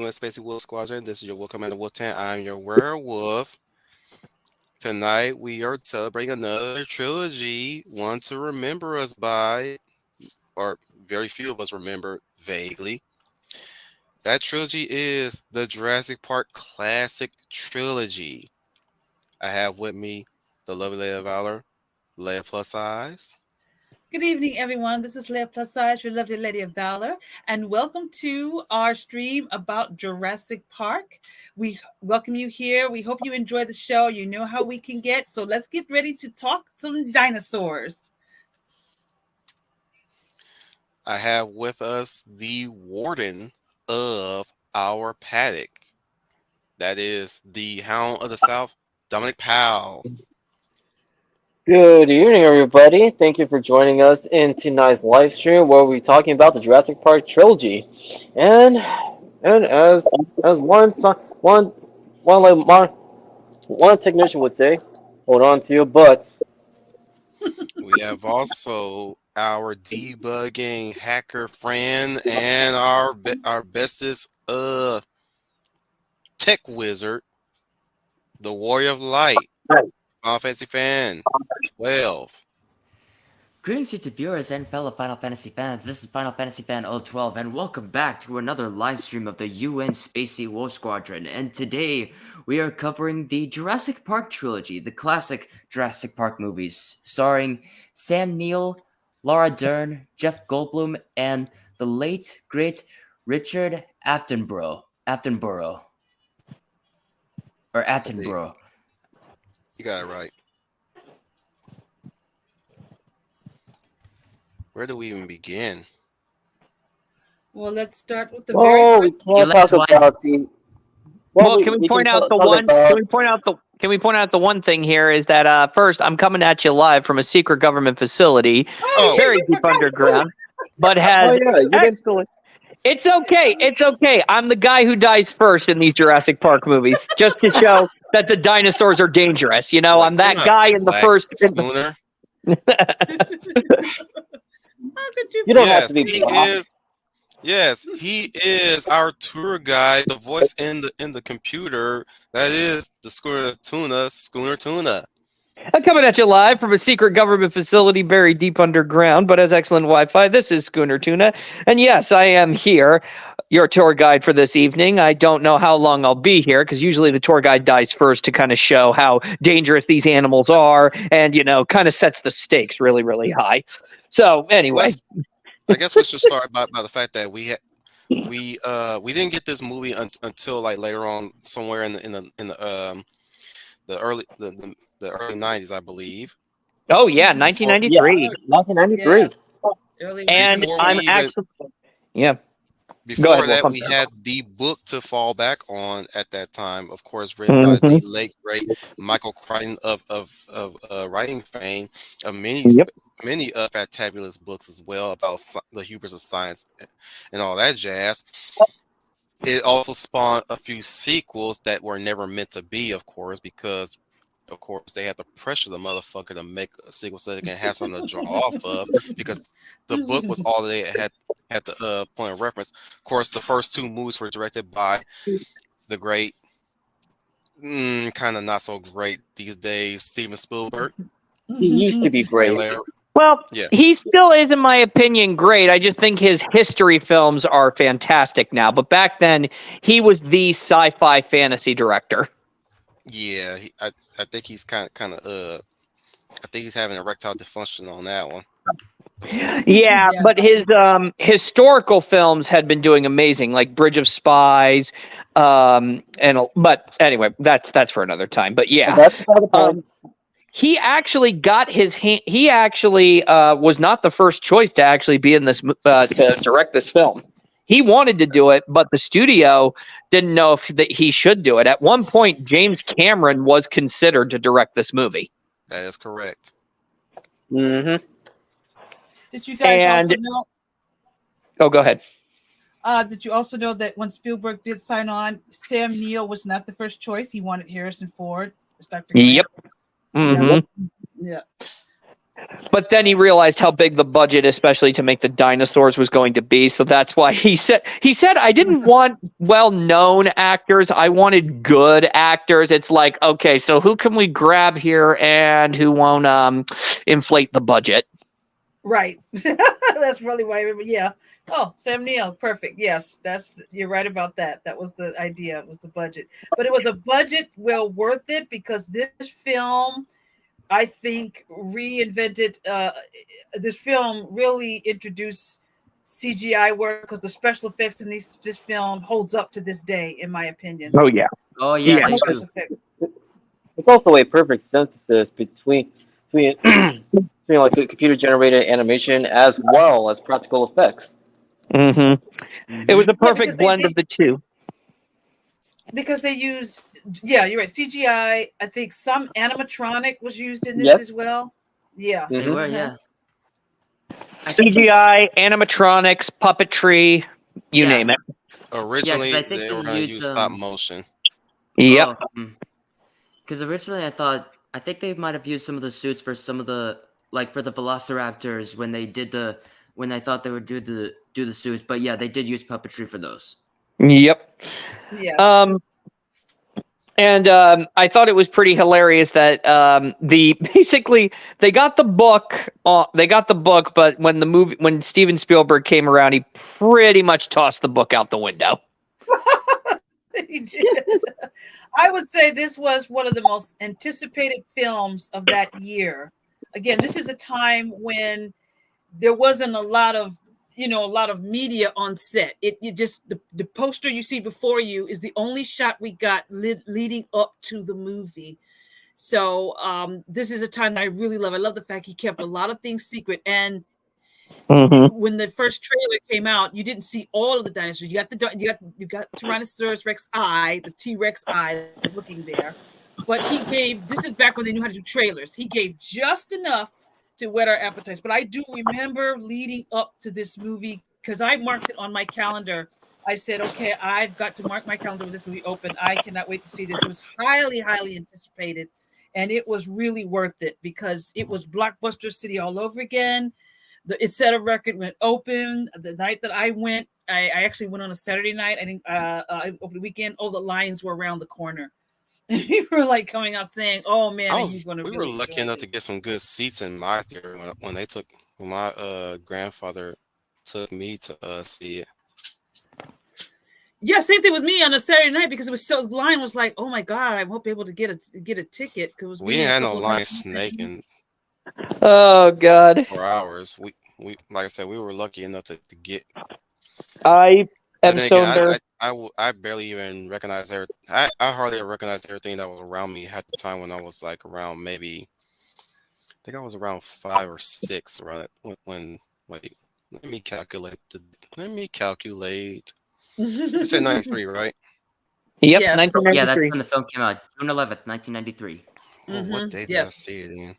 UN Spacey Wolf Squadron. This is your Wolf Commander Wolftan. I'm your werewolf. Tonight we are celebrating another trilogy, one to remember us by, or very few of us remember vaguely. That trilogy is the Jurassic Park Classic Trilogy. I have with me the lovely Leia Valor, Leia Plus Size. Good evening, everyone. This is Leah Plus Size, your lovely Lady of Valor, and welcome to our stream about Jurassic Park. We welcome you here. We hope you enjoy the show. You know how we can get, so let's get ready to talk some dinosaurs. I have with us the warden of our paddock. That is the Hound of the South, Dominic Powell. Good evening, everybody. Thank you for joining us in tonight's live stream where we'll be talking about the Jurassic Park trilogy. And as one technician would say, hold on to your butts. We have also our debugging hacker friend and our bestest tech wizard, the Warrior of Light, Final Fantasy Fan 12. Greetings to viewers and fellow Final Fantasy fans. This is Final Fantasy Fan 012, and welcome back to another live stream of the UN Spacey Wolf Squadron. And today we are covering the Jurassic Park trilogy, the classic Jurassic Park movies, starring Sam Neill, Laura Dern, Jeff Goldblum, and the late great Richard Attenborough. You got it right. Where do we even begin? Well, let's start with the Oh, very we can't talk about the. Well, can we point out the one? Can we point out the one thing here is that first I'm coming at you live from a secret government facility, very deep underground, but has excellent. It's okay. It's okay. I'm the guy who dies first in these Jurassic Park movies, just to show that the dinosaurs are dangerous. You know, I'm that guy in the first. Schooner. You don't have to be. Yes, he is our tour guide, the voice in the computer. That is the Schooner Tuna. I'm coming at you live from a secret government facility buried deep underground, but has excellent Wi-Fi. This is Schooner Tuna, and yes, I am here, your tour guide for this evening. I don't know how long I'll be here, because usually the tour guide dies first to kind of show how dangerous these animals are, and, you know, kind of sets the stakes really, really high. So, anyway. I guess we should start by the fact that we didn't get this movie until like later on, somewhere in the early 90s, I believe. Oh yeah, 1993. Yeah, 1993. early And Before I'm we actually Before ahead, that, we had the book to fall back on at that time, of course, written by the late great Michael Crichton of writing fame, of many fantabulous books as well about the hubris of science and all that jazz. It also spawned a few sequels that were never meant to be, of course, because of course they had to pressure the motherfucker to make a sequel so they can have something to draw off of, because the book was all they had the point of reference. Of course, the first two movies were directed by the great, kind of not so great these days, Steven Spielberg. He used to be great. Well, he still is, in my opinion, great. I just think his history films are fantastic now. But back then, he was the sci-fi fantasy director. Yeah, I think he's kind of I think he's having erectile dysfunction on that one. Yeah, but his historical films had been doing amazing, like Bridge of Spies, but anyway, that's for another time. But yeah, he actually got his hand. He actually was not the first choice to actually be in this to direct this film. He wanted to do it, but the studio didn't know if he should do it. At one point, James Cameron was considered to direct this movie. That is correct. Mm-hmm. Did you guys also know? Oh, go ahead. Did you also know that when Spielberg did sign on, Sam Neill was not the first choice. He wanted Harrison Ford as Dr. Grant. Yep. Mm-hmm. Yeah. But then he realized how big the budget, especially to make the dinosaurs, was going to be. So that's why he said I didn't want well-known actors. I wanted good actors. It's like, okay, so who can we grab here and who won't inflate the budget? Right. That's really why I remember. Yeah. Oh, Sam Neill. Perfect. Yes, you're right about that. That was the idea. It was the budget. But it was a budget well worth it because this film, I think, reinvented this film really introduced CGI work because the special effects in this film holds up to this day, in my opinion. Oh yeah. Oh yeah, Yeah. they Special do. effects. It's also a perfect synthesis between like computer generated animation as well as practical effects. Mm-hmm. It was a Yeah, perfect blend of the two. because they used, yeah, you're right, CGI. I think some animatronic was used in this Yep. as well. Yeah. They were, yeah. CGI, animatronics, puppetry, you name it. Originally, I think they were going to use stop motion. Yep. Because originally I think they might have used some of the suits for some of the, like for the Velociraptors when they thought they would do the suits, but yeah, they did use puppetry for those. Yep. Yeah. And I thought it was pretty hilarious that basically they got the book, but when Steven Spielberg came around, he pretty much tossed the book out the window. He did. I would say this was one of the most anticipated films of that year. Again, this is a time when there wasn't a lot of media on set. It just the poster you see before you is the only shot we got leading up to the movie. So this is a time that I really love. I love the fact he kept a lot of things secret. And when the first trailer came out, you didn't see all of the dinosaurs. You got Tyrannosaurus Rex eye, the T-Rex eye looking there. But this is back when they knew how to do trailers. He gave just enough to whet our appetites. But I do remember leading up to this movie because I marked it on my calendar. I said, okay, I've got to mark my calendar when this movie opened. I cannot wait to see this. It was highly, highly anticipated. And it was really worth it because it was blockbuster city all over again. It set a record, went open. The night that I went, I actually went on a Saturday night. I didn't over the weekend. Oh, the lines were around the corner. People were like coming out saying, "Oh man, we were lucky enough to get some good seats in my theater when my grandfather took me to see it. Yeah, same thing with me on a Saturday night because it was so line was like, oh my god, I won't be able to get a ticket because we didn't have no line snaking. Oh god. For hours, we like I said, we were lucky enough to get. I am so nervous. I barely even recognize everything. I hardly recognize everything that was around me at the time when I was like around maybe. I think I was around 5 or 6 around it when wait. Let me calculate. You said 93, right? Yep, yes. 1993. Yeah, that's when the film came out, June 11th, 1993. Oh, what day did I see it in?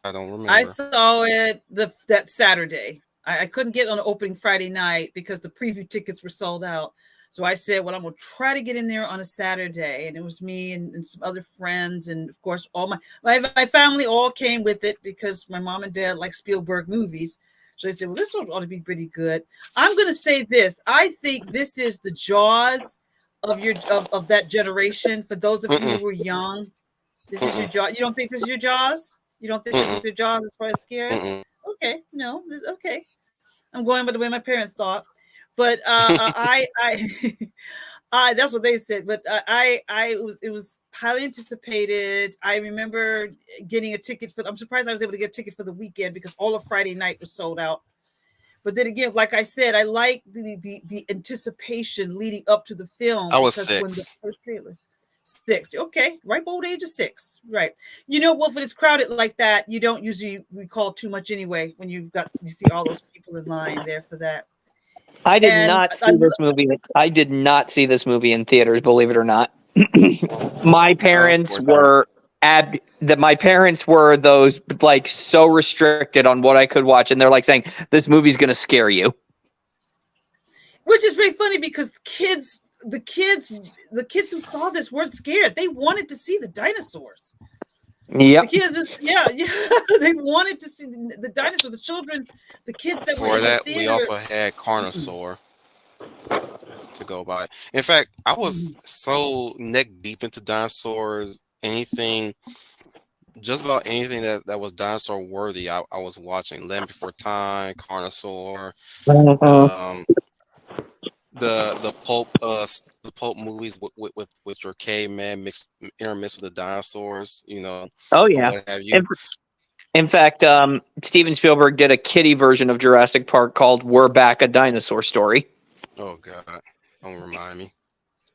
I don't remember. I saw it that Saturday. I couldn't get on the opening Friday night because the preview tickets were sold out. So I said, well, I'm going to try to get in there on a Saturday. And it was me and some other friends. And of course, all my family all came with it because my mom and dad like Spielberg movies. So they said, well, this ought to be pretty good. I'm going to say this. I think this is the Jaws of that generation. For those of you who were young, this is your Jaws. You don't think this is your Jaws? You don't think this is your Jaws as far as scares? Okay, no, okay. I'm going by the way my parents thought. But I that's what they said. But it was highly anticipated. I remember getting a ticket I'm surprised I was able to get a ticket for the weekend because all of Friday night was sold out. But then again, like I said, I like the anticipation leading up to the film. I was 6. When the first trailer. 6. Okay, ripe old age of 6. Right. You know, well, if it's crowded like that, you don't usually recall too much anyway when you see all those people in line there for that. I did not see this movie. I did not see this movie in theaters, believe it or not. My parents were my parents were those like so restricted on what I could watch, and they're like saying this movie's going to scare you. Which is very funny because the kids who saw this weren't scared. They wanted to see the dinosaurs. The Yep. kids, yeah, they wanted to see the dinosaur. The children, the kids that were Before in the that, we theater. also had Carnosaur to go by. In fact, I was so neck deep into dinosaurs. Anything, just about anything that was dinosaur worthy, I was watching. Land Before Time, Carnosaur, Mhm. um, the pulp movies with your caveman mixed intermixed with the dinosaurs, Oh or yeah. what have you. In, in fact, Steven Spielberg did a kiddie version of Jurassic Park called "We're Back: A Dinosaur Story." Oh God, don't remind me.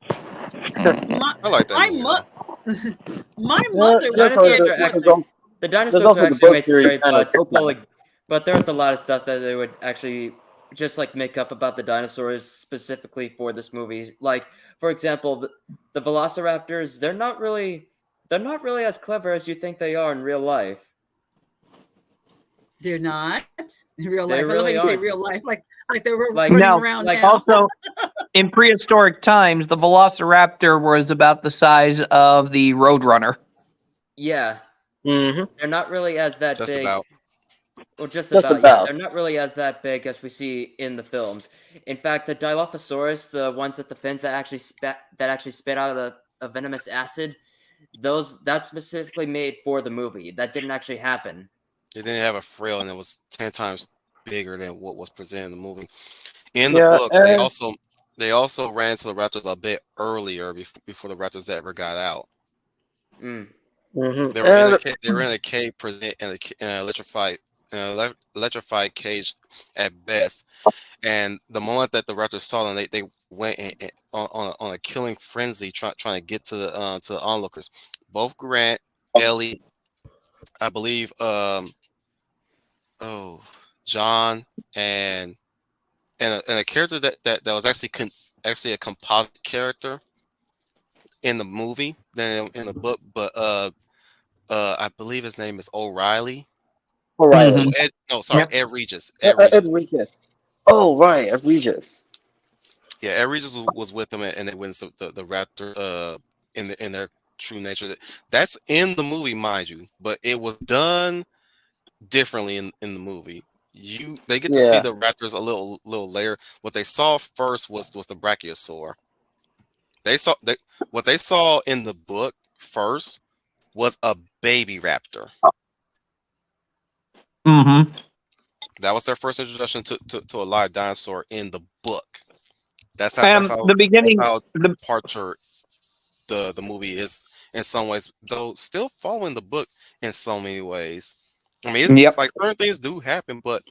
My I like that my movie mo- though. my Yeah, mother was there's, scared Dinosaurs to are there's, watch. actually also, the there's dinosaurs are also the actually book made series scary, but Fanatopia. but there's a lot of stuff that they would actually just like make up about the dinosaurs specifically for this movie. Like, for example, the velociraptors, they're not really as clever as you think they are in real life. They're not in real They life. I love how really you say aren't. real life, like they were Like running No. around like now. Also, in prehistoric times, the Velociraptor was about the size of the Roadrunner. yeah, Mm-hmm. they're not really as that Just big. about. Well, just Just about, yeah. about. They're not really as that big as we see in the films. In fact, the Dilophosaurus, the ones that the fins that actually spit out a venomous acid, that's specifically made for the movie. That didn't actually happen. It didn't have a frill, and it was 10 times bigger than what was presented in the movie. In the Yeah, book, and they also ran into the raptors a bit earlier before the raptors ever got out. Mm. mm-hmm. They were in a cave present in an electrified cage at best. And the moment that the raptors saw them, they went on a killing frenzy, trying to get to the onlookers. Both Grant, Ellie, I believe, oh, John, and and a character that was actually a composite character in the movie than in the book, but I believe his name is O'Reilly. O'Reilly. No, Mhm. no, sorry, Yep. Ed Regis. Ed Ed Regis. Regis. Oh, right, Ed Regis. Yeah, Ed Regis was with them, and they went into the raptor in their true nature. That's in the movie, mind you, but it was done differently in the movie. They get to see Yeah. the raptors a little later. What they saw first was the brachiosaur. What they saw in the book first was a baby raptor. Mhm. That was their first introduction to a live dinosaur in the book. That's how The beginning. The departure the movie is in some ways, though still following the book in so many ways. I mean, it's Yep. like certain things do happen, but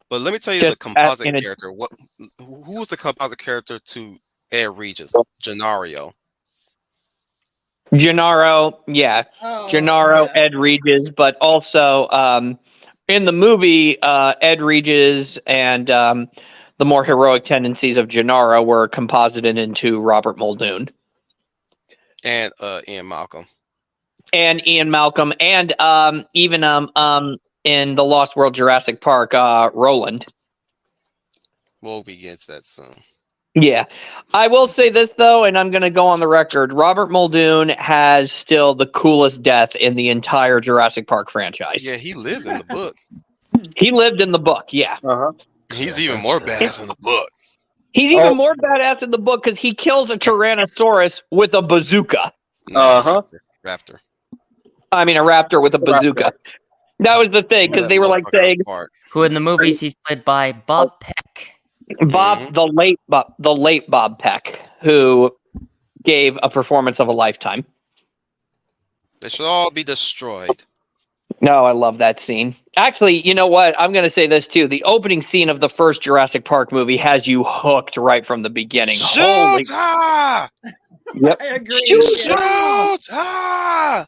let me tell you the Just composite in a character. Who was the composite character to Ed Regis? Gennario. Gennaro, yeah, Oh Gennaro, yeah. Ed Regis, but also in the movie, Ed Regis and the more heroic tendencies of Gennaro were composited into Robert Muldoon And Ian Malcolm. and Ian Malcolm, and even in the Lost World Jurassic Park, Roland. We'll begin to that soon. Yeah. I will say this, though, and I'm going to go on the record. Robert Muldoon has still the coolest death in the entire Jurassic Park franchise. Yeah, he lived in the book. He lived in the book, yeah. Uh-huh. He's even more badass in the book. He's even more badass in the book because he kills a Tyrannosaurus with a bazooka. No, Uh-huh. Raptor. I mean, a raptor with a bazooka. That was the thing, because That they were like motherfucker saying, apart. Who in the movies he's played by Bob Peck. Mhm. the late Bob Peck, who gave a performance of a lifetime. They should all be destroyed. No, I love that scene. Actually, you know what? I'm going to say this too. The opening scene of the first Jurassic Park movie has you hooked right from the beginning. Holy. Shoot! Yep. I agree. Shoot! Yeah. Shoot!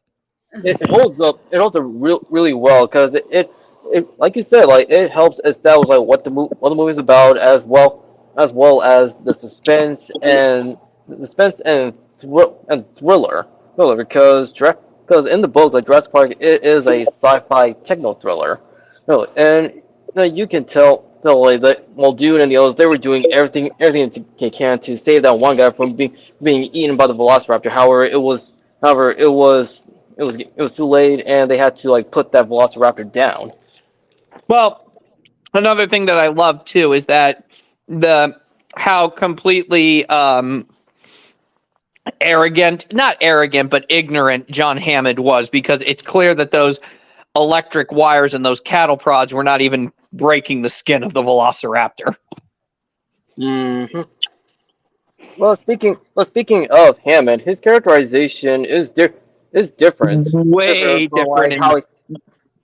It holds up. It holds up really well because it like you said, like it helps establish like what the movie's about, as well as the suspense and thriller because in the book, like Jurassic Park, it is a sci-fi techno thriller. No, and you can tell like that Muldoon and the others, they were doing everything they can to save that one guy from being eaten by the Velociraptor. However, it was it was too late, and they had to like put that Velociraptor down. Well, another thing that I love too is that the how completely arrogant, not arrogant, but ignorant John Hammond was, because it's clear that those electric wires and those cattle prods were not even breaking the skin of the Velociraptor. Hmm. Well, speaking of Hammond, his characterization is different. Way From different like in how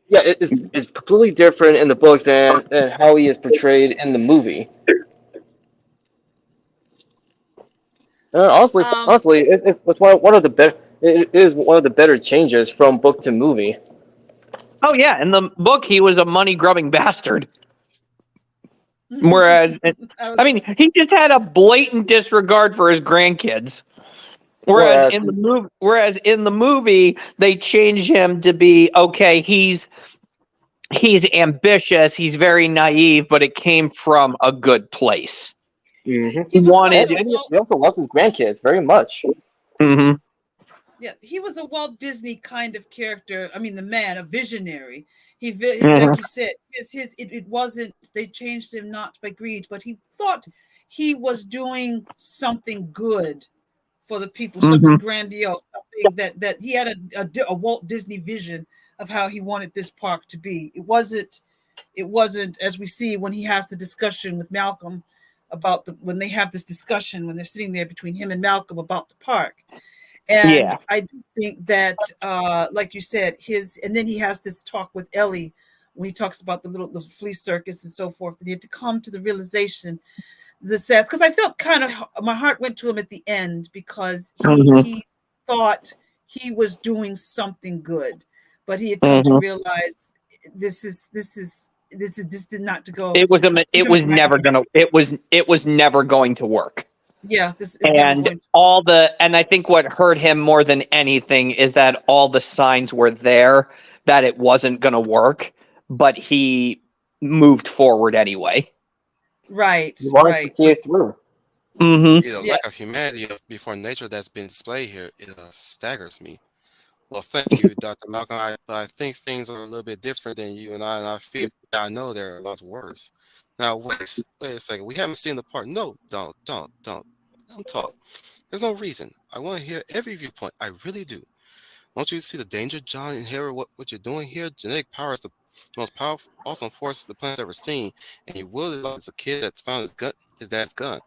yeah, it's completely different in the books than how he is portrayed in the movie. Um, Honestly, it's one of the better. It is one of the better changes from book to movie. Oh yeah, in the book he was a money grubbing bastard. Whereas, I mean, he just had a blatant disregard for his grandkids. Whereas, Whereas in the movie, they change him to be okay. He's ambitious. He's very naive, but it came from a good place. mhm. he He was like wanted. a And Walt. he also loves his grandkids very much. Mhm. Yeah, he was a Walt Disney kind of character. I mean, the man, a visionary. Like Mhm. you said, it wasn't. They changed him not by greed, but he thought he was doing something good for the people, something Mhm. grandiose, something that he had a Walt Disney vision of how he wanted this park to be. It wasn't as we see when he has the discussion with Malcolm about when they have this discussion when they're sitting there between him and Malcolm about the park. And Yeah. I do think that, like you said, and then he has this talk with Ellie when he talks about the flea circus and so forth. And he had to come to the realization, because I felt kind of my heart went to him at the end because he Mhm. he thought he was doing something good, but he had come to Mhm. realize this did not to go. It was He's it gonna was go back never against. gonna. It was never going to work. Yeah, this is never And going to. and I think what hurt him more than anything is that all the signs were there that it wasn't going to work, but he moved forward anyway. Right, He wanted to right. see it through. Mm-hmm. The Yeah. lack of humanity before nature that's been displayed here, it staggers me. Well, thank you, Dr. Malcolm. I think things are a little bit different than you and I fear. I know they're a lot worse. Now, wait a second. We haven't seen the part. No, don't talk. There's no reason. I want to hear every viewpoint. I really do. Don't you see the danger, John, and hear what you're doing here? Genetic power is the most powerful, awesome force the planet's ever seen, and you will realize a kid that's found his dad's gun.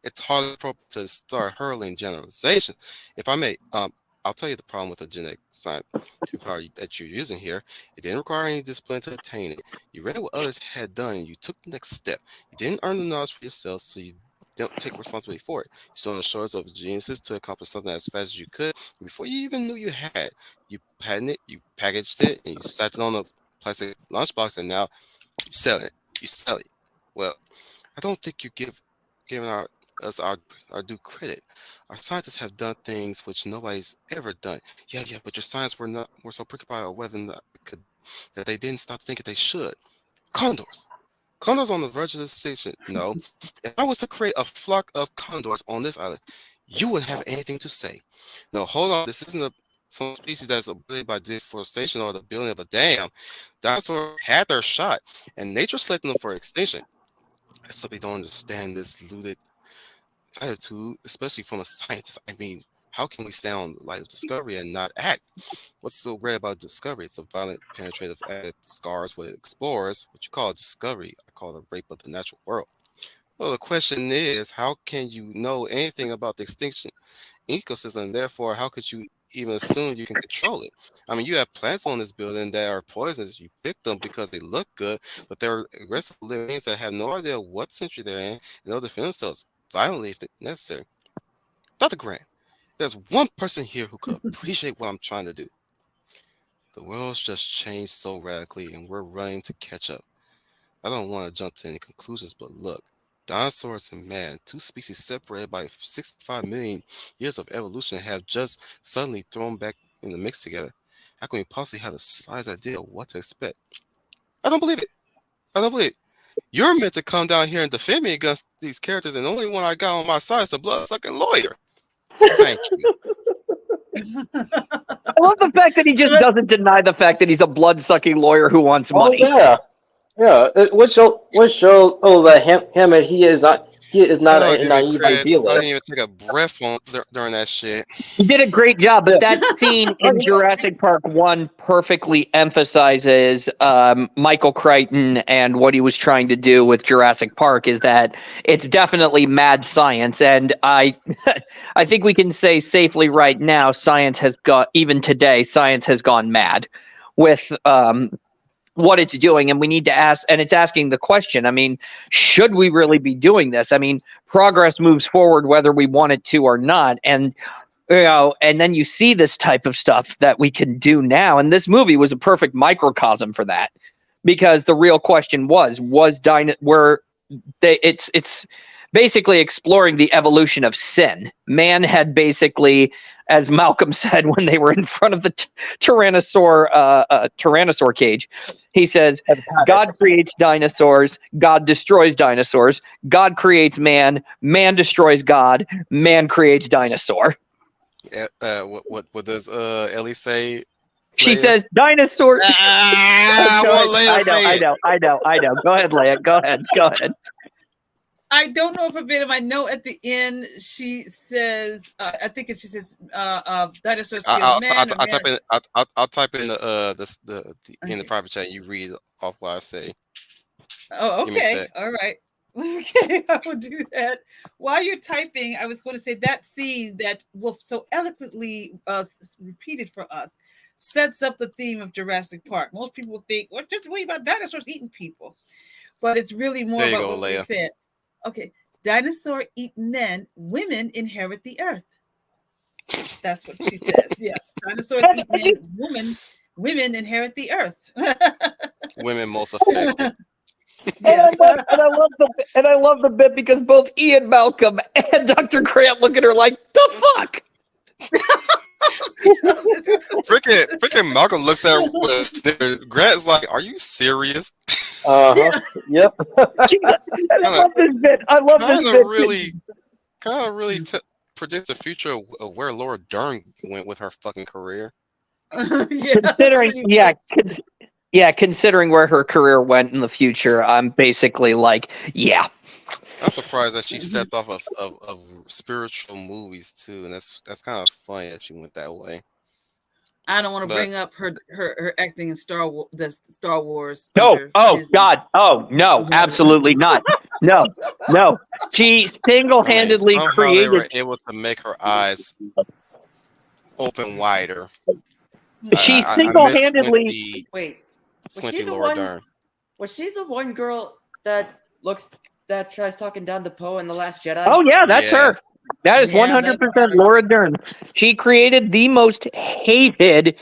It's hardly appropriate to start hurling generalization. If I may, I'll tell you the problem with the genetic scientific power that you're using here. It didn't require any discipline to attain it. You read what others had done, and you took the next step. You didn't earn the knowledge for yourself, so you don't take responsibility for it. You stood on the shores of geniuses to accomplish something as fast as you could. And before you even knew you had, you patented it, you packaged it, and you sat it on a plastic lunchbox, and now you sell it. You sell it. Well, I don't think you giving us our due credit. Our scientists have done things which nobody's ever done. Yeah, but your science were so preoccupied with whether or not that they didn't stop thinking they should. Condors. Condors on the verge of extinction. No. If I was to create a flock of condors on this island, you wouldn't have anything to say. No, hold on. This isn't some species that's avoided by deforestation or the building of a dam. Dinosaurs had their shot, and nature selected them for extinction. I simply don't understand this looted attitude, especially from a scientist. I mean, how can we stay on the light of discovery and not act? What's so great about discovery? It's a violent, penetrative act scars with explorers. What you call discovery, I call the rape of the natural world. Well, the question is, how can you know anything about the extinction ecosystem? And therefore, how could you even assume you can control it? I mean, you have plants on this building that are poisonous. You pick them because they look good, but they're aggressive living beings that have no idea what century they're in, and they'll defend themselves violently if necessary. Dr. Grant, there's one person here who could appreciate what I'm trying to do. The world's just changed so radically, and we're running to catch up. I don't want to jump to any conclusions, but look, dinosaurs and man, two species separated by 65 million years of evolution, have just suddenly thrown back in the mix together. How can we possibly have the slightest idea of what to expect? I don't believe it. I don't believe it. You're meant to come down here and defend me against these characters, and the only one I got on my side is the blood-sucking lawyer. Thank you. I love the fact that he just doesn't deny the fact that he's a blood-sucking lawyer who wants money. Oh yeah. Which shows that him and he is not Oh, a give me naive credit. I idealist. didn't even take a breath on during that shit. He did a great job, but that scene in Jurassic Park 1 perfectly emphasizes Michael Crichton and what he was trying to do with Jurassic Park is that it's definitely mad science, and I I think we can say safely right now, even today, science has gone mad with what it's doing, and we need to ask, and it's asking the question, I mean, should we really be doing this? I mean, progress moves forward whether we want it to or not, and and then you see this type of stuff that we can do now, and this movie was a perfect microcosm for that, because the real question it's basically exploring the evolution of sin. Man had basically, as Malcolm said when they were in front of the tyrannosaur cage, he says, God creates dinosaurs, God destroys dinosaurs, God creates man, man destroys God, man creates dinosaur. What does Ellie say? She Leia? says dinosaurs. I want Leia to say it. I know. Go ahead, Leia. Go ahead. I don't know verbatim. I know at the end she says, I think she says, dinosaurs kill man. I'll type in the in the private chat. You read off what I say. Oh, okay. All right. Okay, I will do that. While you're typing, I was going to say that scene that Wolf so eloquently repeated for us sets up the theme of Jurassic Park. Most people think, well, just wait about dinosaurs eating people, but it's really more about what we said. Okay, dinosaur eat men, women inherit the earth. That's what she says. Yes, dinosaurs eat men, women inherit the earth. Women most affected. Yes. And I love the bit because both Ian Malcolm and Dr. Grant look at her like, the fuck? Freaking Malcolm looks at her with a snicker. Grant's like, are you serious? Yep. I love this bit. Kind of really predicts the future of where Laura Dern went with her fucking career. Considering where her career went in the future, I'm basically like, yeah. I'm surprised that she stepped off of spiritual movies too, and that's kind of funny that she went that way. I don't want to bring up her acting in Star Wars. No, God, no, absolutely not. No. She single-handedly created. They were able to make her eyes open wider. She single-handedly. Wait, Squinty Laura Dern. Was she the one girl that tries talking down to Poe in The Last Jedi? Oh yeah, that's her. That is 100% Laura Dern. She created the most hated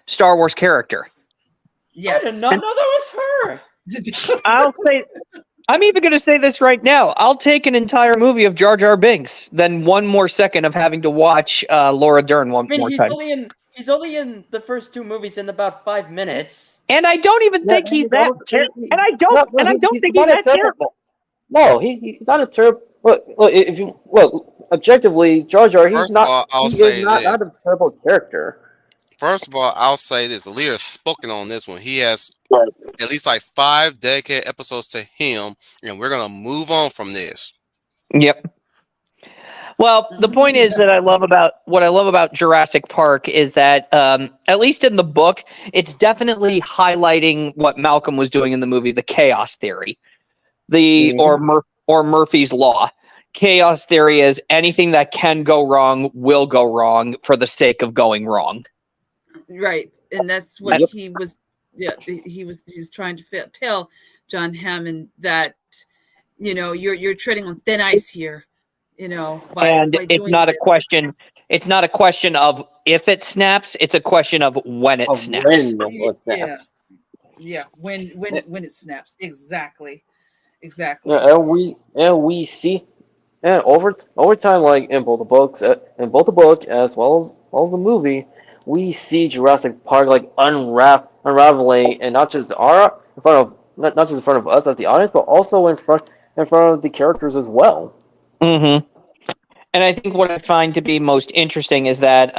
Star Wars character. Yes. I did not know that was her. I'm even going to say this right now. I'll take an entire movie of Jar Jar Binks than one more second of having to watch Laura Dern more time. He's only in the first two movies in about 5 minutes. And I don't even think he's that terrible. And I don't think he's that terrible. No, he's not a terrible. If you objectively, Jar Jar, he's not a terrible character. First of all, I'll say this: Leah has spoken on this one. He has at least like 5 dedicated episodes to him, and we're gonna move on from this. Yep. Well, the point is that what I love about Jurassic Park is that, at least in the book, it's definitely highlighting what Malcolm was doing in the movie, the chaos theory, or Murphy's Law. Chaos theory is anything that can go wrong will go wrong for the sake of going wrong. Right, and that's what he was. Yeah, he's trying to tell John Hammond that, you're treading on thin ice here. It's not a question. It's not a question of if it snaps. It's a question of when it snaps. Yeah. When it snaps. Exactly. Yeah, and we see, and over time, like in both the books, as well as the movie, we see Jurassic Park like unraveling, and not just in front of us as the audience, but also in front of the characters as well. Mm-hmm. And I think what I find to be most interesting is that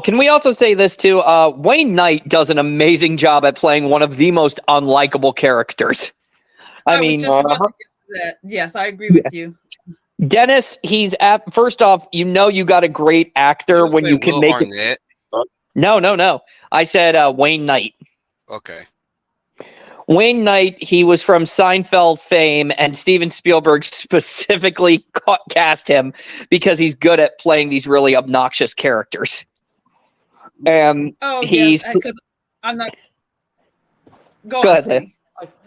can we also say this too? Wayne Knight does an amazing job at playing one of the most unlikable characters. I was mean, just about to get to that. Yes, I agree with you. Dennis, first off, you got a great actor when you can Will make Arnett. it. No. I said Wayne Knight. Okay. Wayne Knight, he was from Seinfeld fame, and Steven Spielberg specifically cast him because he's good at playing these really obnoxious characters. Yes, because I'm not. Go ahead.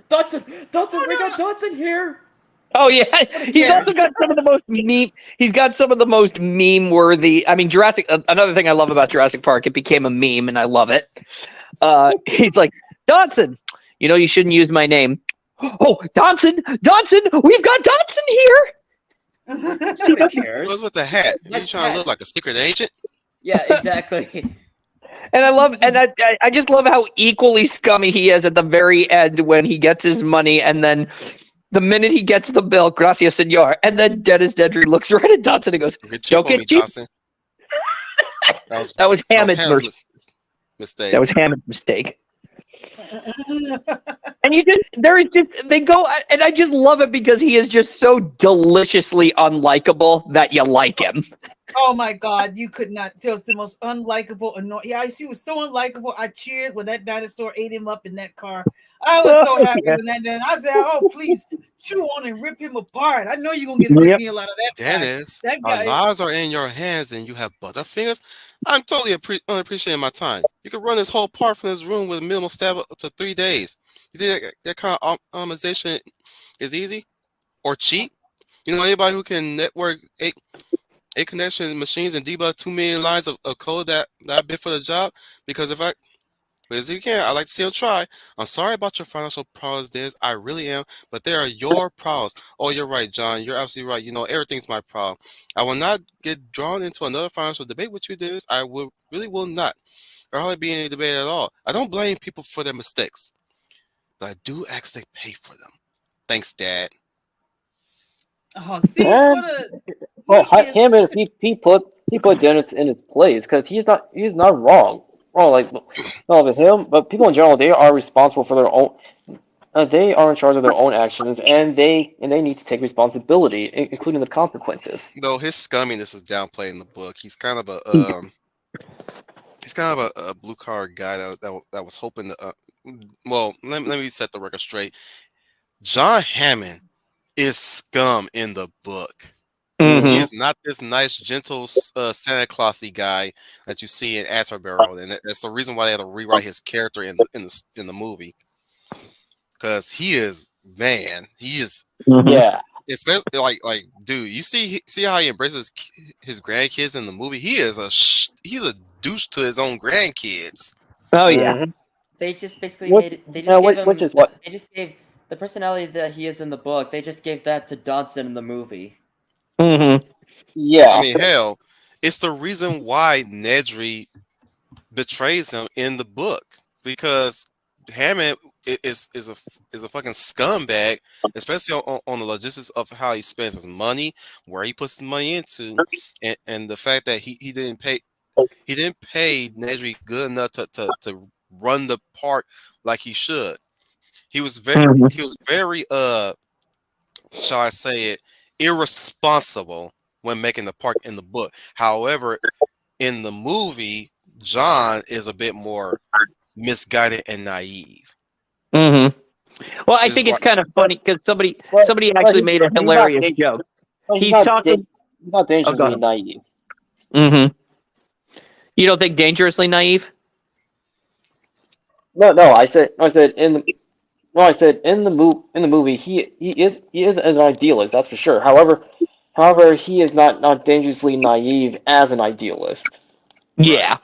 Dodson, we got Dodson here. Oh yeah, he's also got some of the most meme. He's got some of the most meme-worthy. I mean, Jurassic. Another thing I love about Jurassic Park, it became a meme, and I love it. He's like, Dodson, you shouldn't use my name. Oh, Dodson, we've got Dodson here. Nobody cares. What's with the hat? You trying to look like a secret agent? Yeah, exactly. And I just love how equally scummy he is at the very end when he gets his money, and then the minute he gets the bill, gracias, senor, and then Dennis Nedry looks right at Dodson and goes, "Don't get cheap." That was Hammond's mistake. That was Hammond's mistake. And they go, and I just love it because he is just so deliciously unlikable that you like him. Oh my God, you could not. It was the most unlikable, annoying. Yeah, he was so unlikable. I cheered when that dinosaur ate him up in that car. I was so happy when that done. I said, "Oh, please chew on and rip him apart." I know you're gonna get a good meal out of that. Dennis, that guy, our lives are in your hands, and you have butterfingers. I'm totally unappreciating my time. You could run this whole part from this room with a minimal stab up to 3 days. You think that kind of optimization is easy or cheap? Anybody who can network eight connection machines and debug 2 million lines of code that I bid for the job? Because if you can, I'd like to see him try. I'm sorry about your financial problems, Dennis. I really am, but they are your problems. Oh, you're right, John. You're absolutely right. Everything's my problem. I will not get drawn into another financial debate with you, Dennis. I really will not. There hardly be any debate at all. I don't blame people for their mistakes, but I do ask they pay for them. Thanks, Dad. Oh, see what Hammond, he put Dennis in his place because he's not wrong. Like with him, but people in general, they are responsible for their own. They are in charge of their own actions, and they need to take responsibility, including the consequences. No, his scumminess is downplayed in the book. He's kind of a blue card guy that was hoping to. Well, let me set the record straight. John Hammond is scum in the book. Mm-hmm. He is not this nice, gentle Santa Clausy guy that you see in Attleboro, and that's the reason why they had to rewrite his character in the movie. Because he is, yeah. Especially like, dude, you see how he embraces his grandkids in the movie. He's a douche to his own grandkids. Oh yeah. They just basically made it. They just gave him. Which is what they just gave the personality that he is in the book. They just gave that to Dodson in the movie. Mm-hmm. Yeah. I mean, hell, it's the reason why Nedry betrays him in the book, because Hammond is a fucking scumbag, especially on the logistics of how he spends his money, where he puts his money into, and the fact that he didn't pay Nedry good enough to run the park like he should. He was very shall I say it, irresponsible when making the park in the book. However, in the movie, John is a bit more misguided and naive. Mm-hmm. Well, I think it's kind of funny because somebody actually made a hilarious joke. He's not dangerously naive. Mm-hmm. You don't think dangerously naive? No. I said in the movie he is an idealist, that's for sure. However, he is not dangerously naive as an idealist. Yeah.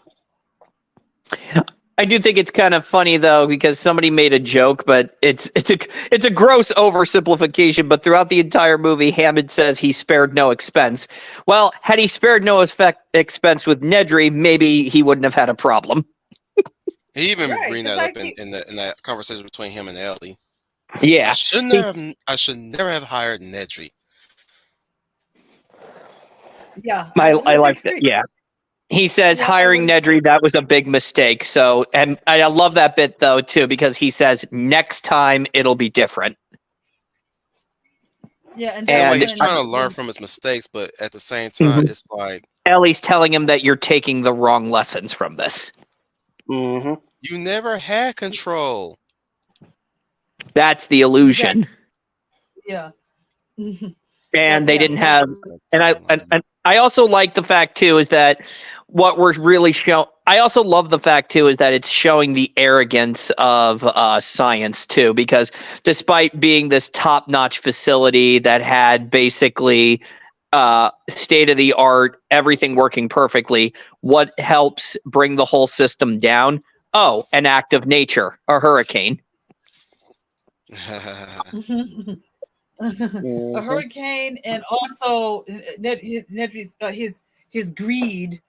I do think it's kind of funny though, because somebody made a joke, but it's a gross oversimplification. But throughout the entire movie, Hammond says he spared no expense. Well, had he spared no expense with Nedry, maybe he wouldn't have had a problem. He even bring that up in that conversation between him and Ellie. Yeah, I should never have hired Nedry. Yeah, I I like that. agree. Yeah. He says Yeah, I hiring would. Nedry, that was a big mistake. So, and I love that bit though too, because he says next time it'll be different. Yeah, and In a that's way, And he's when trying to learn from his mistakes, but at the same time, Mhm. it's like Ellie's telling him that you're taking the wrong lessons from this. Mm-hmm. you never had control. That's the exactly. illusion. Yeah. That And they yeah, didn't that's have and I and I also like the fact too is that what we're really show I also love the fact too is that it's showing the arrogance of science too, because despite being this top-notch facility that had basically state of the art, everything working perfectly, what helps bring the whole system down? Oh, an act of nature, a hurricane. a Mm-hmm. hurricane, and also his greed,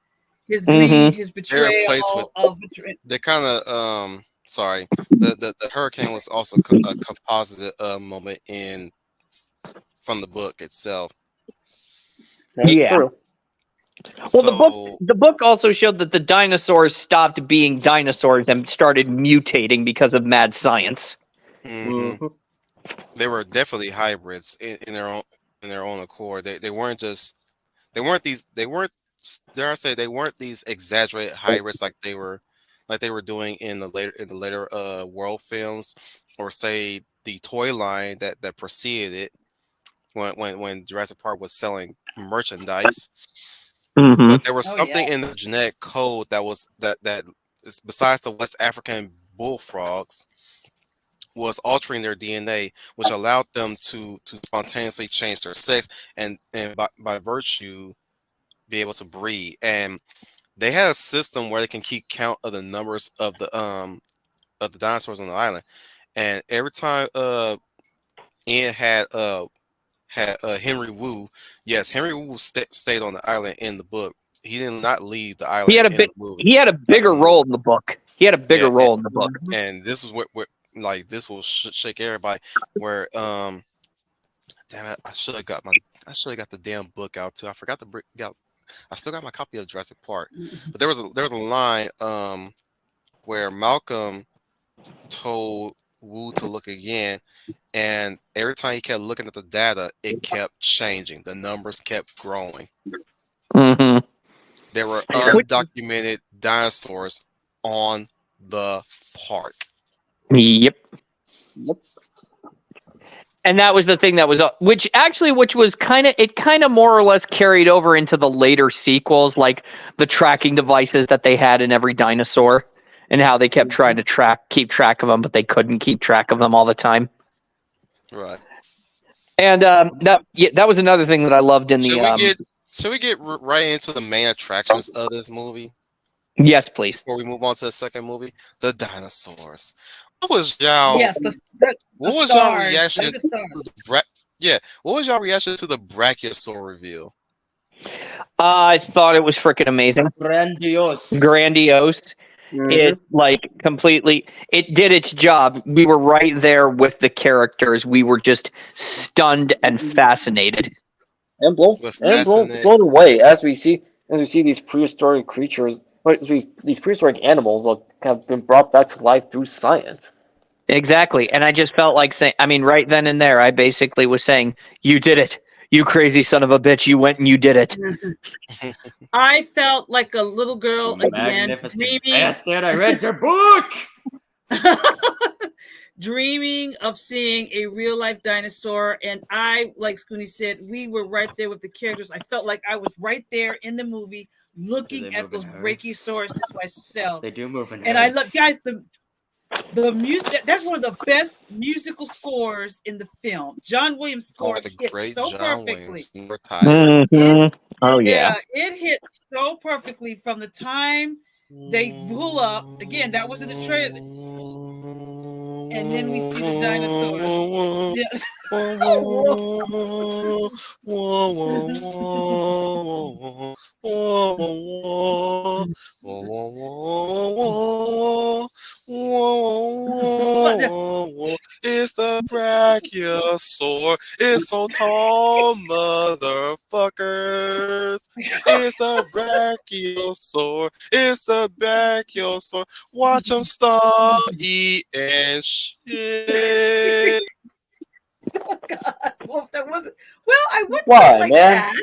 Mm-hmm. his They're replaced with betrayal of they kind of sorry, the hurricane was also a composite moment in from the book itself. That's Yeah. true. Well, So the book also showed that the dinosaurs stopped being dinosaurs and started mutating because of mad science. hmm Mm-hmm. they were definitely hybrids in their own accord. They weren't just they weren't dare I say they weren't these exaggerated hybrids like they were doing in the later world films, or say the toy line that preceded it when Jurassic Park was selling merchandise. Mm-hmm. But there was oh yeah. something in the genetic code that besides the West African bullfrogs was altering their DNA, which allowed them to spontaneously change their sex and by virtue be able to breed. And they had a system where they can keep count of the numbers of the dinosaurs on the island. And every time Ian had Henry Wu, yes, Henry Wu stayed on the island in the book. He did not leave the He island had a in bit. the movie. He had a Not bigger in the role movie. in the book. He had a bigger Yeah, role in the book. and this is what like this will shake everybody. Where damn it, I should have got the damn book out too. I forgot to bring out. I still got my copy of Jurassic Park, but there was a line where Malcolm told Wu to look again, and every time he kept looking at the data, it kept changing. The numbers kept growing. Mm-hmm. There were Yeah. undocumented dinosaurs on the park. Yep. Yep. And that was the thing that was which was kind of more or less carried over into the later sequels, like the tracking devices that they had in every dinosaur, and how they kept trying to keep track of them, but they couldn't keep track of them all the time. Right. And that was another thing that I loved in the Should we get right into the main attractions of this movie yes, please. before we move on to the second movie? The dinosaurs. What was y'all Yes, the what was y'all stars. They're reaction the to stars. the yeah, what was y'all reaction to the Brachiosaur reveal? I thought it was freaking amazing, Grandiose. grandiose. Mm-hmm. It like completely it did its job. We were right there with the characters. We were just stunned and fascinated. And blown With and fascinating blown away as we see these prehistoric creatures, these prehistoric animals have been brought back to life through science. Exactly. And I just felt like saying, I mean, right then and there, I basically was saying, you did it. You crazy son of a bitch. You went and you did it. I felt like a little girl You again, magnificent bastard. I read your book. dreaming of seeing a real life dinosaur. And I, like Scooney said, we were right there with the characters. I felt like I was right there in the movie Do they looking at move in those herds? Brachiosauruses myself. They do move in And I love, herds. guys, the music, that's one of the best musical scores in the film. John Williams' by score the hits great so John perfectly. Williams. You were tired. It, Oh, yeah. yeah, it hit so perfectly from the time they pull up. Again, that was in the trailer. And then we see the dinosaurs. Yeah. It's It's the brachiosaur. It's so tall, motherfuckers. It's the brachiosaur. It's the brachiosaur. Watch them start eating shit. Oh God. Well, that wasn't. Well, I wouldn't put it Why, like man? that.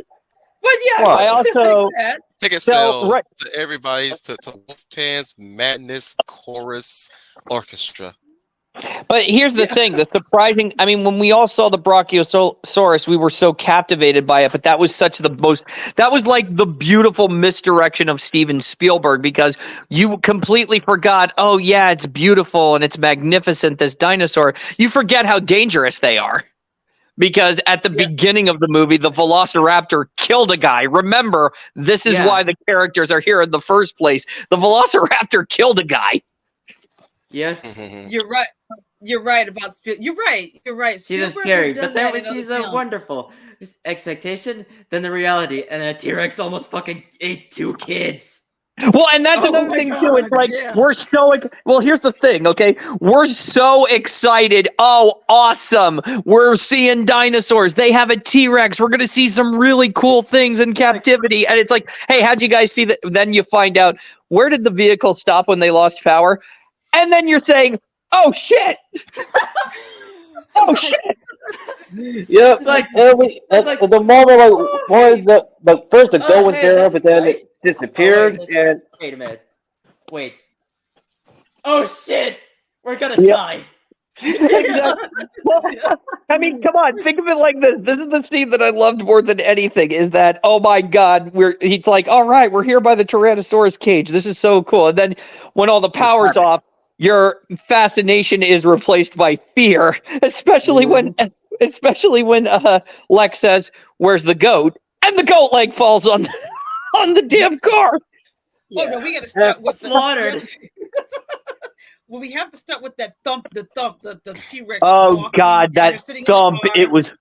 But yeah, Why? I I wouldn't put it also like that. Ticket so sales right. to everybody's to Wolftan's Madness Chorus Orchestra. But here's the Yeah. thing: the surprising. I mean, when we all saw the Brachiosaurus, we were so captivated by it. But that was such the most. That was like the beautiful misdirection of Steven Spielberg, because you completely forgot. Oh yeah, it's beautiful and it's magnificent. This dinosaur. You forget how dangerous they are. Because at the Yeah. beginning of the movie, the Velociraptor killed a guy. Remember, this is Yeah. why the characters are here in the first place. The Velociraptor killed a guy. Yeah. You're right. You're right about You're right. You're right. See them Spielberg has scary, done but then that we in see other the films. wonderful expectation, then the reality, and then a T-Rex almost fucking ate 2 kids. Well, and that's Oh another my thing too. God, It's like yeah. we're so well. Here's the thing, okay? We're so excited. Oh, awesome! We're seeing dinosaurs. They have a T-Rex. We're gonna see some really cool things in captivity. And it's like, hey, how'd you guys see that? Then you find out, where did the vehicle stop when they lost power? And then you're saying, oh shit! Oh shit! Yep. It's like, At like, the moment, like, oh, one hey, of the first the goat was hey, there, this but is then nice. it Oh wait, disappeared, and wait a minute. Wait. Oh shit! We're gonna Yep. die. Exactly. Well, I mean, come on, think of it like this. This is the scene that I loved more than anything. Is that, oh my God, he's like, all right, we're here by the Tyrannosaurus cage. This is so cool. And then when all the power's off, your fascination is replaced by fear, especially when Lex says, "Where's the goat?" And the goat leg falls on on the damn car. Oh no, we got to start with Slaughtered. Well, we have to start with that thump, the T-Rex. Oh walking, God, and they're that sitting in the thump! car. It was.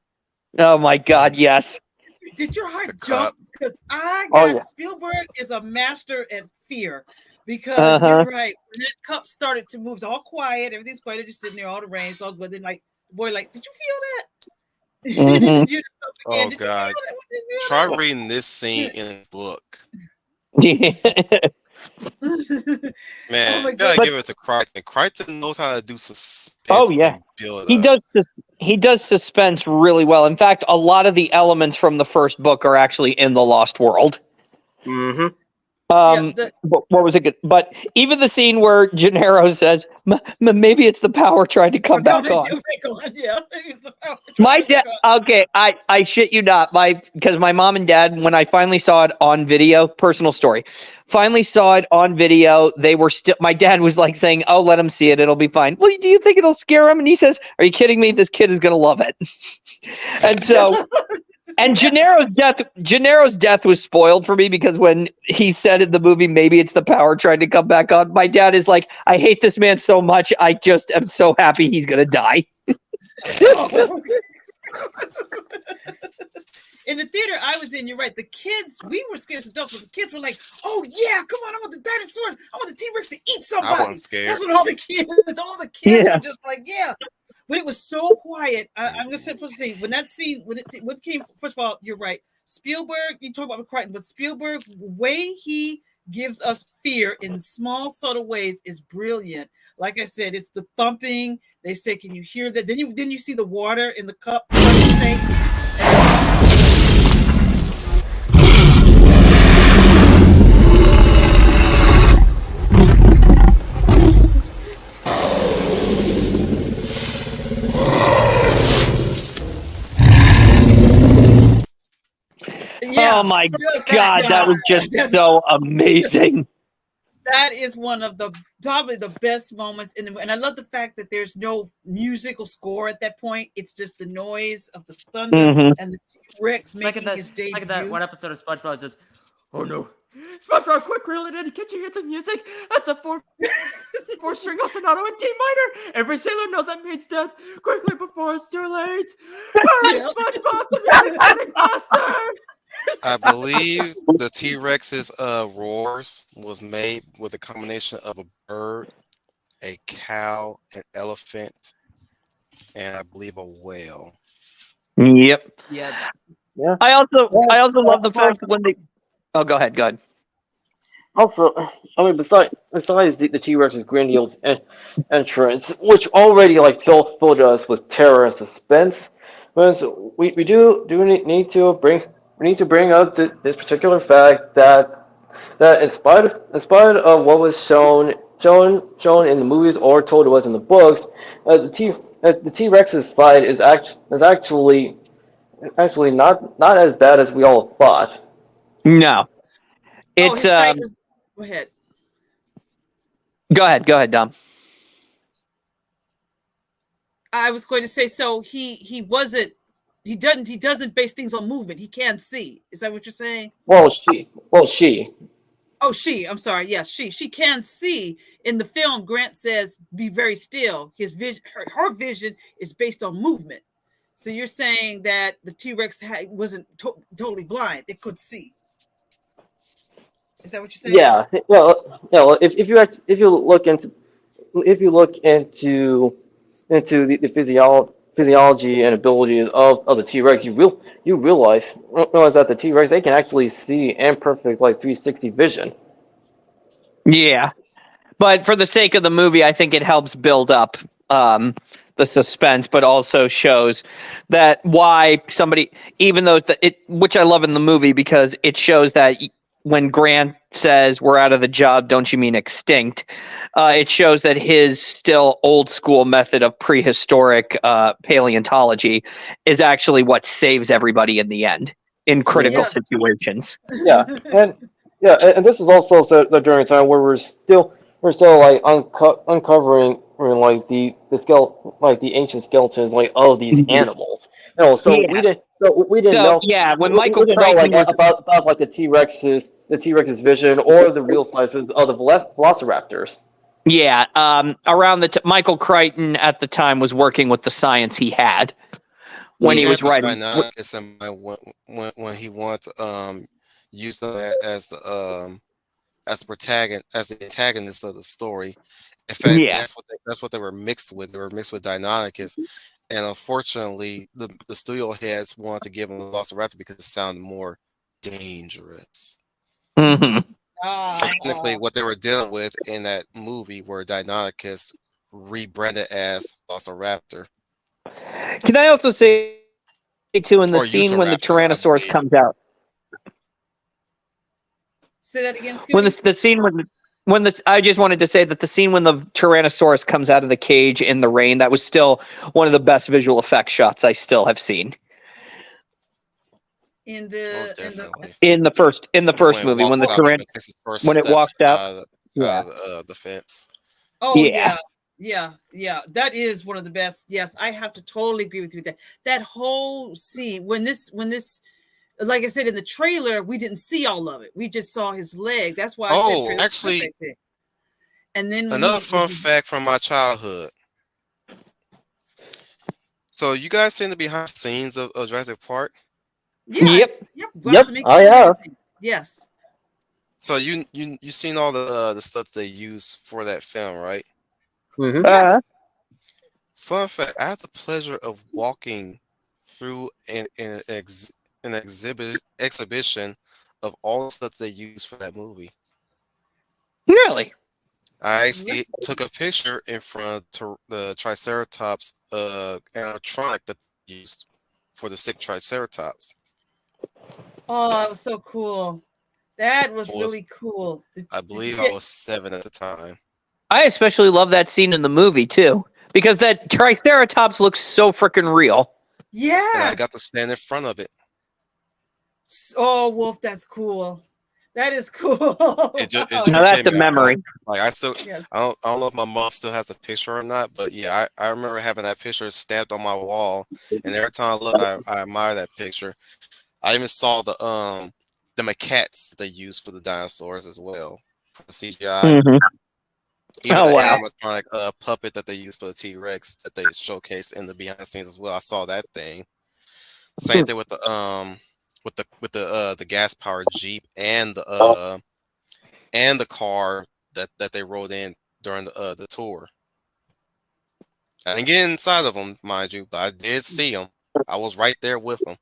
Oh my God, yes. Did your heart The jump? cup. Because I Oh, got yeah. Spielberg is a master at fear. Because Uh-huh. you're right, when that cup started to move, it's all quiet, everything's quiet, they're just sitting there, all the rain, it's all good. Then like, boy, like, did you feel that? Mhm. Did you, Oh did you God. feel that? Did you Try feel reading this scene in a book. that? Man, Oh my you gotta God. give it to Crichton. Crichton knows how to do suspense Oh yeah, and build he up. does. He does suspense really well. In fact, a lot of the elements from the first book are actually in the Lost World. mm-hmm. Yeah, What was it? But even the scene where Gennaro says, "Maybe it's the power trying to come back on." Yeah. My dad. Okay, I shit you not. Because my mom and dad, when I finally saw it on video, personal story, finally saw it on video. They were still. My dad was like saying, "Oh, let him see it. It'll be fine." Well, do you think it'll scare him? And he says, "Are you kidding me? This kid is gonna love it." And so. And Gennaro's death was spoiled for me, because when he said in the movie, maybe it's the power trying to come back on, my dad is like, I hate this man so much. I just am so happy he's going to die. In the theater I was in, you're right. The kids, we were scared as adults, but the kids were like, "Oh yeah, come on! I want the dinosaur. I want the T-Rex to eat somebody." I wasn't scared. That's what all the kids were just like, "Yeah." But it was so quiet. I'm gonna say first thing when that scene when it came. First of all, you're right. Spielberg, you talk about Crichton, but Spielberg, the way he gives us fear in small, subtle ways is brilliant. Like I said, it's the thumping. They say, "Can you hear that?" Then you see the water in the cup. Oh my God, that was just so amazing. That is one of the probably the best moments in the, and I love the fact that there's no musical score at that point. It's just the noise of the thunder and the T-Rex making his debut. Like in that one episode of SpongeBob, it's just, oh no, SpongeBob, quick, reel it in! Can't you hear the music? That's a four string sonata in D minor. Every sailor knows that means death. Quickly before it's too late. Hurry, SpongeBob! The music's getting faster. I believe the T-Rex's roars was made with a combination of a bird, a cow, an elephant, and I believe a whale. Yep. Yep. Yeah. I also love the fact when they. Oh, go ahead. Go ahead. Also, I mean, besides the T Rex's grandiose entrance, which already like filled us with terror and suspense, was we need to bring up this particular fact that in spite of what was shown in the movies or told to us in the books, the T Rex's side is actually not as bad as we all thought. No, Oh, it's his site is. Go ahead. Go ahead. Go ahead, Dom. I was going to say, so he wasn't. He doesn't base things on movement. He can see. Is that what you're saying? Well, she. Oh, she. I'm sorry. Yes, she can see. In the film, Grant says, "Be very still." His vision, her vision, is based on movement. So you're saying that the T Rex wasn't totally blind; it could see. Is that what you're saying? Yeah, well, if you look into the physiology and abilities of the T Rex, you realize that the T Rex they can actually see in perfect like 360 vision. Yeah, but for the sake of the movie, I think it helps build up the suspense, but also shows that why somebody, even though which I love in the movie because it shows that when Grant says we're out of the job, don't you mean extinct? It shows that his still old school method of prehistoric paleontology is actually what saves everybody in the end in critical Yeah. situations. Yeah, and and this is also during a time where we're still like uncovering like the ancient skeletons like of these animals. So we Yeah. didn't so we didn't So know yeah, when we Michael didn't know like Crichton was about like the T Rex's vision or the real sizes of the velociraptors. Yeah, around Michael Crichton at the time was working with the science he had when He he had was the writing. Deinonychus in mind when he wanted to use them as the protagonist, as the antagonist of the story. In fact, Yeah. that's what they were mixed with. They were mixed with Deinonychus, and unfortunately, the studio heads wanted to give him Velociraptor because it sounded more dangerous. Hmm. So Ah, technically, what they were dealing with in that movie were Deinonychus rebranded as Velociraptor Can I also say too in the or scene when the Utahraptor, I Tyrannosaurus believe. comes out, say that again, when Scooty. the scene when the I just wanted to say that the scene when the Tyrannosaurus comes out of the cage in the rain, that was still one of the best visual effects shots I still have seen In Most the definitely. in the first When it movie when walks the oh out, Tyrann when it takes its first when it steps walks out. out Yeah. of the fence. oh Yeah. yeah, that is one of the best. Yes, I have to totally agree with you with that whole scene when this like I said in the trailer, we didn't see all of it. We just saw his leg. That's why I said Oh, actually, perfect. And then when another he fun fact from my childhood. So you guys seen the behind the scenes of Jurassic Park? yeah, Yep. yep, got Yep, to make I it and have. everything. Yes. So you seen all the stuff they use for that film, right? Hmm. Uh, Yes. Fun fact: I had the pleasure of walking through an exhibition of all the stuff they used for that movie. really. I Really? actually took a picture in front of the Triceratops animatronic that they used for the sick Triceratops. Oh, that was so cool. That I was really was, cool. I Did you believe, I see it? was 7 at the time, I especially love that scene in the movie too, because that Triceratops looks so freaking real. and I Yes. got to stand in front of it. Oh, Wolf, that's cool. That is cool. It Wow. Now just hit that's a me. memory. Like I still, Yes. I don't know if my mom still has the picture or not, but yeah, I remember having that picture stamped on my wall, and every time I look, I admire that picture. I even saw the maquettes that they used for the dinosaurs as well for the CGI. Hmm. Even Oh the wow. Yeah. animatronic puppet that they used for the T Rex that they showcased in the behind the scenes as well. I saw that thing. Same thing with the gas powered Jeep and the car that they rode in during the tour. I didn't get inside of them, mind you, but I did see them. I was right there with them,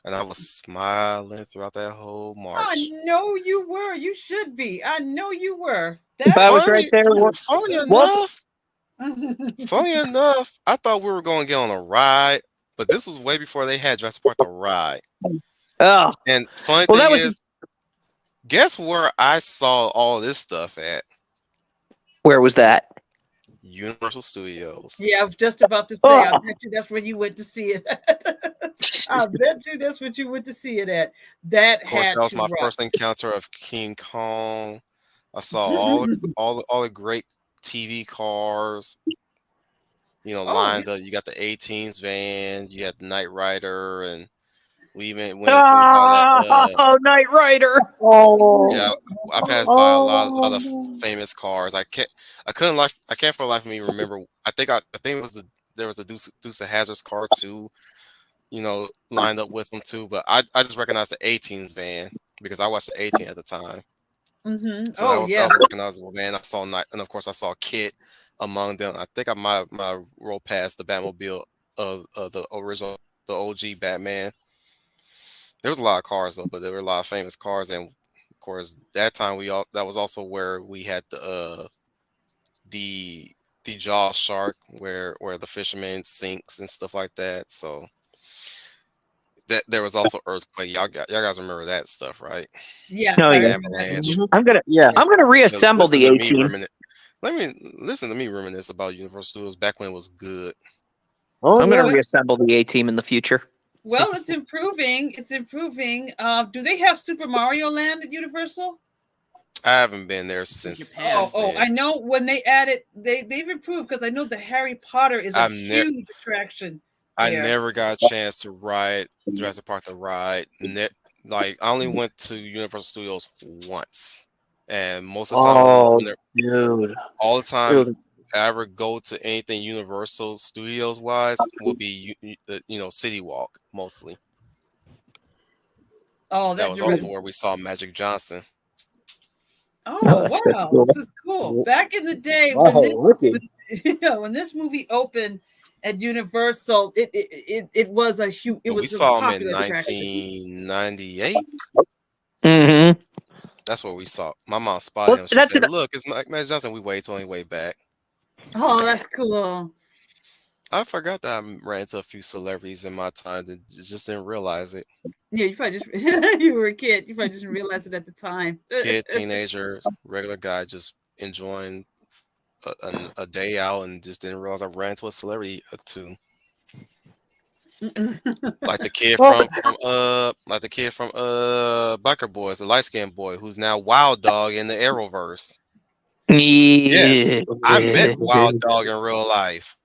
and I was smiling throughout that whole I march. know you were. You should be. I know you were. If I was right Funny, there, funny what? enough, funny enough, I thought we were going to get on a ride, but this was way before they had Jurassic Park the ride. Oh, And funny well, thing that was. is, guess where I saw all this stuff at? Where was that? Universal Studios. Yeah, I was just about to say. I bet you that's where you went to see it. I bet you that's what you went to see it at. That Of course, had that was to my rock. first encounter of King Kong. I saw all the great TV cars, lined up. You got the 18s van, you had the Knight Rider, and we even went by that. Oh, Knight Rider. Yeah, I passed by a lot of famous cars. I can't for the life of me remember. I think it was there was a Dukes of Hazzard's car too, lined up with them too. But I just recognized the 18s van because I watched the 18 at the time. So Oh, that was a recognizable van. I saw Knight, and of course I saw Kit among them. I think I might roll past the Batmobile of the original, the OG Batman. There was a lot of cars though, but there were a lot of famous cars, and of course that time that was also where we had the Jaw shark where the fisherman sinks and stuff like that. So that there was also earthquake. Y'all guys remember that stuff, right? yes, No, I yeah. remember that. Avalanche. I'm gonna reassemble Listen the to me 18. listen to me reminisce about Universal Studios back when it was good. I'm gonna reassemble the A-Team in the future. Well, it's improving. It's improving. Do they have Super Mario Land at Universal? I haven't been there since then. I know when they added, they've improved because I know the Harry Potter is a huge attraction. I never got a chance to ride Jurassic Park the ride. I only went to Universal Studios once, and most of the time, all the time I ever go to anything Universal Studios wise will be City Walk mostly. Oh, that was also where we saw Magic Johnson. Oh wow, cool. This is cool. Back in the day when this movie opened at Universal, it was a huge. We saw him in 1998. Mm-hmm. That's what we saw. My mom spotted him. She said, "Look, it's Magic Johnson." We waited till he way back. Oh, that's cool. I forgot that I ran into a few celebrities in my time that just didn't realize it. Yeah, you probably just you were a kid. You probably didn't realize it at the time. Kid, teenager, regular guy, just enjoying a day out and just didn't realize I ran into a celebrity or two. Like the kid from Biker Boys, the light skinned boy who's now Wild Dog in the Arrowverse. Yeah, I met Wild Dog in real life.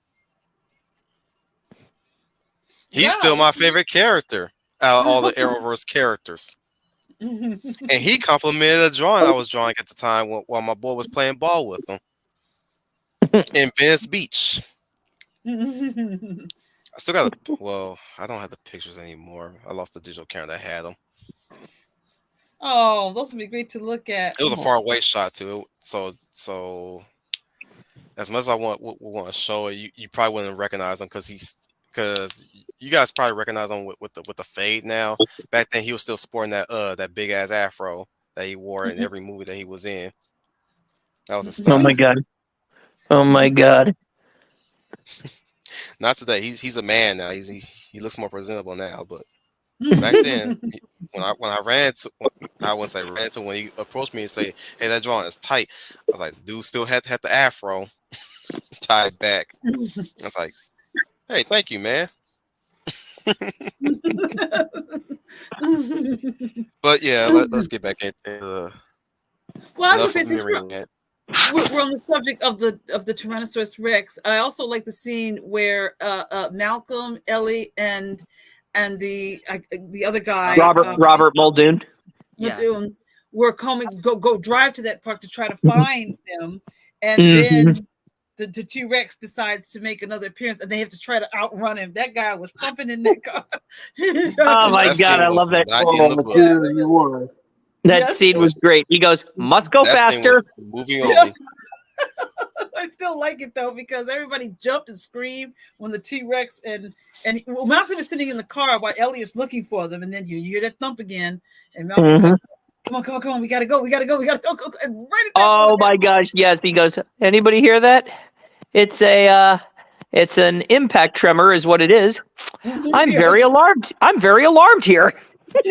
He's still my favorite character out of all the Arrowverse characters. And he complimented a drawing I was drawing at the time while my boy was playing ball with him in Venice Beach. I still got I don't have the pictures anymore. I lost the digital camera that had them. Oh, those would be great to look at. It was a far away shot too. So as much as I want to show it, you probably wouldn't recognize him because you guys probably recognize him with the fade now. Back then he was still sporting that big ass afro that he wore in every movie that he was in. That was a style. Oh my god. Not today. He's a man now. He looks more presentable now. But back then, when I ran to, I wouldn't say ran to, when he approached me and say, "Hey, that drawing is tight," I was like, the dude still had the afro tied back. I was like, "Hey, thank you, man." But yeah, let's get back into well, I was going to say, we're on the subject of the Tyrannosaurus Rex. I also like the scene where Malcolm, Ellie, and the other guy, Robert Muldoon, were go drive to that park to try to find them, and then the T-Rex decides to make another appearance, and they have to try to outrun him. That guy was pumping in that car. Oh my god, I love that. That scene was great. He goes, "Must go faster." Moving on. still like it though because everybody jumped and screamed when the T-Rex and Malcolm is sitting in the car while Elliot's looking for them, and then you hear that thump again, and Malcolm's like, come on, we gotta go, go, and right at that Oh my gosh, yes. He goes, anybody hear that? It's an impact tremor is what it is. I'm very alarmed. I'm very alarmed here. But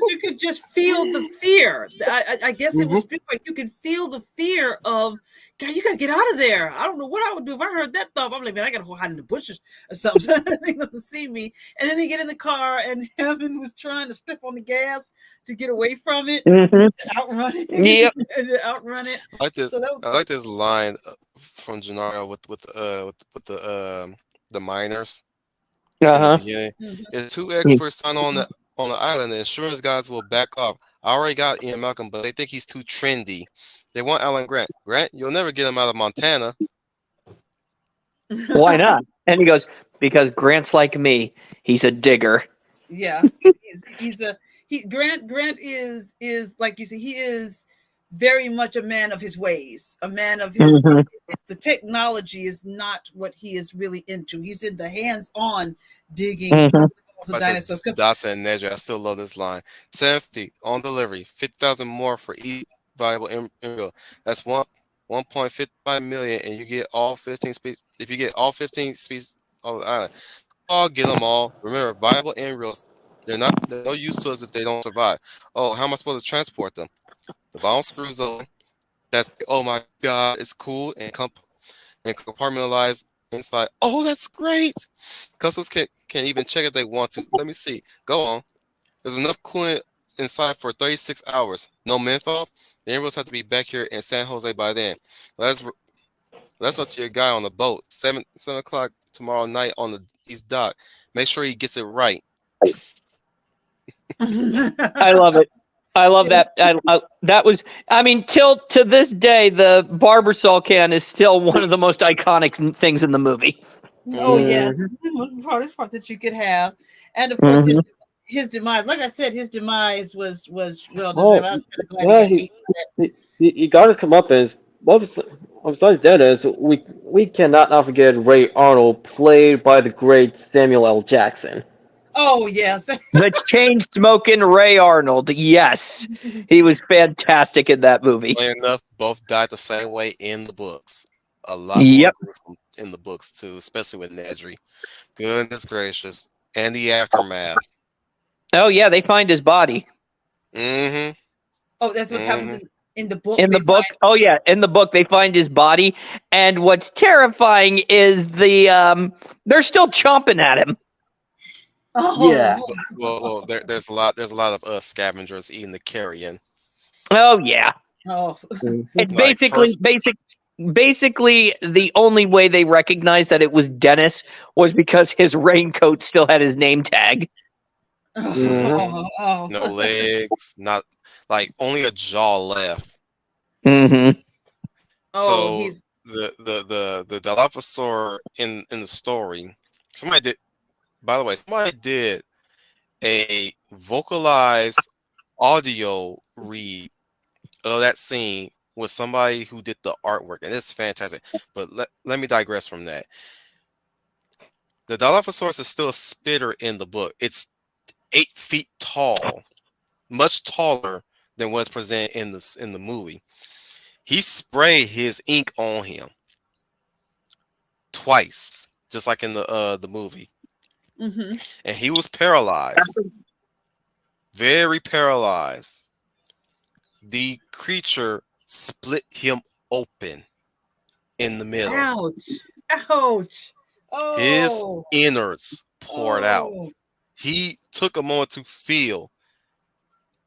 you could just feel the fear. I guess it was Spielberg. You could feel the fear of, God, you gotta get out of there. I don't know what I would do if I heard that thump. I'm like, man, I gotta go hide in the bushes or something so they doesn't see me. And then they get in the car, and Heaven was trying to step on the gas to get away from it, outrun it. Yep. Outrun it. I like this. So that was I like this line from Gennaro with the miners. Uh-huh. If 2 experts sign on the island, the insurance guys will back off. I already got Ian Malcolm, but they think he's too trendy. They want Alan Grant. Grant, you'll never get him out of Montana. Why not? And he goes, because Grant's like me. He's a digger. Yeah, Grant is like you see, he is very much a man of his ways, a man of his. The technology is not what he is really into. He's into hands-on digging. The dinosaurs. Dotson and Nedry, I still love this line. 750 on delivery, 50,000 more for each valuable embryo. That's 1.55 million, and you get all 15 species. If you get all 15 species on the island, I'll get them all. Remember, viable embryos, they're no use to us if they don't survive. Oh, how am I supposed to transport them? The bottom screws on. That's, oh my God, it's cool and compartmentalized inside. Oh, that's great. Customs can even check if they want to. Let me see. Go on. There's enough coolant inside for 36 hours. No menthol. The embryos have to be back here in San Jose by then. That's up to your guy on the boat. 7 o'clock tomorrow night on the East Dock. Make sure he gets it right. I love it. I love that. That was, I mean, till to this day, the Barbasol can is still one of the most iconic things in the movie. Oh yeah, the hardest part that you could have, and of course his demise. Like I said, his demise was well deserved. I was kind of glad he got his comeuppance. Besides Dennis, we cannot not forget Ray Arnold, played by the great Samuel L. Jackson. Oh yes, the chain-smoking Ray Arnold. Yes, he was fantastic in that movie. Funny enough, both died the same way in the books. A lot more in the books too, especially with Nedry. Goodness gracious, and the aftermath. Oh yeah, they find his body. Oh, that's what happens in the book. In the book, oh yeah, in the book they find his body, and what's terrifying is they're still chomping at him. Oh yeah. Well, there's a lot of scavengers eating the carrion. Oh yeah. Oh, it's basically the only way they recognized that it was Dennis was because his raincoat still had his name tag. Oh. No legs, not like only a jaw left. Mm-hmm. So the Dilophosaur in the story, somebody did a vocalized audio read of that scene with somebody who did the artwork, and it's fantastic. But let me digress from that. The Dilophosaurus is still a spitter in the book. It's 8 feet tall, much taller than what's presented in the movie. He sprayed his ink on him twice, just like in the movie. And he was paralyzed, very paralyzed. The creature split him open in the middle. Ouch! Oh. His innards poured out. He took a moment to feel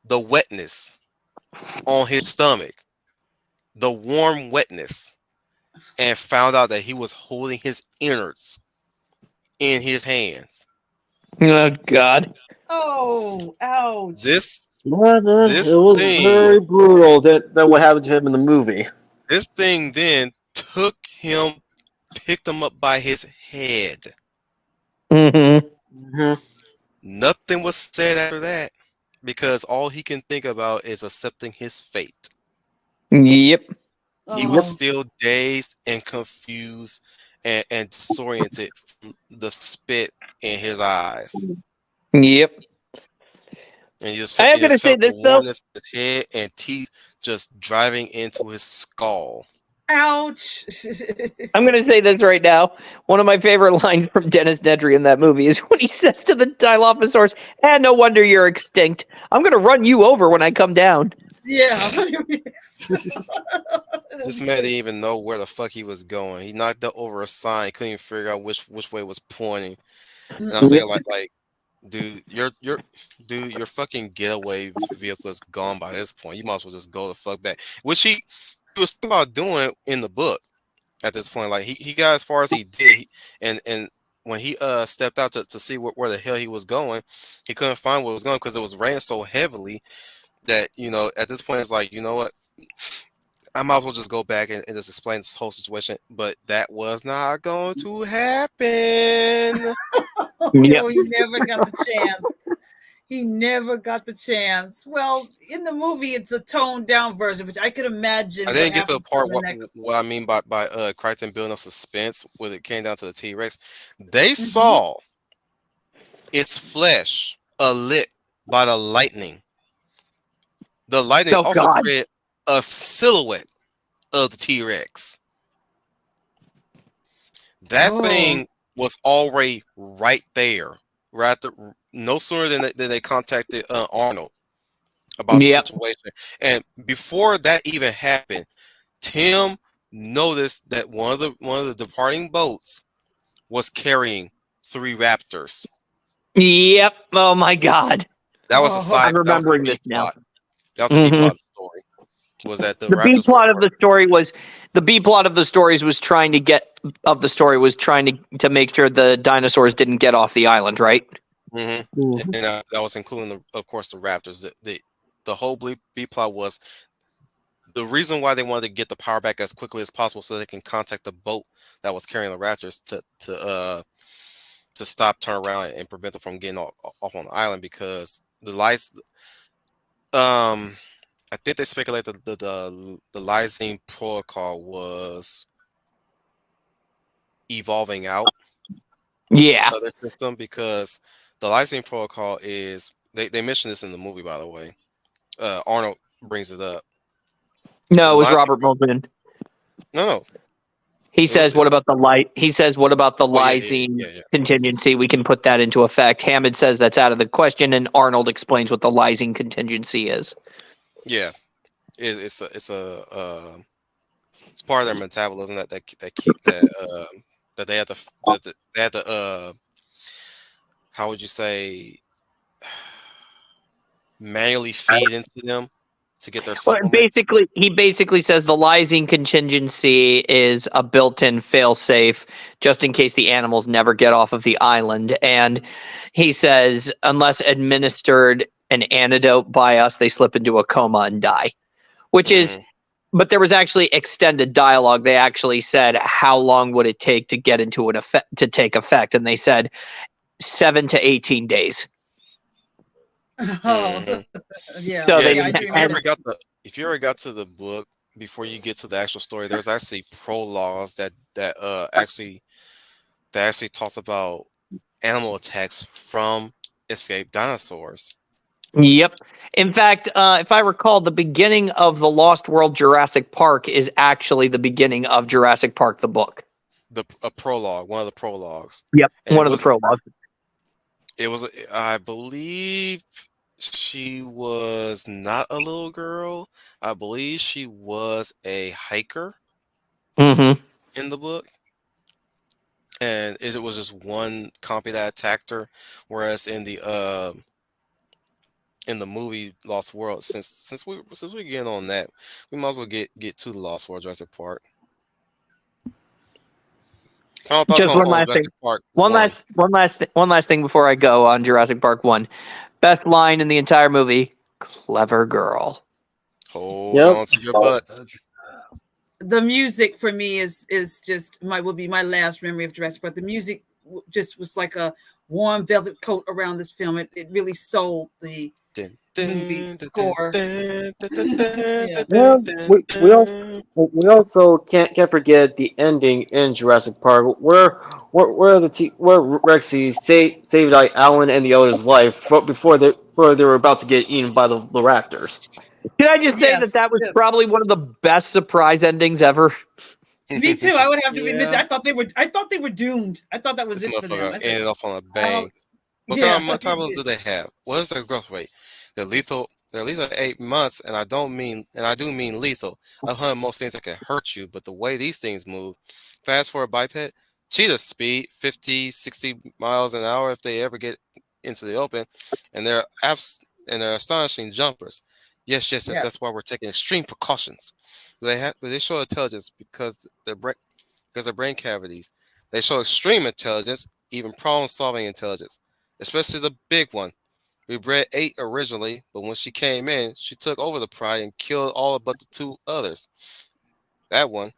the wetness on his stomach, the warm wetness, and found out that he was holding his innards in his hands. Oh God! Oh, ouch! This it was very brutal that what happened to him in the movie. This thing then picked him up by his head. Nothing was said after that because all he can think about is accepting his fate. Yep. He was Oh, still dazed and confused and disoriented from the spit in his eyes. Yep. And I am he gonna just say felt the this though. warmness in his head and teeth just driving into his skull. ouch. I'm gonna say this right now. One of my favorite lines from Dennis Nedry in that movie is when he says to the Dilophosaurus, no wonder you're extinct. I'm gonna run you over when I come down." Yeah. This man didn't even know where the fuck he was going. He knocked over a sign, couldn't even figure out which way it was pointing. And I'm Mm-mm. thinking like, dude, your fucking getaway vehicle is gone by this point. You might as well just go the fuck back. Which he was thinking about doing in the book at this point. Like he got as far as he did, and when he stepped out to see where the hell he was going, he couldn't find where it was going because it was raining so heavily that at this point it's like, you know what, I might as well just go back and just explain this whole situation. But that was not going to happen. Yep. He never got the chance. He never got the chance. Well, in the movie, it's a toned down version, which I could imagine I what didn't get to the happens part in the next. what I mean by Crichton building up suspense when it came down to the T-Rex. They Mhm. saw its flesh lit by the lightning. The lightning Oh also God. created a silhouette of the T-Rex. That Oh. thing was already right there. Right, no sooner than they contacted Arnold about the Yep. situation, and before that even happened, Tim noticed that one of the departing boats was carrying 3 raptors. Yep. Oh my God. That was a Oh. side. I'm That was the remembering B this now. plot. That was the B Hmm. plot of the story. Was that the The B raptors plot of were? the story was the B plot of the stories was trying to get of the story was trying to make sure the dinosaurs didn't get off the island, right? And that was including, of course, the raptors. The whole B plot was the reason why they wanted to get the power back as quickly as possible so they can contact the boat that was carrying the raptors to stop, turn around, and prevent them from getting off on the island because the lights. I think they speculate that the lysine protocol was evolving out Yeah. of their system because the lysine protocol is they mentioned this in the movie, by the way. Arnold brings it up. No, The it was lysine Robert Muldoon. no, He it was says, "What about the light?" He says, "What about the oh yeah, lysine contingency? We can put that into effect." Hammond says that's out of the question, and Arnold explains what the lysine contingency is. yeah. It's part of their metabolism that keep that they have to they have to how would you say, manually feed into them to get their Well, supplements. he basically says the lysine contingency is a built-in fail-safe just in case the animals never get off of the island. And he says unless administered an antidote by us, they slip into a coma and die. Which is, Hmm. but there was actually extended dialogue. They actually said how long would it take to get into an effect to take effect, and they said 7 to 18 days. Oh. Hmm. Yeah. So Yeah, they Yeah. I do remember. if you ever got to the book before you get to the actual story, there's actually prologues that actually talks about animal attacks from escaped dinosaurs. Yep. In fact, if I recall, the beginning of the Lost World Jurassic Park is actually the beginning of Jurassic Park, the book. A prologue, one of the prologues, Yep. and One of the prologues. it was I believe she was not a little girl. I believe she was a hiker Mm-hmm. in the book, and it was just one company that attacked her, whereas in the movie Lost World, since we get on that, we might as well get to the Lost World Jurassic Park. Final thoughts Just one on last thing. Jurassic Park One 1. last thing before I go on Jurassic Park 1. Best line in the entire movie, "Clever girl." Hold Yep. on to your butts. The music for me is just will be my last memory of Jurassic Park. The music just was like a warm velvet coat around this film. It really sold movie score. Yeah. Well, we also can't forget the ending in Jurassic Park, where Rexy saved like Alan and the others' life before they were about to get eaten by the raptors. Can I just say Yes. that was Yes. probably one of the best surprise endings ever? Me too. I would have to admit. Yeah. I thought they were doomed. I thought that was This it for them. motherfucker I said, ended off on a oh, bang. What yeah. kind of metabolism do they have? What is their growth rate? They're lethal. They're lethal at 8 months, and I do mean lethal. I've heard most things that can hurt you, but the way these things move, fast for a biped, cheetah speed 50, 60 miles an hour if they ever get into the open, and they're astonishing jumpers. Yes, yes, yes. Yeah. That's why we're taking extreme precautions. They show intelligence because their brain cavities. They show extreme intelligence, even problem-solving intelligence, especially the big one. We bred 8 originally, but when she came in, she took over the pride and killed all but the 2 others. That one,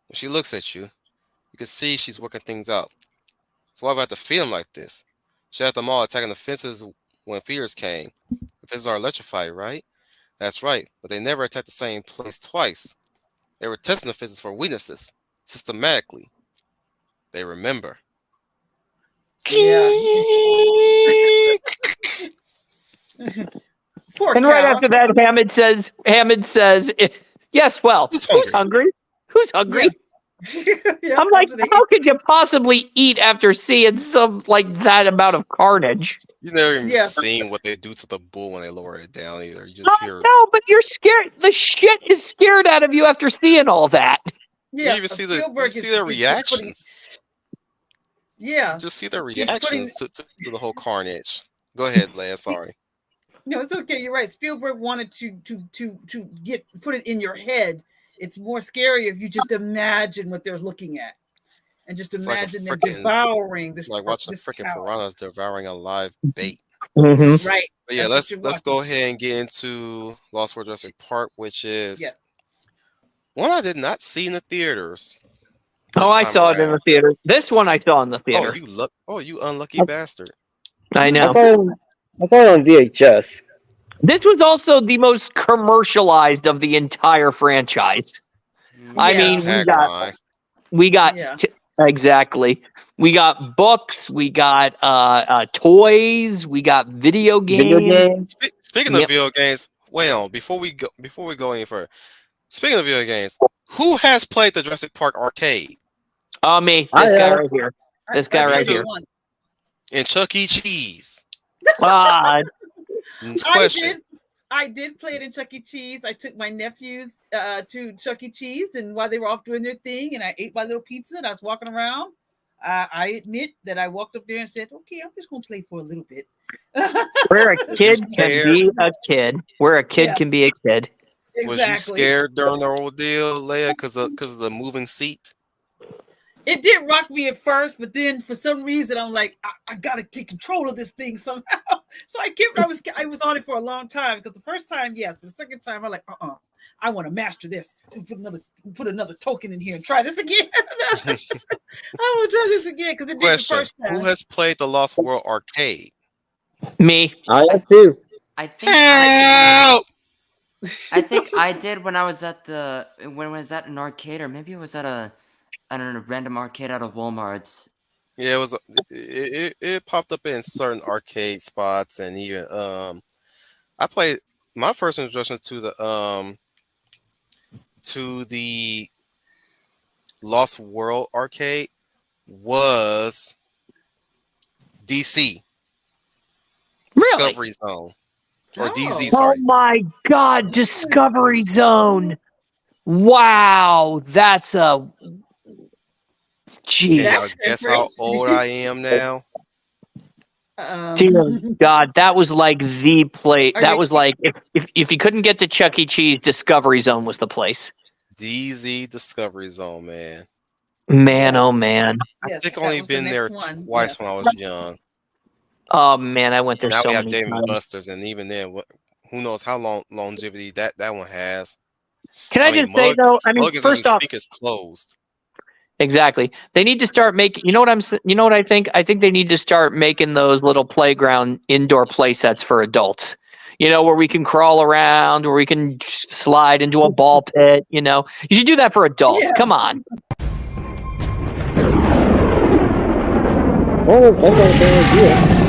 when she looks at you, you can see she's working things out. So why do I have to feed them like this? She had them all attacking the fences when feeders came. The fences are electrified, right? That's right, but they never attacked the same place twice. They were testing the fences for weaknesses, systematically. They remember. Yeah. Poor And right cow. after that, Hammond says, yes, well, Who's who's hungry? hungry? Who's hungry? Yes. Yeah, I'm like, after they how could you possibly eat after seeing some like that amount of carnage? You never even Yeah. seen what they do to the bull when they lower it down either. You just hear. No, but you're scared. The shit is scared out of you after seeing all that. Yeah, you even see Spielberg their is putting- reactions. yeah. You just see their He's putting- reactions to the whole carnage. Go ahead, Leia. Sorry. No, it's okay. You're right. Spielberg wanted to put it in your head. It's more scary if you just imagine what they're looking at, and just It's like a imagine them frickin- devouring this. It's like watching this freaking cow. piranhas devouring a live bait. Mm-hmm. Right. But yeah, That's what let's you're go ahead and get into Lost World Jurassic Park, which is Yes. one I did not see in the theaters. Oh, I time saw it in the around. theater. This one I saw in the Oh, theater. you unlucky bastard. I know. I saw it on VHS. This was also the most commercialized of the entire franchise. I Yeah. mean, Tagline. we got Yeah. exactly. We got books, we got toys, we got video games. Speaking Yep. of video games, wait on before we go any further. Speaking of video games, who has played the Jurassic Park arcade Me, I this guy have. right here. This guy I right did here. once. in Chuck E. Cheese? Ah, Next question. I did play it in Chuck E. Cheese. I took my nephews to Chuck E. Cheese, and while they were off doing their thing, and I ate my little pizza, and I was walking around. I admit that I walked up there and said, "Okay, I'm just gonna play for a little bit." where a kid can scared? be a kid. Where a kid Yeah. can be a kid. Was you scared during the ordeal, Leia, because of the moving seat? It did rock me at first, but then for some reason I'm like, I gotta take control of this thing somehow. So I was on it for a long time, because the first time, yes, but the second time I'm like, I want to master this. Put another token in here and try this again. I will try this again because it did the Question: first time. Who has played the Lost World arcade? Me. I have too. I think Help! I think I did when I was at an arcade, or maybe it was at a random arcade out of Walmart. Yeah, it was. It popped up in certain arcade spots, and even I played my first introduction to the Lost World arcade was DC Really? Discovery Zone or DZ. Oh Sorry, my God, Discovery Zone. Wow, that's a can jeez. y'all guess how old I am now? Dear God, that was like the place. Are That you- was like if you couldn't get to Chuck E. Cheese, Discovery Zone was the place. DZ Discovery Zone, man. Man, oh man. I think I only been there twice when I was young. Oh man, I went there Now so we have many Dave and times. Buster's, and even then, who knows how long longevity that one has? Can I just say though? I mean, Logan's first off, speak is closed. exactly. They need to start making. You know what I think? I think they need to start making those little playground indoor play sets for adults. where we can crawl around, where we can slide into a ball pit. You should do that for adults. Yeah. Come on. Oh, that's not a bad idea.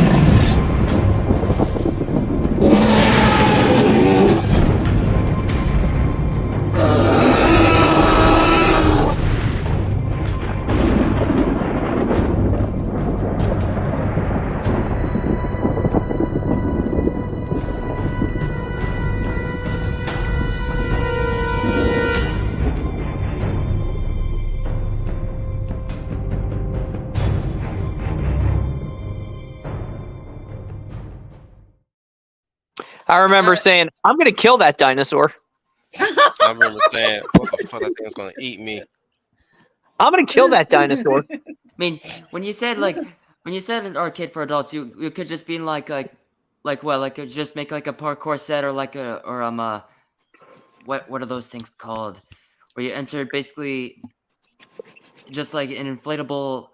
I remember saying, I'm going to kill that dinosaur. I remember saying, "What the fuck? That thing's gonna eat me." I'm going to kill that dinosaur. I mean, when you said an arcade for adults, you could just be like just make like a parkour set or what are those things called? Where you enter basically just like an inflatable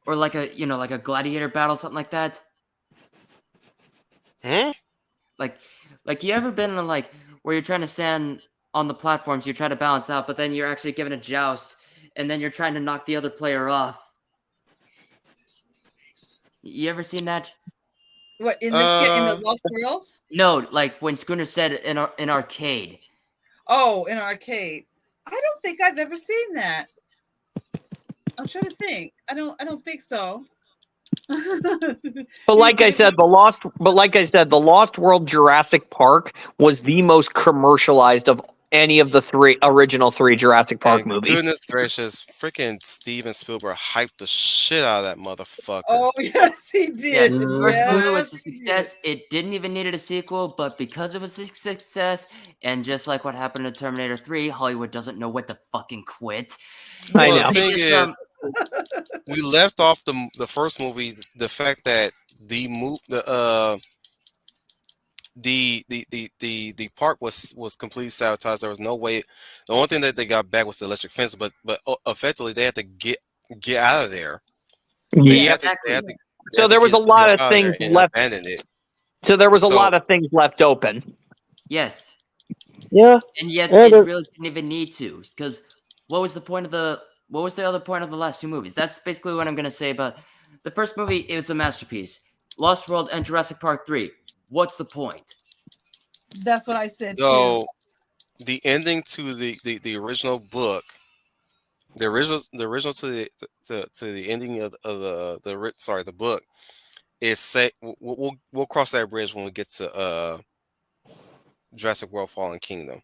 or like a gladiator battle, something like that. Hmm? Like you ever been in like where you're trying to stand on the platforms, you try to balance out, but then you're actually given a joust, and then you're trying to knock the other player off. You ever seen that? What in the Lost World? No, like when Schooner said in arcade. Oh, in arcade. I don't think I've ever seen that. I'm trying to think. I don't think so. But like I said, the Lost World Jurassic Park was the most commercialized of any of the original three Jurassic Park movies. Goodness gracious, freaking Steven Spielberg hyped the shit out of that motherfucker. Oh yes, he did. Yeah, the first movie was a success. It didn't even need a sequel, but because it was a success, and just like what happened to Terminator 3, Hollywood doesn't know when to fucking quit. I Well, know. the thing is, we left off the first movie the fact that the park was completely sabotaged. There was no way. The only thing that they got back was the electric fence, but effectively they had to get out of there. Yeah, exactly. So there was a lot of things left. So there was a lot of things left open. Yes. Yeah. And yet it really didn't even need to, because what was the other point of the last two movies? That's basically what I'm gonna say about the first movie. It was a masterpiece. Lost World and Jurassic Park 3. What's the point? That's what I said. So the ending to the original book, the original to the ending of the book is say we'll cross that bridge when we get to Jurassic World Fallen Kingdom,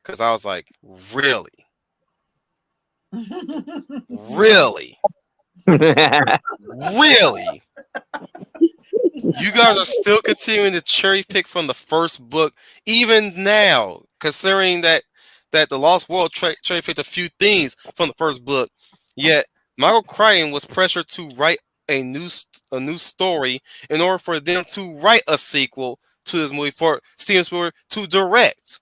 because I was like, really. Really? Really? You guys are still continuing to cherry pick from the first book, even now, considering that the Lost World cherry picked a few things from the first book. Yet Michael Crichton was pressured to write a new story in order for them to write a sequel to this movie for Steven Spielberg to direct.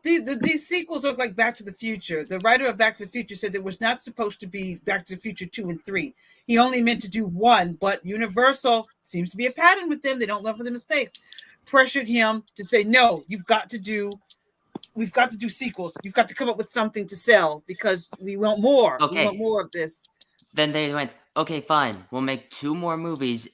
These sequels look like Back to the Future. The writer of Back to the Future said it was not supposed to be Back to the Future 2 and 3. He only meant to do 1, but Universal seems to be a pattern with them. They don't learn from the mistakes. Pressured him to say, no, we've got to do sequels. You've got to come up with something to sell because we want more. Okay. We want more of this. Then they went, okay, fine. We'll make 2 more movies.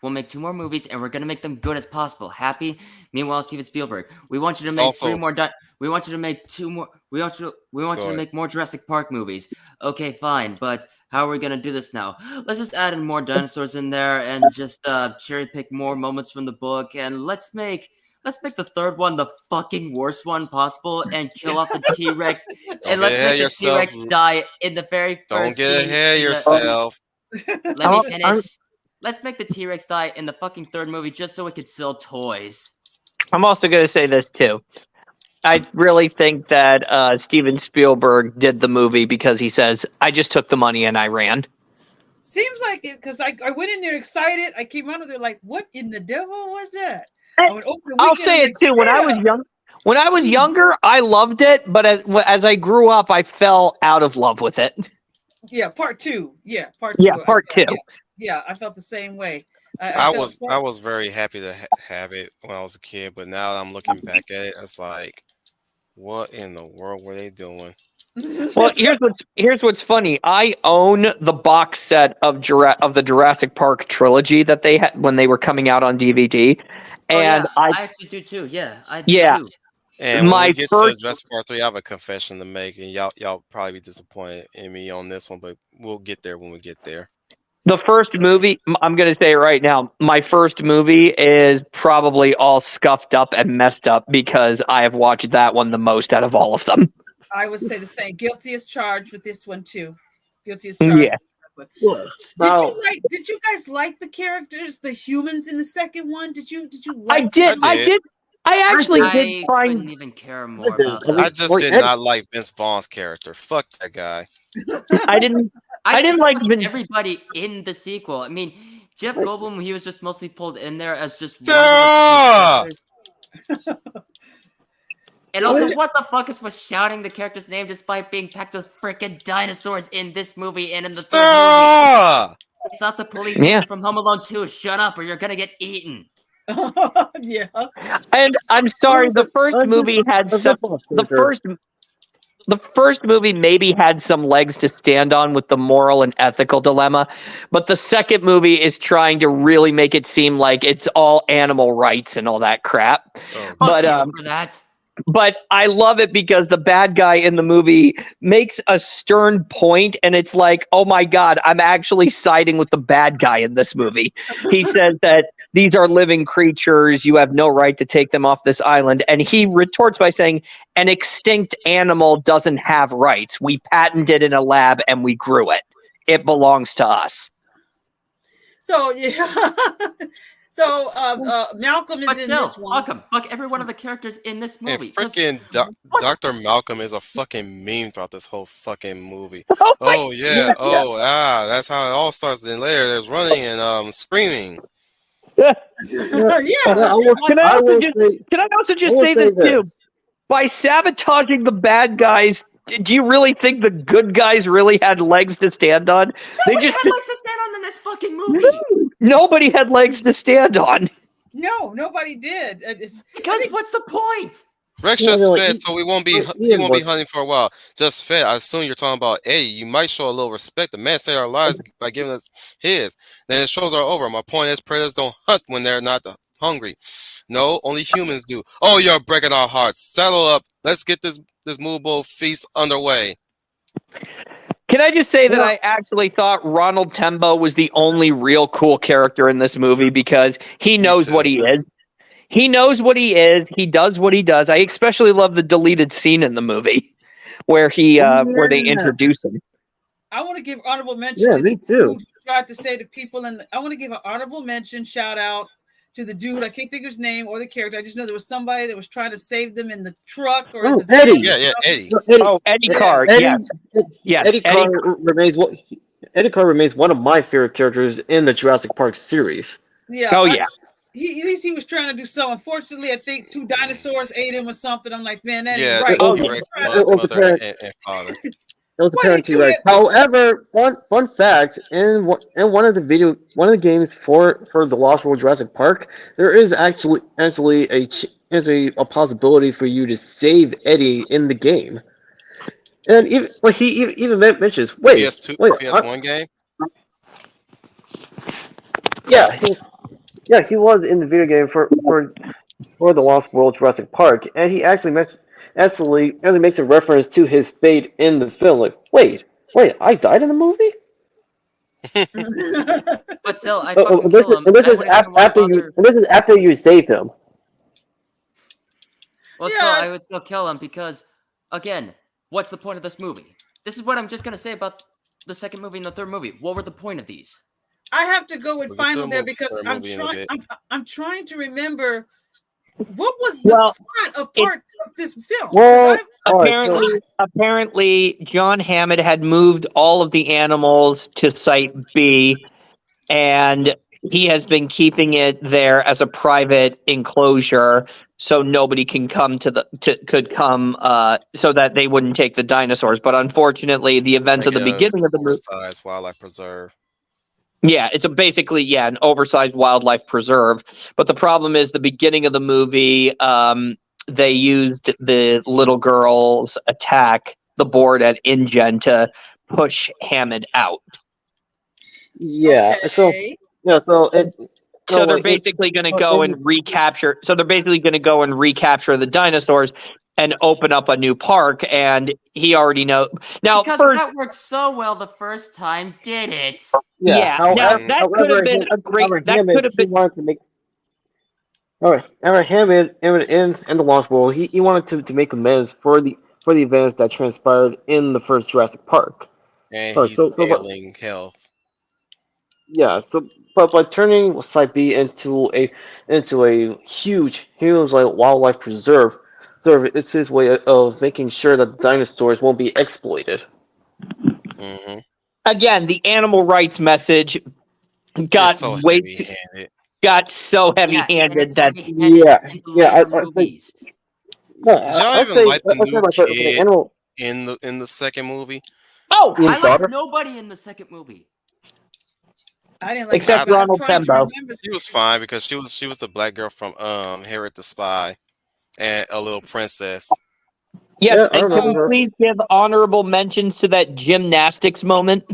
We'll make 2 more movies, and we're gonna make them good as possible. Happy. Meanwhile, Steven Spielberg, we want you to make 3 more. We want you to make 2 more. We want you to make more Jurassic Park movies. Okay, fine. But how are we gonna do this now? Let's just add in more dinosaurs in there, and just cherry pick more moments from the book, and let's make the third one the fucking worst one possible, and kill off the T-Rex, and let's make the T-Rex die in the very first. Don't get scene ahead of yourself. Let me finish. Let's make the T-Rex die in the fucking third movie just so it could sell toys. I'm also going to say this too. I really think that Steven Spielberg did the movie because he says, I just took the money and I ran. Seems like it, because I went in there excited. I came out of there like, what in the devil was that? I'll say it too. When I was younger, I loved it, but as I grew up, I fell out of love with it. Yeah, part 2. Yeah, part 2. Yeah, part 2. Yeah, I felt the same way. I was very happy to have it when I was a kid, but now I'm looking back at it, it's like, what in the world were they doing? Well, here's what's funny. I own the box set of the Jurassic Park trilogy that they had when they were coming out on DVD, and I actually do too. Yeah, I do too. And when we get to Jurassic Park 3, I have a confession to make, and y'all probably be disappointed in me on this one, but we'll get there when we get there. The first movie, I'm going to say it right now, my first movie is probably all scuffed up and messed up because I have watched that one the most out of all of them. I would say the same. Guilty as charged with this one too. Guilty as charged. Yeah. Did you guys like the characters, the humans in the second one? Did you like? I did. I actually did find. I didn't even care more about that. I just did not like Vince Vaughn's character. Fuck that guy. I didn't like everybody in the sequel. I mean, Jeff Goldblum, he was just mostly pulled in there as just one of the And also, what the fuck is with shouting the character's name despite being packed with freaking dinosaurs in this movie and in the third movie? It's not the police station from Home Alone 2. Shut up or you're gonna get eaten. Yeah. And I'm sorry, the first movie had some. The first movie maybe had some legs to stand on with the moral and ethical dilemma, but the second movie is trying to really make it seem like it's all animal rights and all that crap. But I love it because the bad guy in the movie makes a stern point, and it's like, oh my God, I'm actually siding with the bad guy in this movie. He says that these are living creatures. You have no right to take them off this island. And he retorts by saying, an extinct animal doesn't have rights. We patented it in a lab and we grew it. It belongs to us. So, yeah. So Malcolm is in this one. Malcolm, fuck every one of the characters in this movie. And freaking Dr. Malcolm is a fucking meme throughout this whole fucking movie. That's how it all starts. Then later there's running and screaming. Can I also just say this too? By sabotaging the bad guys, do you really think the good guys really had legs to stand on? Nobody had legs to stand on in this fucking movie. Nobody had legs to stand on. No, nobody did. Because what's the point? Rex just fed, so he won't be hunting for a while. Just fed. I assume you're talking about Eddie. You might show a little respect. The man saved our lives by giving us his. Then the shows are over. My point is, predators don't hunt when they're not hungry. No, only humans do. Oh, you're breaking our hearts. Saddle up. Let's get this movable feast underway. Can I just say that I actually thought Ronald Tembo was the only real cool character in this movie because he knows what he is. He knows what he is. He does what he does. I especially love the deleted scene in the movie where where they introduce him. I want to give honorable mention to the dude who tried to say to people I want to give an honorable mention, shout out to the dude. I can't think of his name or the character. I just know there was somebody that was trying to save them in the truck or in the Eddie. Eddie. Eddie Carr. Yes. Eddie Carr remains one of my favorite characters in the Jurassic Park series. Yeah. Oh, at least he was trying to do so. Unfortunately, I think 2 dinosaurs ate him or something. I'm like, man, that is right. Mother and father. It was apparent to you. However, fun fact: in one of the games for the Lost World Jurassic Park, there is actually a possibility for you to save Eddie in the game, and he even mentions PS1 game. Yeah, he was in the video game for the Lost World Jurassic Park, and he actually makes a reference to his fate in the film. Like, wait, I died in the movie? But still, I fucking kill him. This is after you saved him. Well, still, I would still kill him because, again, what's the point of this movie? This is what I'm just gonna say about the second movie and the third movie. What were the point of these? I have to go with final there because I'm trying to remember what was the plot of part of this film. Well, apparently, John Hammond had moved all of the animals to Site B, and he has been keeping it there as a private enclosure, so nobody can come so that they wouldn't take the dinosaurs. But unfortunately, the events of the beginning of the movie, Wildlife Preserve. Yeah, it's basically an oversized wildlife preserve. But the problem is the beginning of the movie, they used the little girl's attack, the board at InGen, to push Hammond out. Yeah. Okay. So they're basically going to go and recapture. So they're basically going to go and recapture the dinosaurs and open up a new park. And he already knows now. Because First, that worked so well the first time, did it? yeah. Now that could have been a great. That could have been. Wanted to make. All right, Hammond in the Lost World, he wanted to make amends for the events that transpired in the first Jurassic Park. And Sorry, he's failing health. Yeah, but by turning Site B into a huge like wildlife preserve, it's his way of making sure that dinosaurs won't be exploited. Mm-hmm. Again, the animal rights message got so way heavy-handed. Got so heavy-handed that in the later movies. Did y'all even like the new kid in the second movie? Oh, I liked nobody in the second movie. I didn't like except Ronald Tembo. She was fine because she was the black girl from Harriet the Spy and a little princess. Yes, and can we please give honorable mentions to that gymnastics moment?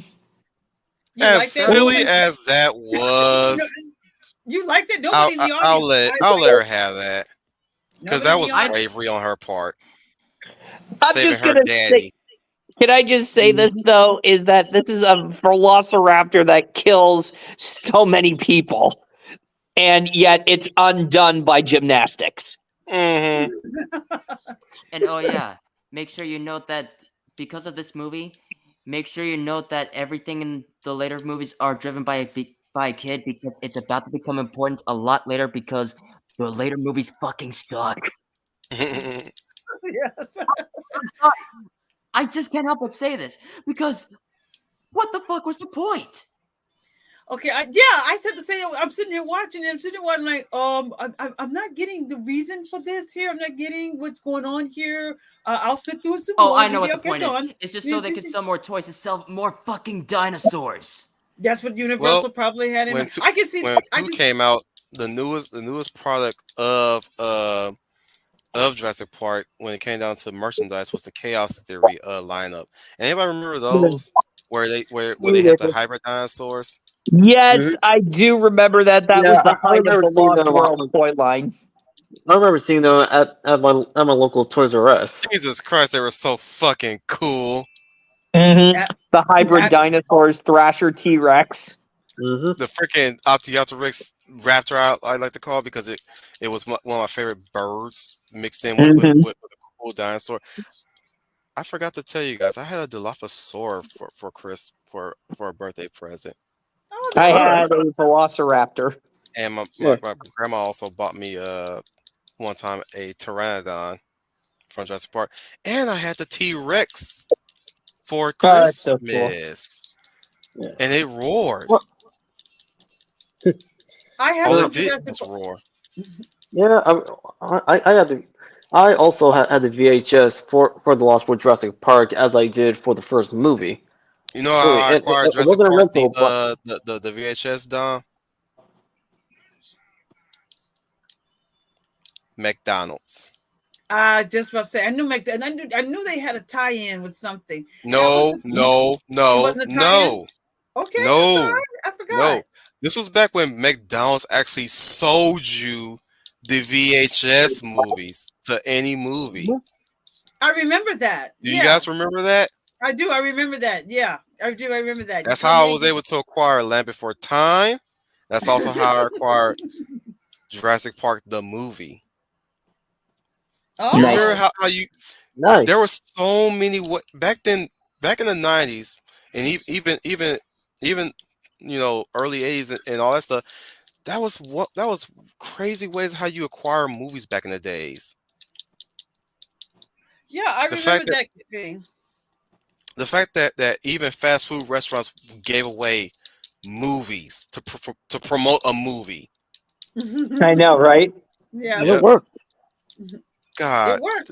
As silly as that was, you liked it. Nobody in the audience. I'll let her have that because that was bravery on her part. I'm saving just her gonna daddy. say, can I just say this though? Is that this is a velociraptor that kills so many people, and yet it's undone by gymnastics. Mm-hmm. And oh yeah, make sure you note that because of this movie, make sure you note that everything in the later movies are driven by a kid because it's about to become important a lot later because the later movies fucking suck. Yes. I'm sorry. I just can't help but say this because what the fuck was the point? Okay, I said the same. I'm sitting here watching it. I'm sitting here watching like, I'm not getting the reason for this here. I'm not getting what's going on here. I'll sit through some more. Oh, I know what the point is. It's just so they can sell more toys and sell more fucking dinosaurs. That's what Universal probably had in mind. I can see when two came out, the newest product of Jurassic Park when it came down to merchandise was the Chaos Theory lineup. And anybody remember those where they had the hybrid dinosaurs? Yes, I do remember that. That was the height of the Lost World toy line. I remember seeing them at my local Toys R Us. Jesus Christ, they were so fucking cool. Mm-hmm. The hybrid dinosaurs, Thrasher, T-Rex. Mm-hmm. The freaking Optiopteryx Raptor, I like to call it because it was one of my favorite birds mixed in with a cool dinosaur. I forgot to tell you guys, I had a Dilophosaur for Chris for a birthday present. Oh, I had a Velociraptor. And my grandma also bought me one time a Pteranodon from Jurassic Park, and I had the T-Rex for Christmas, so cool. And it roared. I have all it did was roar. Yeah, I also had the VHS for the Lost World Jurassic Park as I did for the first movie. You know how I acquired Jurassic Park the VHS, Dom? McDonald's. Just about to say, I knew I knew they had a tie-in with something. No. Okay, no. I forgot. No, this was back when McDonald's actually sold you the VHS movies to any movie. I remember that. Do you guys remember that? I do. I remember that. Yeah, I do. I remember that. That's how I was able to acquire Land Before Time. That's also how I acquired Jurassic Park the movie. Oh, you remember how you? Nice. There were so many back in the 90s, and even early 80s and all that stuff. That was crazy ways how you acquire movies back in the days. Yeah, I remember that thing. The fact that even fast food restaurants gave away movies to promote a movie. I know, right? Yeah, it worked. God, it worked.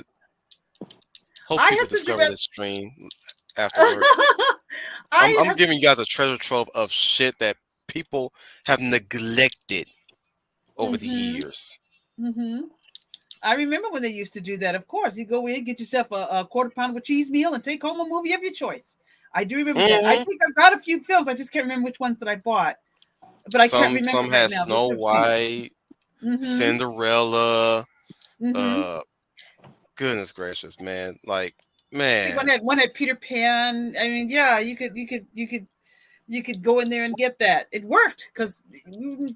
Hope people discover this stream afterwards. I'm giving you guys a treasure trove of shit that people have neglected over the Mm-hmm. years. Mm-hmm. I remember when they used to do that. Of course, you go in, get yourself a quarter pound of a cheese meal, and take home a movie of your choice. I do remember that. I Hmm think I got a few films. I just can't remember which ones that I bought, but I can't remember Some right had now. Snow They're few. White, Mm-hmm. Cinderella. Mm-hmm. Uh, Goodness gracious, man! Like, I think man, one had Peter Pan. I mean, yeah, you could go in there and get that. It worked because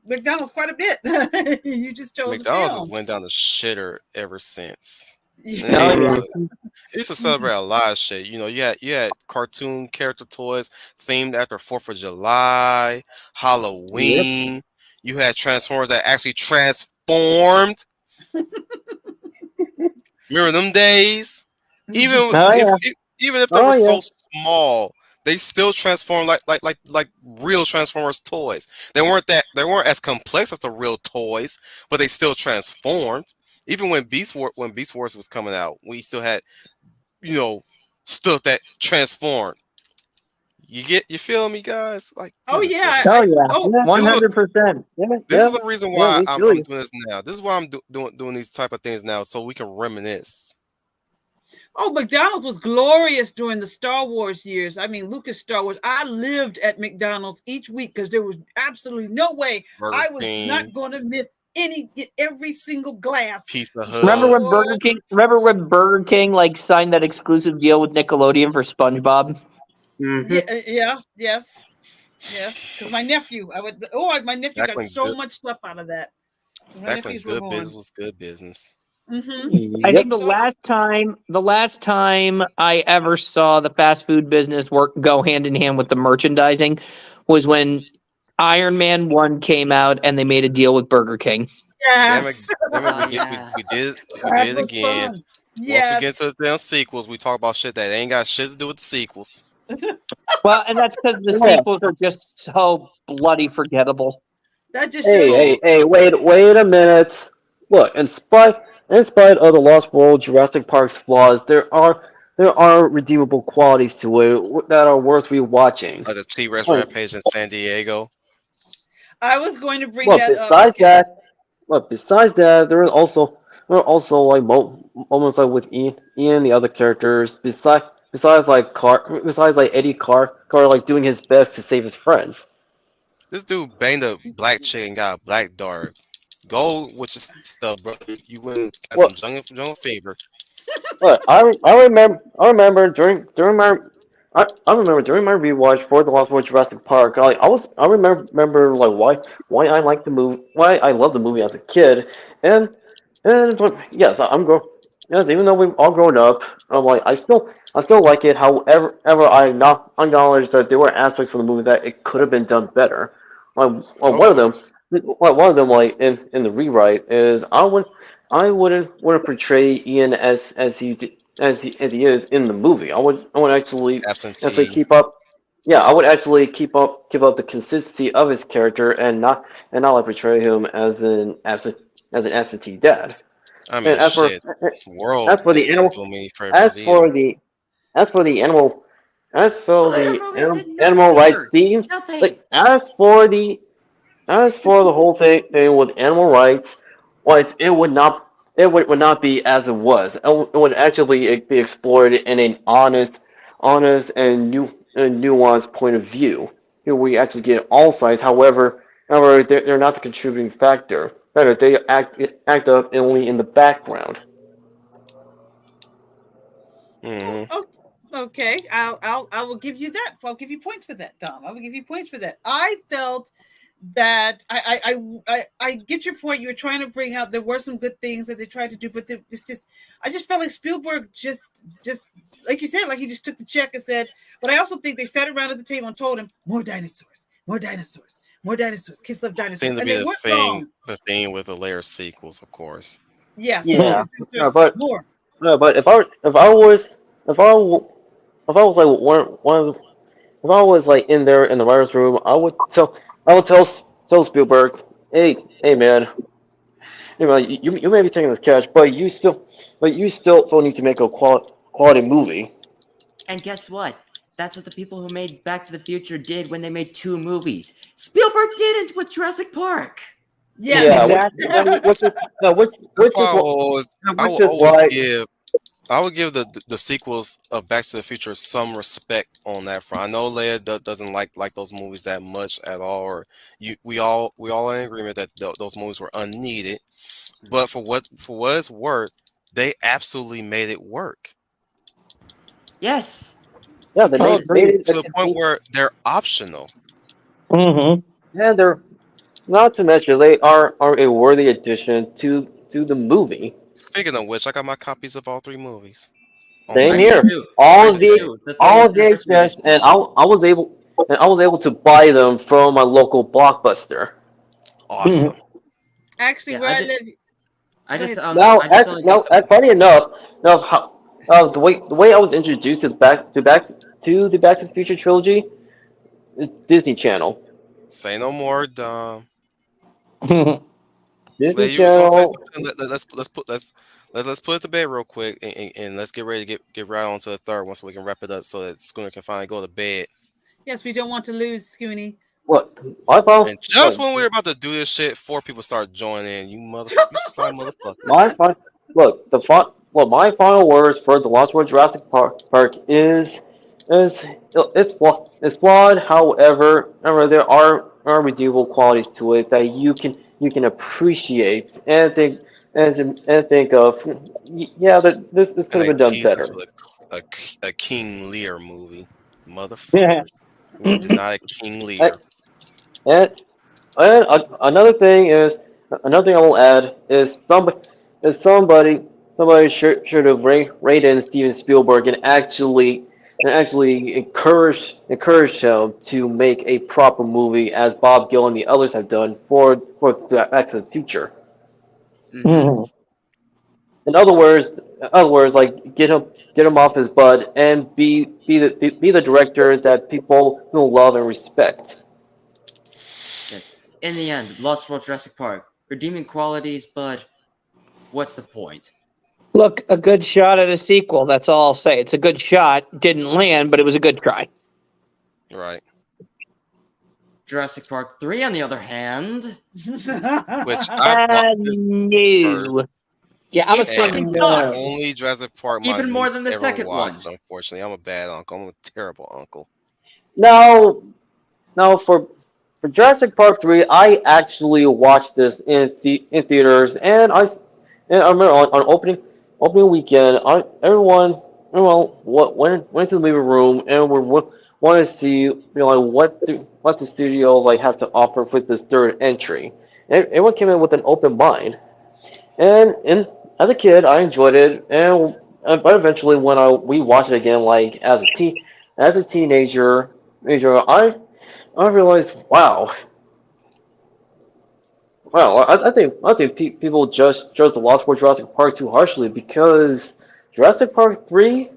McDonald's quite a bit. You just chose a McDonald's has film. went down the shitter ever since. And it Yeah. Oh ain't yeah. good. It used to celebrate a lot of shit. You know, you had cartoon character toys themed after 4th of July, Yep. Halloween. You had Transformers that actually transformed. Remember them days? Even Oh if yeah. even if they Oh were yeah. so small, they still transformed like real Transformers toys. They weren't as complex as the real toys, but they still transformed. Even when Beast Wars was coming out, we still had, you know, stuff that transformed. You feel me, guys? Like, Oh goodness yeah. gracious. Oh yeah. Oh This One is a, hundred percent. Yeah. this Yeah. is the reason Yeah. why We feel I'm you. doing this now. This is why I'm doing these type of things now, so we can reminisce. oh, McDonald's was glorious during the Star Wars years. I mean, Lucas Star Wars. I lived at McDonald's each week because there was absolutely no way Burger I was not King, going to miss every single glass Pizza Remember Hut. when before. Burger King? Remember when Burger King like signed that exclusive deal with Nickelodeon for SpongeBob? Mm-hmm. Yeah, yeah, yes, yes. Because my nephew, my nephew Back got when so good much stuff out of that. My back when nephews were good business born. was good business. Mm-hmm. I It Yep. think was so. the last time I ever saw the fast food business work go hand in hand with the merchandising was when Iron Man 1 came out and they made a deal with Burger King. Damn it, Yes, damn it, Oh yeah. we that did it was again. fun. Once we get Yes, to the damn sequels, we talk about shit that ain't got shit to do with the sequels. Well, and that's because the Yeah. sequels are just so bloody forgettable. that just Hey, shows you. hey, hey! Wait a minute. Look, in spite of the Lost World Jurassic Park's flaws, there are redeemable qualities to it that are worth rewatching. Like the T-Rex Like, rampage in San Diego. I was going to bring look, that up. besides Okay. that, there are also like almost like with Ian, the other characters. Besides like Eddie Carr like doing his best to save his friends. This dude banged a black chick and got a black dog. Go with your stuff, brother. You went got some Well, jungle fever. But I remember during my rewatch for the Lost World Jurassic Park, I remember like why I like the movie, why I love the movie as a kid, and yes, yes, even though we've all grown up, I'm like I still like it. However, I not acknowledge that there were aspects of the movie that it could have been done better. Like Oh, of one of them, course. like in the rewrite is I wouldn't portray Ian as he is in the movie. I would actually Absentee. keep up. Yeah, I would actually keep up the consistency of his character and not like portray him as an absentee dad. I mean, And shit. World as for the didn't animal do him any favors as either. for the as for the animal The later movies did no animal rights favors. themes, Nothing. like as for the whole thing with animal rights, well, it would not be as it was. It would actually be explored in an honest and nuanced point of view. Here we actually get all sides. However, they're not the contributing factor. Rather, they act up only in the background. Oh, Hmm okay. I will give you that. I'll give you points for that, Dom. I will give you points for that. I felt that I get your point. You were trying to bring out there were some good things that they tried to do, but it's just I just felt like Spielberg just like you said, like he just took the check and said. But I also think they sat around at the table and told him more dinosaurs, more dinosaurs, more dinosaurs. Kids love dinosaurs, Seemed to and be they weren't wrong. the thing with the layer sequels, of course. Yes, more Yeah, no, dinosaurs, but more. no, but if I was like one of the, if I was like in there in the writers' room, I would tell Spielberg, hey man, you may be taking this cash, but you still need to make a quality movie. And guess what? That's what the people who made Back to the Future did when they made 2 movies. Spielberg didn't with Jurassic Park. Yes. Yeah, Exactly. which is no, That's why I which will is always why give I would give the sequels of Back to the Future some respect on that front. I know Leia doesn't like those movies that much at all, or we all are in agreement that those movies were unneeded. But for what it's worth, they absolutely made it work Yes. yeah, You they Oh, can't. made agreed. it to a the point convenient. where they're optional. Mm-hmm. And they're not to mention they are a worthy addition to the movie. Speaking of which, I got my copies of all 3 movies on Same I DVD did here. too. I All of did the too. The all 30th of the anniversary access, edition. and I was able to buy them from my local Blockbuster. awesome. Actually, Yeah, where I live, go ahead. Now, I just only got funny enough, now how the way I was introduced to the Back to the Future trilogy is Disney Channel. Say no more, Dom. Disney Leia, you was gonna say Channel. something. Let's put it to bed real quick, and let's get ready to get right on to the third one, so we can wrap it up, so that Schooner can finally go to bed. Yes, we don't want to lose Scooney. What my final And just when we were about to do this shit, 4 people start joining in. You sly motherfuckers. my final look the fun well my final words for the Lost World Jurassic Park is it's flawed. However, there are redeemable qualities to it that you can appreciate and think of. Yeah, that this could And have they been done teased us better. with a King Lear movie, motherfuckers. We were denied King And Lear. another thing I will add is somebody should have rated in Steven Spielberg and actually encourage him to make a proper movie as Bob Gill and the others have done for Back to the Future. Mm-hmm. In other words, like get him off his butt and be the director that people will love and respect. Yes. In the end, Lost World Jurassic Park. Redeeming qualities, but what's the point? Look, a good shot at a sequel. That's all I'll say. It's a good shot. Didn't land, but it was a good try. Right. Jurassic Park 3, on the other hand, Which I've watched this No. first, Yeah, I'm a it son. fucking and it's the No. sucks! only Jurassic Park my Even more niece than the ever second one. watched. Unfortunately, I'm a bad uncle. I'm a terrible uncle. Now, now for Jurassic Park 3, I actually watched this in theaters, and I remember on opening weekend, everyone went to the movie room and wanted to see what the studio like has to offer with this third entry. And everyone came in with an open mind, and as a kid, I enjoyed it, but eventually when we watched it again, like as a teenager, I realized, wow. I think people judge the Lost World Jurassic Park too harshly because Jurassic Park 3,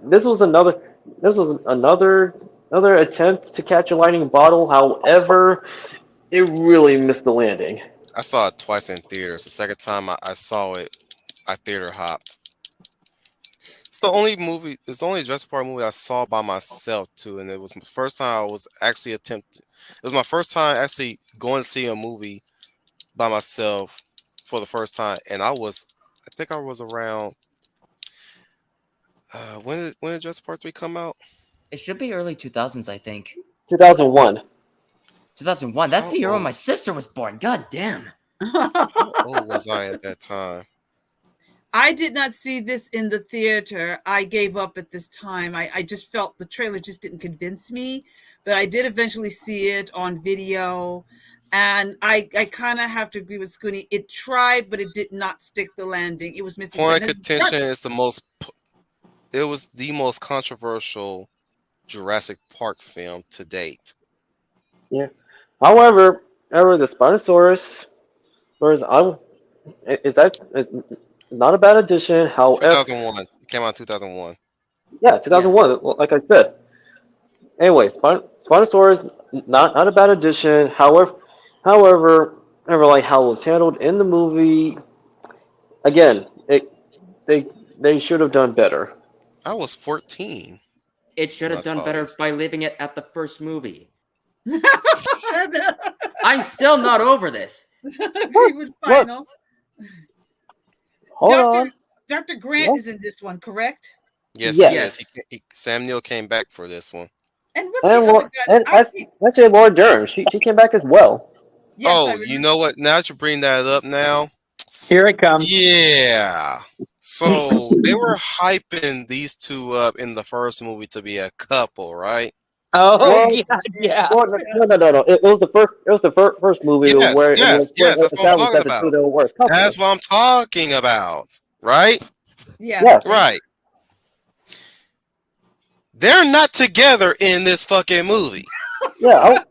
this was another this was another attempt to catch a lightning bottle. However, it really missed the landing. I saw it twice in theaters. The second time I saw it, I theater hopped. It's the only movie. It's the only Jurassic Park movie I saw by myself too, and it was the first time I was actually attempting. It was my first time actually going to see a movie by myself for the first time, and I think I was around. When did Jurassic Park 3 come out? It should be early 2000s, I think. 2001. 2001. That's How the year when old? my sister was born. God damn. How old was I at that time? I did not see this in the theater. I gave up at this time. I just felt the trailer just didn't convince me, but I did eventually see it on video. And I kind of have to agree with Scooney. It tried, but it did not stick the landing. It was missing Point of something. contention is the most. It was the most controversial Jurassic Park film to date. Yeah. However, the Spinosaurus, whereas is not a bad addition. However, 2001. It came out in 2001. yeah, Yeah. 2001. Like I said. Anyway, Spinosaurus, not a bad addition. However, like how it was handled in the movie, again, they they should have done better. I was 14. It should have Not done better toys. by leaving it at the first movie. I'm still not over this. Agree with Look. Final. Hold on. Dr. Grant is in this one, correct? Yes, Yes. he is. Yes. Sam Neill came back for this one. And what's the other guy? And actually, Laura Dern, she came back as well. Yes, I Oh, remember. you know what? Now that you bring that up now, Here it comes. yeah. So they were hyping these two up in the first movie to be a couple, right? Oh Well, yeah. Well, no. It was the first. It was the first movie Yes, where yes, where yes. it That's what I'm established talking that the two about. of them were a couple. That's what I'm talking about, right? Yes. Yes. Right. They're not together in this fucking movie. Yeah.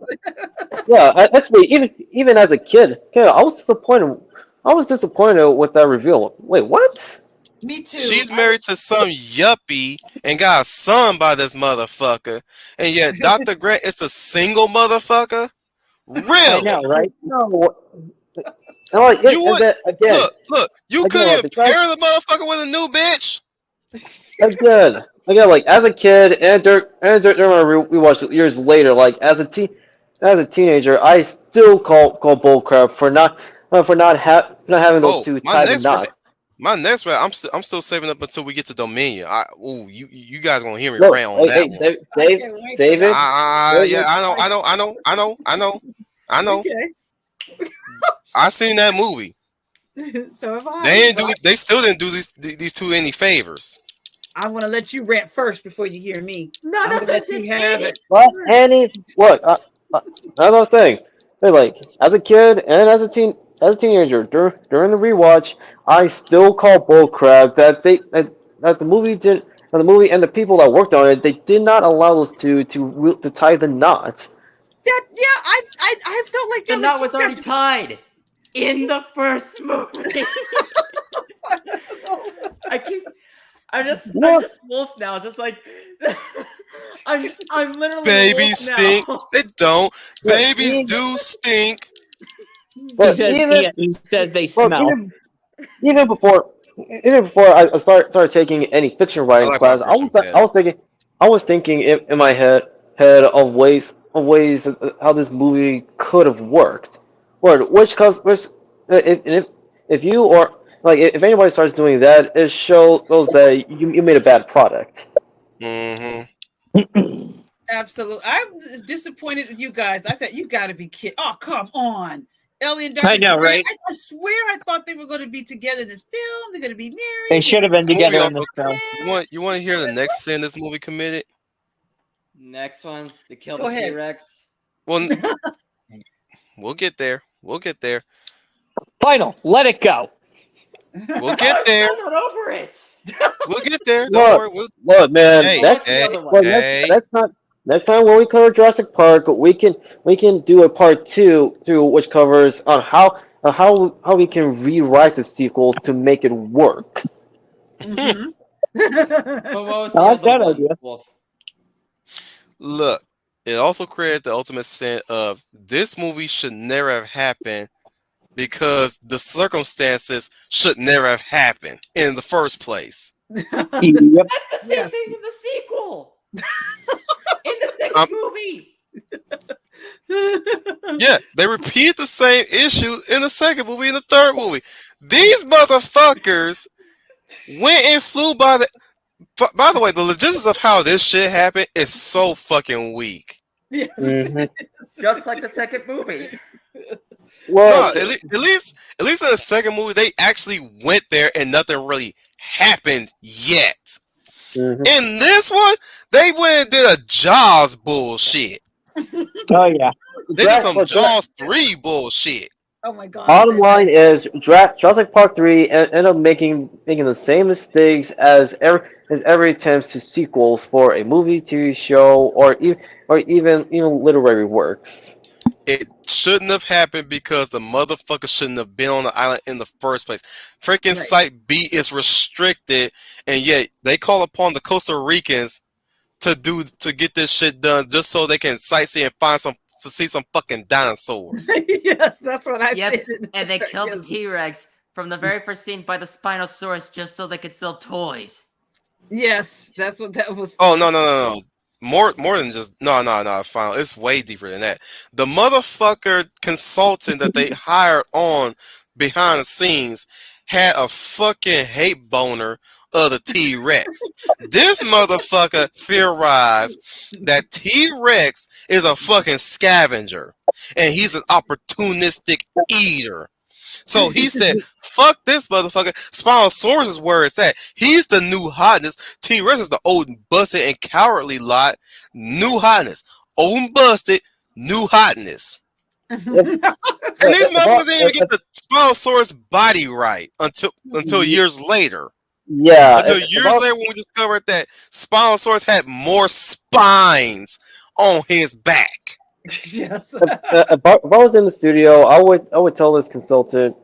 Actually, even as a kid, I was disappointed. I was disappointed with that reveal. Wait, what? Me too. She's married to some yuppie and got a son by this motherfucker, and yet Dr. Grant is a single motherfucker. I Really? know, right? No. And like, You and would then again, look. You again, couldn't like even besides, pair the motherfucker with a new bitch. again, like as a kid and during my rewatch years later, like as a teenager, I still call bullcrap for not having those Oh, two tie the knot. my next round. I'm still saving up until we get to Dominion. You guys gonna hear me Look, rant on that hey, one. save, can't wait for save that. it. Yeah, I know. Okay. I seen that movie. So have I. They didn't do. They still didn't do these two any favors. I'm gonna let you rant first before you hear me. None I'm of gonna them let you did have any. it. But look, as I was saying, hey, like as a kid and as a teenager during the rewatch, I still call bullcrap that the movie did. The movie and the people that worked on it, they did not allow those two to tie the knot. I felt like The that knot was just already got tied in the first movie. I'm just Wolf now, just like I'm literally Babies Wolf stink. now. They don't. Look, Babies do stink. But He says they look, smell. even before I started taking any fiction I writing like my class, Christian pet. I was thinking in my head of ways how this movie could have worked, or which if you or like if anybody starts doing that, it shows that you made a bad product. Mm-hmm. absolutely. I'm disappointed with you guys. I said you got to be kidding. Oh, come on. Ellie and I Dr. know, Grant. right? I swear I thought they were going to be together in this film. They're going to be They married. should have been This movie together in also. this film. You want to hear the next sin this movie committed? Next one, they kill Go the ahead. T-Rex. Well, we'll get there. We'll get there. Final, let it go. We'll get I'm there. still not over it. We'll get there. Don't worry. Look, man. Hey, What's the other one? Well, hey. next time when we cover Jurassic Park, we can do a part two which covers on how we can rewrite the sequels to make it work. Mhm. But what was the I like other that one, idea. Wolf? Look, it also created the ultimate sin of this movie should never have happened because the circumstances should never have happened in the first place. Yep. That's the same Yes. thing in the sequel. In the second Um, movie. Yeah, they repeat the same issue in the second movie and the third movie. These motherfuckers went and flew by the. By the way, the logistics of how this shit happened is so fucking weak. Yes. Mhm. Just like the second movie. Well, No, at least in the second movie, they actually went there and nothing really happened yet. mhm. In this one, they went and did a Jaws bullshit. Oh yeah. They did some Jaws 3 bullshit. Oh my God. Bottom line is Jurassic Park 3 ended up making the same mistakes as every attempt to sequels for a movie, TV show, or even literary works. It shouldn't have happened because the motherfucker shouldn't have been on the island in the first place. Freaking Right. Site B is restricted, and yet they call upon the Costa Ricans to get this shit done just so they can sightsee and see some fucking dinosaurs. Yes, that's what I Yep, said. and they killed the Yes. T-Rex from the very first scene by the Spinosaurus just so they could sell toys. Yes, that's what that was. Oh no. more than just no final. It's way deeper than that. The motherfucker consultant that they hired on behind the scenes had a fucking hate boner of the T-Rex. This motherfucker theorized that T-Rex is a fucking scavenger and he's an opportunistic eater. So he said, fuck this motherfucker. Spinosaurus is where it's at. He's the new hotness. T-Rex is the old and busted and cowardly lot. New hotness. Old and busted, new hotness. And these motherfuckers didn't even get the Spinosaurus body right until years later. Yeah. Until years later when we discovered that Spinosaurus had more spines on his back. Yes. If I was in the studio, I would tell this consultant,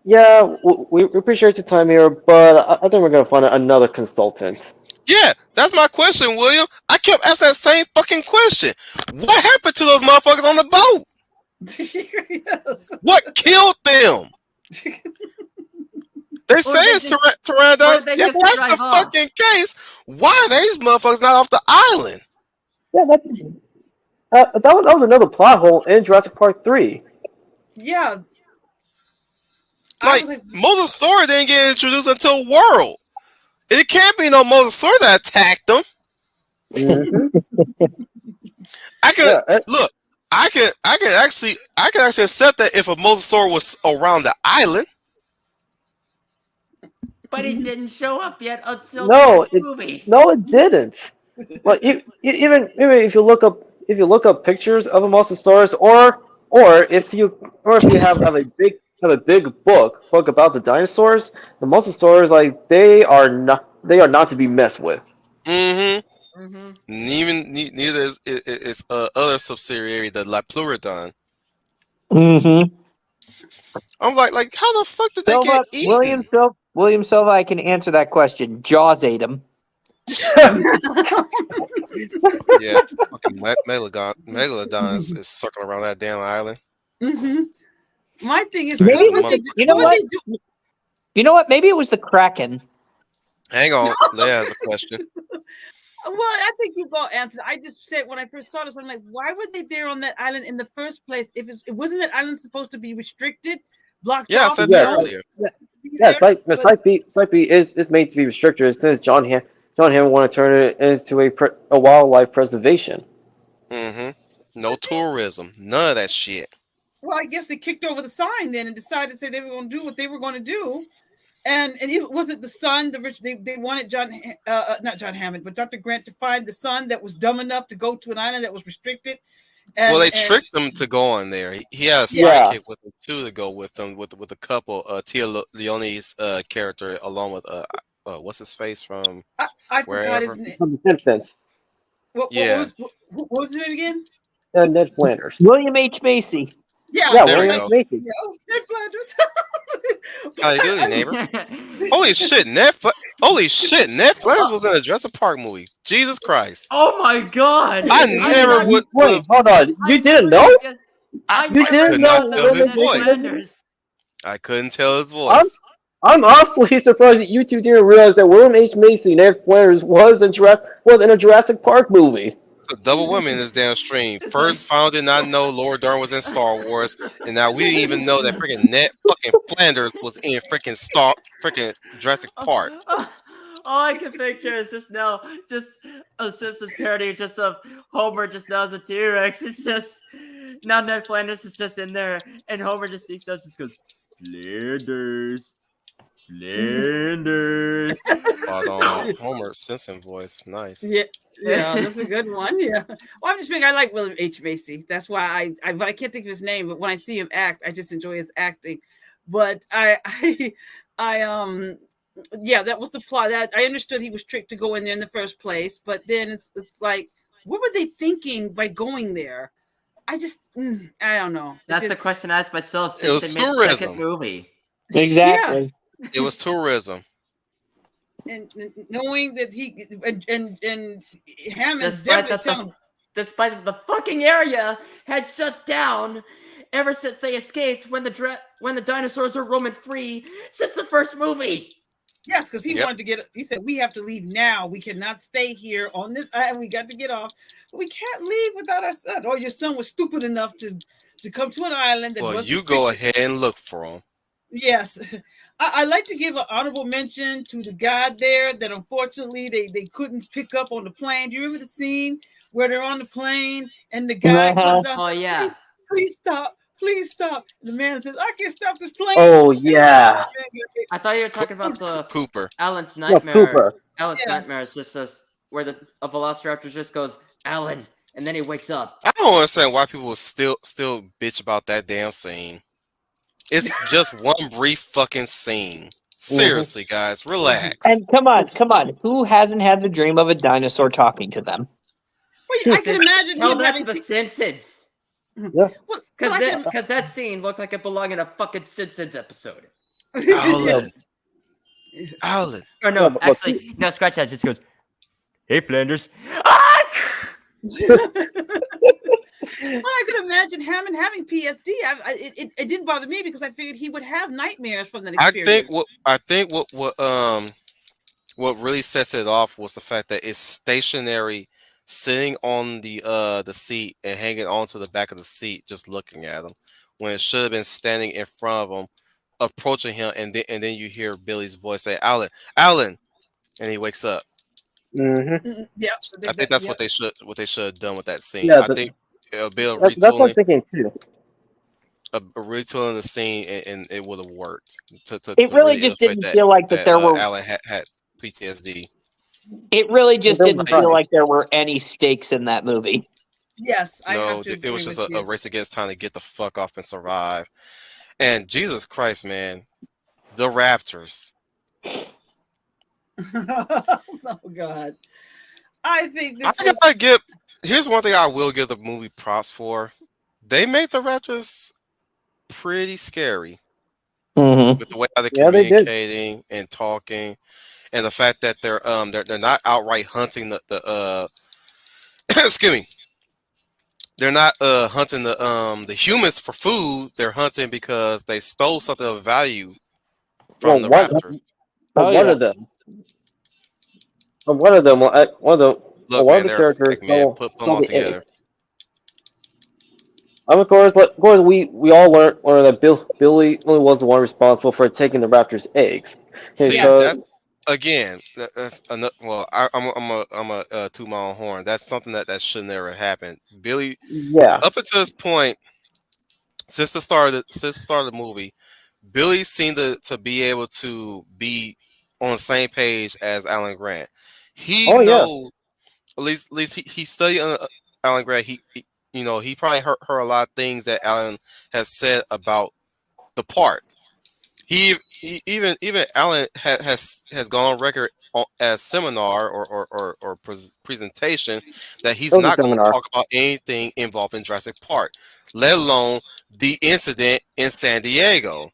yeah, we appreciate your time here, but I think we're gonna find another consultant. Yeah, that's my question, William. I kept asking that same fucking question. What happened to those motherfuckers on the boat? Yes. What killed them? They say it's Pteranodons. If that's the fucking case, why are these motherfuckers not off the island? Yeah, that was another plot hole in Jurassic Park 3. Yeah. Like, Mosasaur didn't get introduced until World. It can't be no Mosasaur that attacked them. Mm-hmm. I could actually accept that if a Mosasaur was around the island. But it didn't show up yet until the next movie. No, it didn't. Well, even if you look up pictures of a Mosasaurus, or if you have a big book about the dinosaurs, the Mosasaurs, like, they are not to be messed with. Neither is its other subsidiary, the Lapleurodon. I'm like how the fuck did they get eaten? William Silva, I can answer that question. Jaws ate him. Yeah, fucking Megalodon is circling around that damn island. My thing is, you know what? You know what? Maybe it was the Kraken. Hang on, Leia has a question. Well, I think you go answer. I just said when I first saw this, I'm like, why were they there on that island in the first place? If it wasn't that island supposed to be restricted, blocked off? I said that earlier. Yeah, Site B is made to be restricted since John Hammond wanted to turn it into a wildlife preservation. No tourism, none of that shit. Well, I guess they kicked over the sign then and decided to say they were going to do what they were going to do. And it wasn't the son. They wanted not John Hammond, but Dr. Grant to find the son that was dumb enough to go to an island that was restricted. They tricked him to go on there. He had a sidekick with him too to go with him with a couple. Tia Leone's character along with what's his face from I forgot his name. From The Simpsons. What was his name again? Ned Flanders. William H. Macy. Yeah, William H. Macy. Yeah, Ned Flanders. How you doing, neighbor? Holy shit, Ned Flanders was in a Jurassic Park movie. Jesus Christ! Oh my god! I never would. Wait, hold on. You didn't know? You didn't know his voice. I couldn't tell his voice. I'm honestly surprised that you two didn't realize that William H. Macy, Ned Flanders, was in a Jurassic Park movie. It's a double women in this damn stream. First, found did not know Laura Dern was in Star Wars, and now we didn't even know that freaking Ned fucking Flanders was in freaking Jurassic Park. All I can picture is just a Simpsons parody just of Homer just now as a T-Rex. It's just now Ned Flanders is just in there, and Homer just sneaks up, just goes, Flanders. Spot on. Homer Simpson voice. Nice. Yeah, that's a good one. Yeah. Well, I'm just thinking I like William H. Macy. That's why but I can't think of his name. But when I see him act, I just enjoy his acting. But yeah, that was the plot. That I understood he was tricked to go in there in the first place. But then it's like, what were they thinking by going there? I don't know. That's the question I asked myself since it was tourism movie. Exactly. Yeah. It was tourism. And knowing that he and Hammond's definitely despite the fucking area had shut down ever since they escaped when the dinosaurs were roaming free since the first movie. Yes, because he Yep. wanted to get. He said we have to leave now. We cannot stay here on this island. We got to get off. But we can't leave without our son. Or your son was stupid enough to come to an island that Well, was you go restricted. ahead and look for them. Yes, I like to give an honorable mention to the guy there that unfortunately they couldn't pick up on the plane. Do you remember the scene where they're on the plane and the guy comes out Oh and says, yeah. please stop, please stop. And the man says, I can't stop this plane. Oh And yeah. I thought you were talking about the Cooper. Alan's Yeah, nightmare. Cooper. Alan's yeah, nightmare is just where a velociraptor just goes, Alan, and then he wakes up. I don't understand why people still bitch about that damn scene. It's just one brief fucking scene. Hmm. Seriously, guys, relax. And come on. Who hasn't had the dream of a dinosaur talking to them? well, I can imagine Tell him that to having. the Simpsons. Yeah. Well, Cause I can. that scene looked like it belonged in a fucking Simpsons episode. Yeah. Alan, Alan. Or Yeah, no, but actually, no, scratch that. It just goes, hey Flanders. Ah! Well, I could imagine Hammond having PSD. It didn't bother me because I figured he would have nightmares from that experience. I think what really sets it off was the fact that it's stationary, sitting on the seat and hanging onto the back of the seat, just looking at him, when it should have been standing in front of him, approaching him, and then you hear Billy's voice say, "Alan, Alan," and he wakes up. hmm Yep, I I think think that. that's Yep. what they should have done with that scene. Yeah, I think a bit of that's what I'm retooling, thinking too. a retooling the scene, and it would have worked It to really really just illustrate didn't feel like that that there were. Alan had PTSD. It really just There was didn't Like, feel time. like there were any stakes in that movie. Yes, I have no, to it was agree just with a you. race against time to get the fuck off and survive. And Jesus Christ, man, the Raptors. Oh God, I think I this was. gotta give. Here's one thing I will give the movie props for. They made the Raptors pretty scary Mm-hmm. with the way how they're Yeah, they did. communicating and talking, and the fact that they're not outright hunting the excuse me. They're not hunting the humans for food. They're hunting because they stole something of value Well, from the Raptors. Oh one yeah. of them, one of them, Look, one of man, the they're characters back, man. Put them stole all the egg. together. Of course, we all learned that Billy was the one responsible for taking the raptor's eggs. Okay, See, Yes. so that's again, that's another. Well, I'm a toot my own horn. That's something that should never happen. Billy, yeah. up until this point, since the start of the movie, Billy seemed to be able to be on the same page as Alan Grant. He Oh yeah. knows, at least he studied Alan Grant. He probably heard a lot of things that Alan has said about the park. Even Alan has gone on record as seminar or presentation that It he's was a not going to seminar. talk about anything involving Jurassic Park, let alone the incident in San Diego.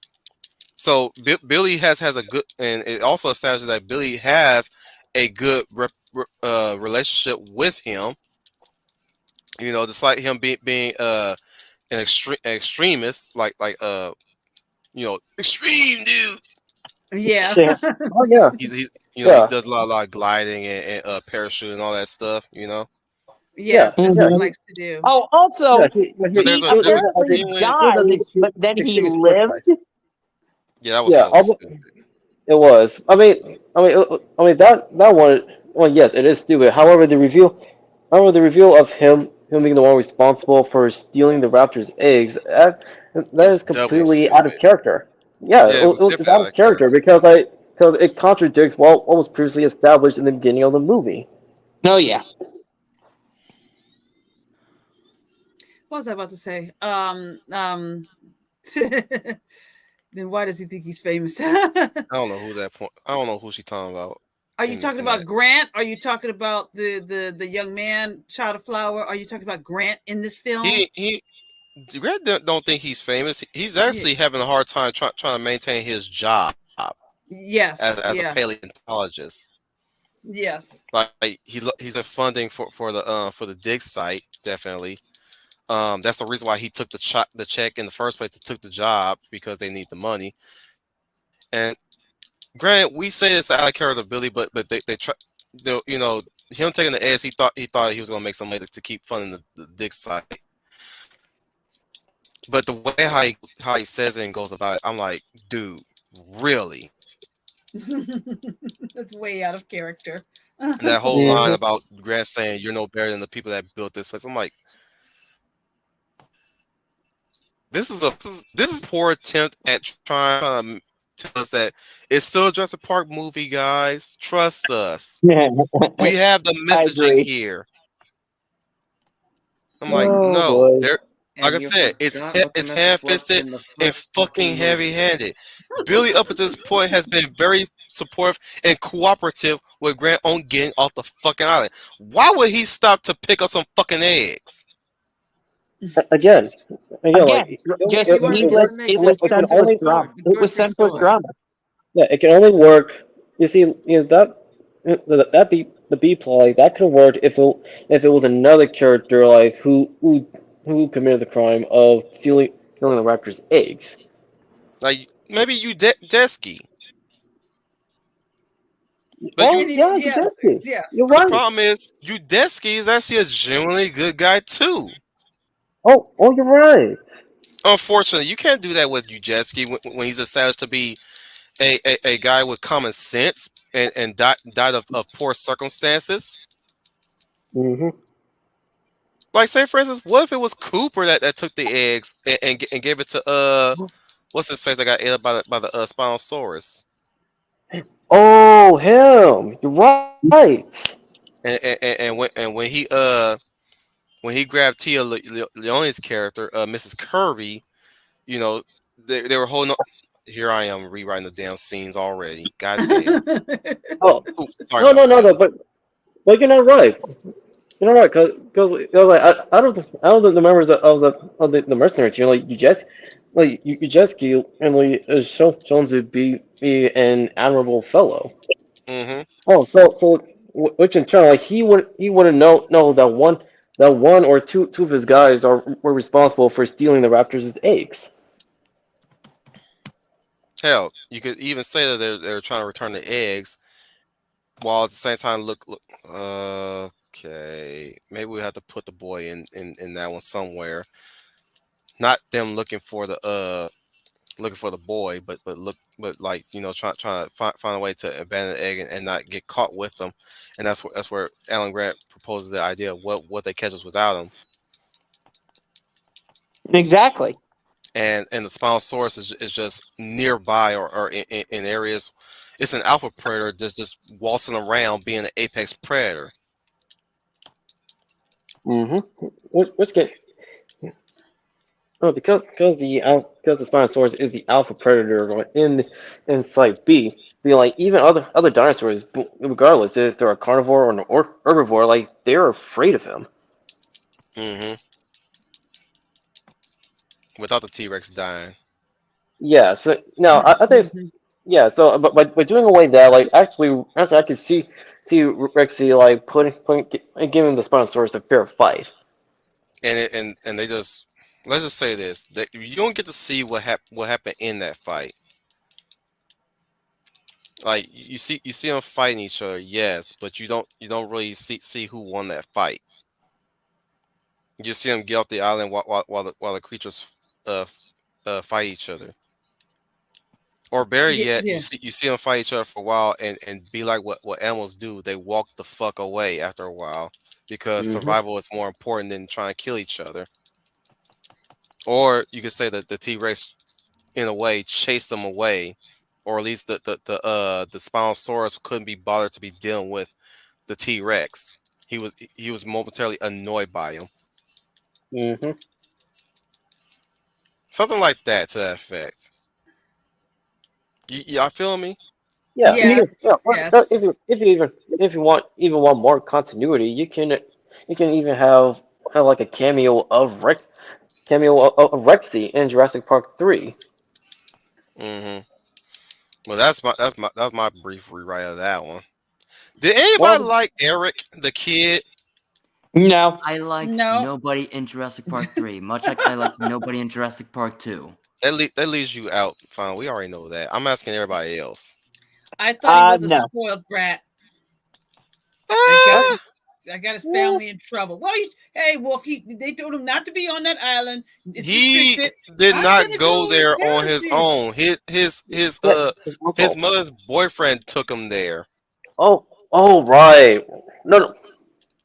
So Billy has a good, and it also establishes that Billy has a good relationship with him. Despite him being an extremist, extreme dude. Yeah. Yeah. Oh yeah. He Yeah. does a lot of gliding and parachute and all that stuff. Yeah. Yes, that's Yeah. what he Mhm. He, likes to do. Oh, also, yeah. But there's he a It was apparently genuine. an died, but then he extreme sport bike. lived. Yeah, that was Yeah. so stupid. It was. That one. Well, yes, it is stupid. However, the reveal of him being the one responsible for stealing the raptor's eggs, that It's is doubly completely out of stupid. character. Yeah, Yeah, it was it's definitely out out of of character character. because it contradicts what was previously established in the beginning of the movie. Oh yeah. What was I about to say? Then why does he think he's famous? I don't know who that point. I don't know who she talking about Are you in talking in that. about Grant? Are you talking about the young man, child of flower? Are you talking about Grant in this film? He Greg don't think he's famous. He's Yeah. actually having a hard time trying to maintain his job as Yes. a Yeah. paleontologist. Yes. Like he's in funding for the dig site, definitely. That's the reason why he took the check in the first place. To took the job because they need the money. And granted, we say it's out of character Billy, but they try, you know, him taking the ass. He thought he was gonna make some money to keep funding the dick site. But the way how he says it and goes about it, I'm like, dude, really? That's way out of character. And that whole line about Grant saying you're no better than the people that built this place. I'm like, this is poor attempt at trying to tell us that it's still a Jurassic Park movie, guys. Trust us. We have the I messaging agree. here. I'm like, Oh no, boy. there. Like And I you said, forgot what the it's message was ham-fisted in the and first fucking fucking movie. heavy-handed. Billy, up until this point, has been very supportive and cooperative with Grant on getting off the fucking island. Why would he stop to pick up some fucking eggs? Again, Again, like just You weren't it, even needless. It making it, was it can sense to senseless only drama. start the It was grocery senseless store. drama. yeah, it can only work. You see, that the B plot like, that could work if it was another character like who committed the crime of stealing the raptor's eggs. Like maybe you Desky, but Oh you. And yeah, you yeah, did. yeah. You're But the right. problem is, Udesky is actually a genuinely good guy too. Oh, you're right. Unfortunately, you can't do that with Ujeski when he's established to be a guy with common sense and died of poor circumstances. Hmm. Like, say for instance, what if it was Cooper that took the eggs and gave it to what's his face that got ate up by the Spinosaurus, Oh, him. You're right. and when he grabbed Tia Leone's character, Mrs. Kirby, you know, they were holding up. Here I am rewriting the damn scenes already. God damn. Oh, Oops, sorry no, about no, that, no, no. Kelly. But you're not right. You're not right, cause like out of the members of the mercenaries here, like you just and like is shown to be an admirable fellow. Hmm. Oh, which in turn, like he wouldn't know that one or two of his guys were responsible for stealing the raptors' eggs. Hell, you could even say that they're trying to return the eggs, while at the same time look. Okay, maybe we have to put the boy in that one somewhere. Not them looking for the boy, but like trying to find a way to abandon the egg and not get caught with them, and that's where Alan Grant proposes the idea of what they catch us without them, Exactly. and the Spinosaurus is just nearby or in areas. It's an alpha predator just waltzing around being an apex predator. Mm-hmm. Which get oh because the Spinosaurus is the alpha predator in Site B. Be like even other dinosaurs, regardless if they're a carnivore or an herbivore, like they're afraid of him. Hmm. Without the T-Rex dying. Yeah. So no, I think yeah. So but by doing away that, like actually I could see Rexy like giving the Spinosaurus a fair fight. And they just let's just say this: you don't get to see what happened in that fight. Like you see them fighting each other, yes, but you don't really see who won that fight. You just see them get off the island while the creatures uh fight each other. Or better Yeah, yet, yeah, you see them fight each other for a while and be like what animals do. They walk the fuck away after a while because Hmm. survival is more important than trying to kill each other. Or you could say that the T-Rex in a way chased them away, or at least the Spinosaurus couldn't be bothered to be dealing with the T-Rex. He was momentarily annoyed by him. Hmm. Something like that to that effect. Y'all feeling me? Yeah. Yeah. yes, Yeah. Or yes. if you want more continuity, you can even have like a cameo of Rexy in Jurassic Park 3. Hmm. Well, that's my brief rewrite of that one. Did anybody Well, like Eric the kid? No. I liked No. nobody in Jurassic Park 3, much like I liked nobody in Jurassic Park 2. That leaves you out. Fine, we already know that. I'm asking everybody else. I thought he was a No. spoiled brat. Ah, I got his family in trouble. Well, hey, Wolf, they told him not to be on that island. It's he restricted. did I'm not gonna go go where his there on parents his did. own. Yeah, his His uncle. mother's boyfriend took him there. Oh, right. No.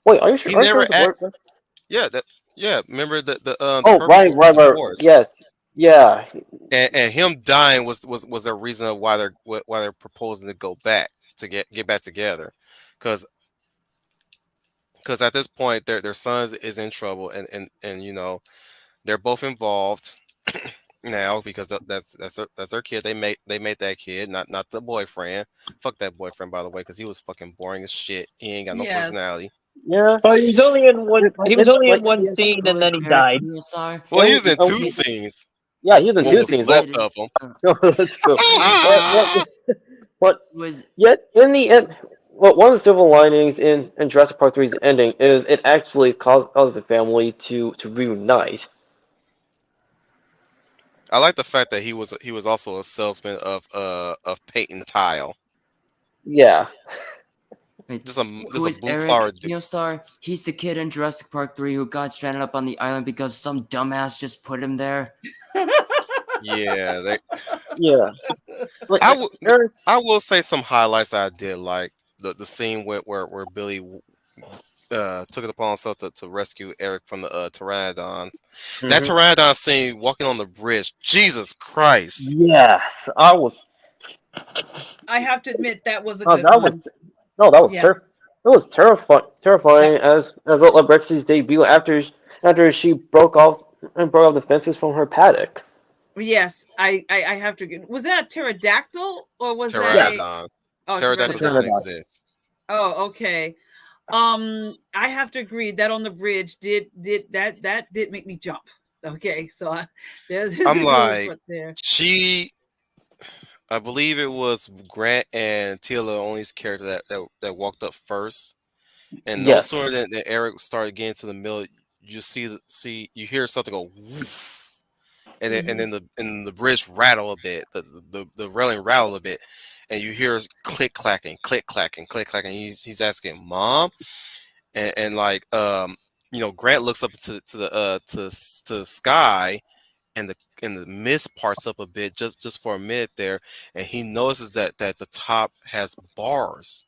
Wait, are you sure? He Are you sure never it's a act. boyfriend? Yeah, that. Yeah, remember the Oh, her right, before right, right. divorce, Yes, yeah, and him dying was a reason of why they're proposing to go back to get back together, because at this point their son is in trouble, and they're both involved now because that's their kid. They made that kid, not the boyfriend. Fuck that boyfriend, by the way, because he was fucking boring as shit. He ain't got no Yes. personality. yeah. Well, he was only in one. He was only in Like, one scene, Who and is then he Eric died. Star? Well, he was in two he, scenes. yeah, he was in What two was scenes. both It, of them? uh, That's true. was But was yet, in the end, well, one of the silver linings in Jurassic Park 3's ending is it actually caused the family to reunite. I like the fact that he was also a salesman of paint and tile. Yeah, wait, Just who a is blue collar Eric dude. Star? He's the kid in Jurassic Park 3 who got stranded up on the island because some dumbass just put him there. Yeah, yeah. Like I would Eric, I will say some highlights that I did like the scene where Billy took it upon himself to rescue Eric from the pteranodons. That mhm. pteranodon scene walking on the bridge. Jesus Christ! Yes, I was. I have to admit that was a Oh, good that was one. no, that was Yeah. It was terrifying That as Lexi's debut after she broke off the fences from her paddock. yes, I have to agree. Was that a pterodactyl or was that Yes, a Pteranodon. the Pterodactyl pterodactyl? doesn't pteranodon. exist. Oh, okay. I have to agree that on the bridge did did make me jump. Okay, so there's I'm a little like foot there. she. I believe it was Grant and Tia Leone's character that walked up first. And no Yes. sooner than Eric started getting to the middle, you you hear something go woof, Hmm. and the bridge rattle a bit, the railing rattle a bit, and you hear click clacking, click clacking, click clacking. He's asking mom, and like Grant looks up to the sky, and the mist parts up a bit just for a minute there, and he notices that the top has bars,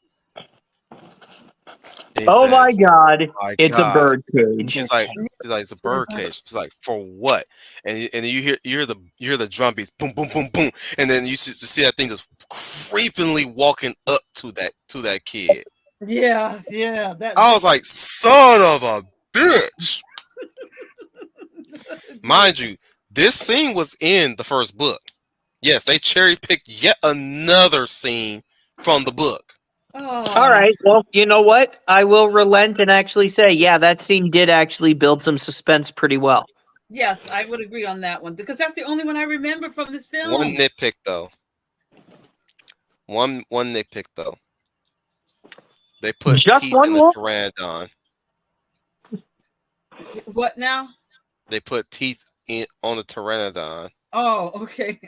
and he Oh my says, God! "My It's a God." bird cage. She's like, it's a bird cage. She's like, for what? And then you hear the drum beats, boom, boom, boom, boom, and then you see that thing just creepingly walking up to that kid. Yeah, yeah, I was like, son of a bitch. Mind you, this scene was in the first book. Yes, they cherry picked yet another scene from the book. All Oh, right. Well, you know what? I will relent and actually say, yeah, that scene did actually build some suspense pretty well. yes, I would agree on that one because that's the only one I remember from this One film. nitpick though. One nitpick though. They put Just teeth in one the wolf? pteranodon. What now? They put teeth on the pteranodon. Oh, okay.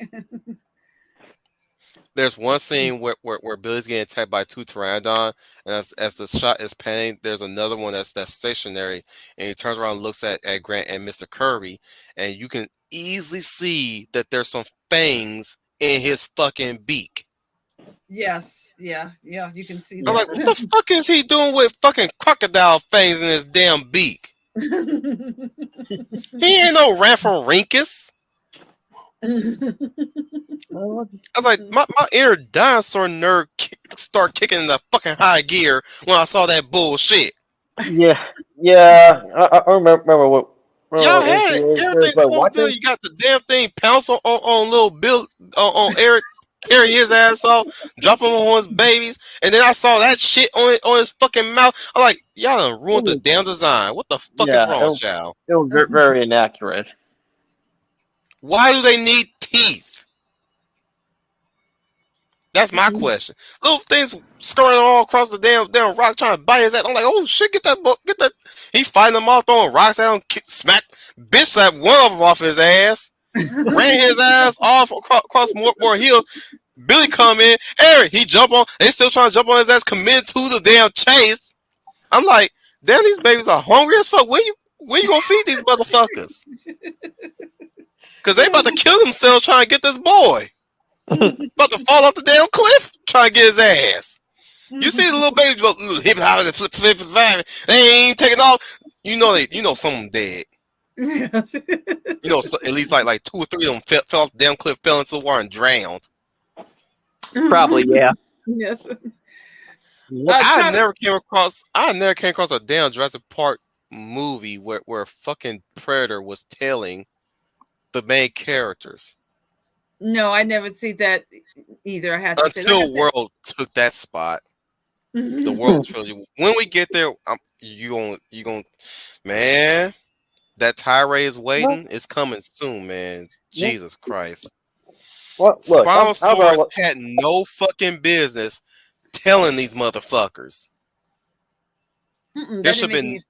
There's one scene where Billy's getting attacked by two pteranodon, and as the shot is panning, there's another one that's stationary, and he turns around and looks at Grant and Mr. Kirby, and you can easily see that there's some fangs in his fucking beak. Yes, yeah, yeah, you can see I'm Yeah. like, what that. the fuck is he doing with fucking crocodile fangs in his damn beak? He ain't no Rhamphorhynchus. I was like, my inner dinosaur nerd start kicking in the fucking high gear when I saw that bullshit. Yeah, yeah. I remember what. Y'all Remember what had it. it Everything was like so watching. good. You got the damn thing pounce on little Bill on Eric, carry his ass off, drop him on his babies, and then I saw that shit on his fucking mouth. I'm like, y'all done It ruined the was, damn design. What the fuck is yeah, wrong, child? it was very inaccurate. Why do they need teeth? That's my question. Little things scurrying all across the damn rock trying to bite his ass. I'm like, oh shit, get that book, get that. He fighting them all, throwing rocks at him, smack, bitch slapped one of them off his ass, ran his ass off across more hills. Billy come in, Eric, he jump on. They still trying to jump on his ass, commit to the damn chase. I'm like, damn, these babies are hungry as fuck. When you gonna feed these motherfuckers? Cause they about to kill themselves trying to get this boy. About to fall off the damn cliff trying to get his ass. You see the little babies go hip hop and flip. They ain't taking off. You know some of them dead. You know, so at least like 2 or 3 of them fell off the damn cliff, fell into the water and drowned. Probably, yeah. Yes. I never came across a damn Jurassic Park movie where fucking Predator was tailing the main characters. No, I never see that either. I had to until World took that spot. The World Trilogy. When we get there, you gonna man. That tirade is waiting. It's coming soon, man. Jesus Christ. Look, Spinosaurus had no fucking business telling these motherfuckers. There should have been.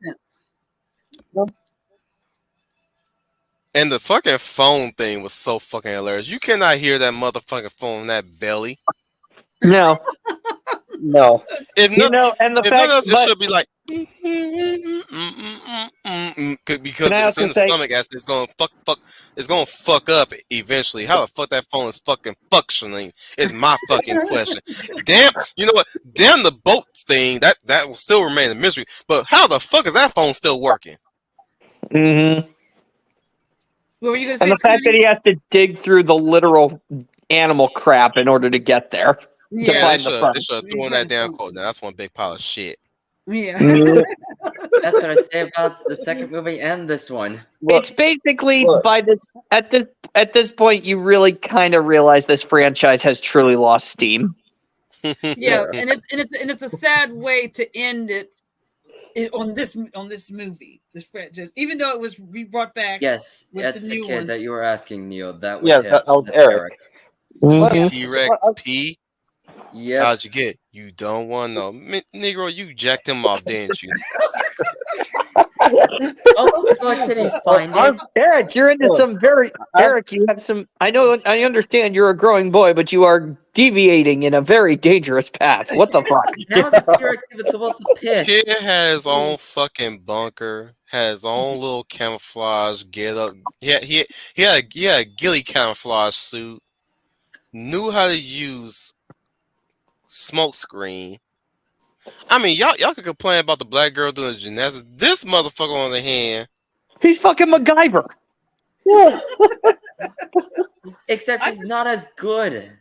And the fucking phone thing was so fucking hilarious. You cannot hear that motherfucking phone in that belly. No. No. If and the if fact else, it should be like because it's in the stomach as it's gonna fuck up eventually. How the fuck that phone is fucking functioning is my fucking question. Damn, you know what? Damn the boats thing that will still remain a mystery. But how the fuck is that phone still working? Mm-hmm. What were you gonna say? And the fact that he has to dig through the literal animal crap in order to get there. Yeah, they should have thrown that damn code. Now that's one big pile of shit. Yeah. That's what I say about the second movie and this one. It's basically at this point you really kind of realize this franchise has truly lost steam. Yeah, and it's a sad way to end it on this movie, this franchise. Even though it was brought back. Yes, with that's the kid that you were asking, Neil. That was that was Eric. This is T-Rex P. Yeah. How'd you get? You don't want to know, Negro. You jacked him off, didn't you? Did he find it? Eric, you're into some very Eric. You have some. I understand you're a growing boy, but you are deviating in a very dangerous path. What the fuck? How's the T-Rex even supposed to piss? Kid had his own fucking bunker. Had his own little camouflage get up. He had a ghillie camouflage suit. Knew how to use smoke screen. I mean, y'all could complain about the black girl doing the gymnastics. This motherfucker on the hand, he's fucking MacGyver. Yeah. Except he's not as good.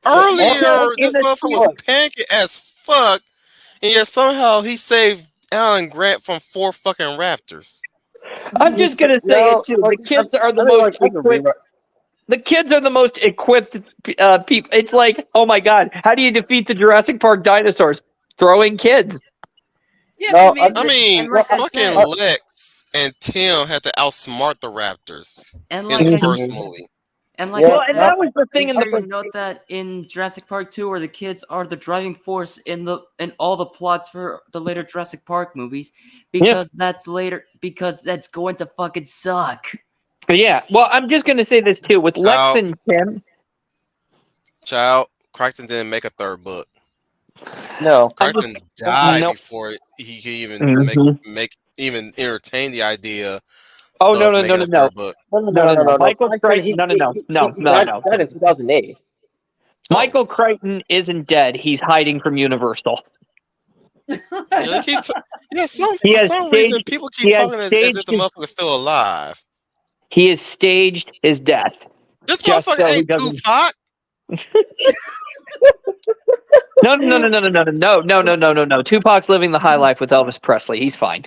Earlier, this motherfucker was pancake as fuck, and yet somehow he saved Alan Grant from 4 fucking raptors. I'm just gonna say it too. The kids are the most equipped. The kids are the most equipped people. It's like, oh my god, how do you defeat the Jurassic Park dinosaurs? Throwing kids. Yeah, I mean, fucking Lex and Tim had to outsmart the raptors in the first movie. And like I said, and that was the thing in the you note that in Jurassic Park 2, where the kids are the driving force in all the plots for the later Jurassic Park movies, because that's going to fucking suck. Yeah, well, I'm just going to say this too. With Lex and Tim... Crichton didn't make a 3rd book. No. Crichton died before he could even even entertain the idea. Oh, no. Michael Crichton, no. Died in 2008. Michael Crichton isn't dead. He's hiding from Universal. For some reason, people keep talking as if the motherfucker's still alive. He has staged his death. This motherfucker ain't Tupac. No. Tupac's living the high life with Elvis Presley. He's fine.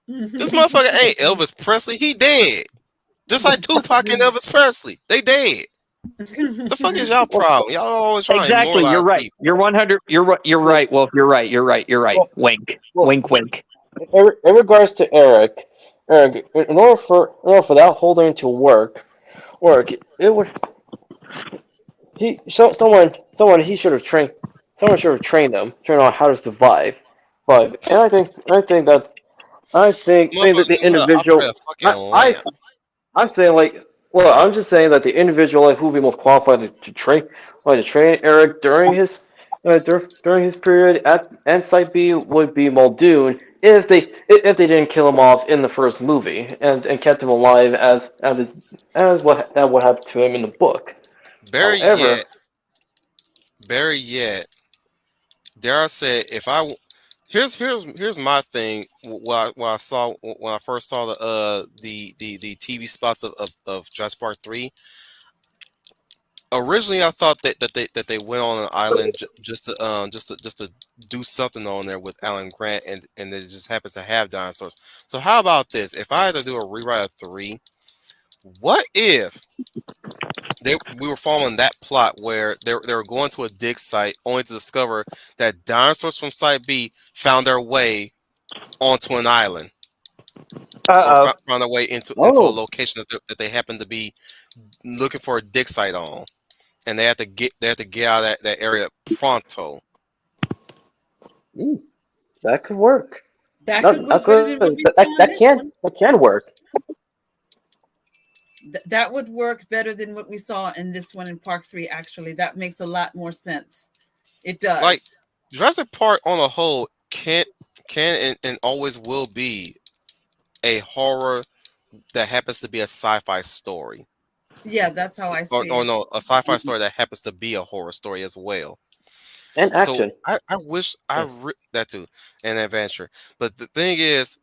This motherfucker ain't Elvis Presley. He dead. Just like Tupac and Elvis Presley. They dead. The fuck is y'all problem? Y'all always trying to immortalize You're right. people. You're 100. You're right, Wolf. You're right. Well, Wink. Well, Wink. In regards to Eric, in order for that whole thing to work, it would. Someone should have trained. Someone should have trained him on how to survive. But and I think that the individual. I'm saying like Well, I'm just saying that the individual who would be most qualified to train Eric during his period at Site B would be Muldoon if they didn't kill him off in the first movie and kept him alive as what happened to him in the book. Better However, yet, better yet, dare I say, if I here's my thing. What I saw when I first saw the TV spots of Jurassic Park 3. Originally, I thought that they went on an island just to do something on there with Alan Grant, and it just happens to have dinosaurs. So how about this? If I had to do a rewrite of 3, what if we were following that plot where they were going to a dig site only to discover that dinosaurs from Site B found their way onto an island, or Uh found their way into a oh, location that they happened to be looking for a dig site on, and they had to get out of that area pronto. mm, that could work. That could Not work better than good. what we That, saw in this one. that can work. That would work better than what we saw in this one in Park 3, actually. That makes a lot more sense. It Like does. Jurassic Park on a whole can and always will be a horror that happens to be a sci-fi story. Yeah, that's how I see Or it. no, a sci-fi story that happens to be a horror story as well. And So action. I wish Yes. that too, an adventure. But the thing is,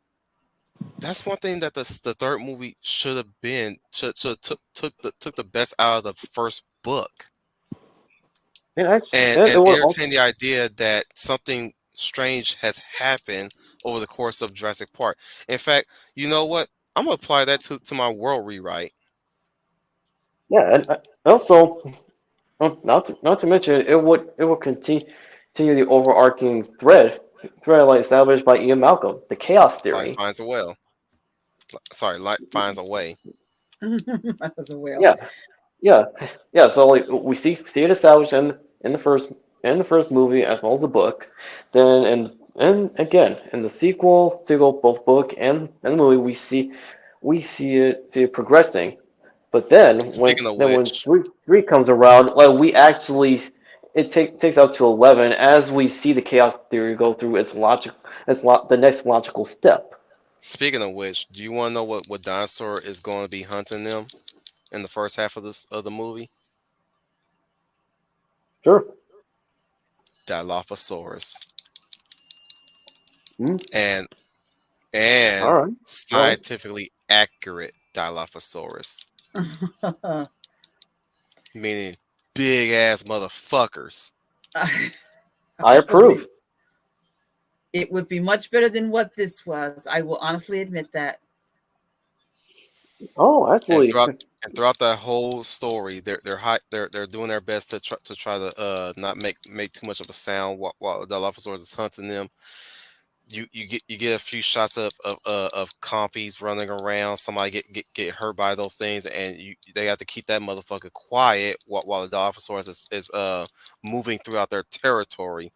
that's one thing that the third movie should have been should took the best out of the first book, And action. and It would also. entertain the idea that something strange has happened over the course of Jurassic Park. In fact, you know what? I'm gonna apply that to my world rewrite. Yeah, and also, not to mention, it would continue the overarching thread like established by Ian Malcolm, the chaos Life theory. finds a well. Sorry, life finds a way. That was a whale. Yeah, yeah, yeah. So like we see it established in the first movie as well as the book. Then and again in the sequel, both book and the movie, we see it progressing. But then Speaking of when which, three comes around, like we actually it takes out to 11 as we see the chaos theory go through the next logical step. do you want to know what dinosaur is going to be hunting them in the first half of the movie? Sure. Dilophosaurus, Mm, and all and right. All right. scientifically accurate Dilophosaurus, meaning big ass motherfuckers. I approve. It would be much better than what this was. I will honestly admit that. Oh, And actually, throughout that whole story, they're doing their best to try to not make too much of a sound while the Dilophosaurus is hunting them. You get a few shots of compies running around. Somebody get hurt by those things, and they have to keep that motherfucker quiet while the Dilophosaurus is moving throughout their territory,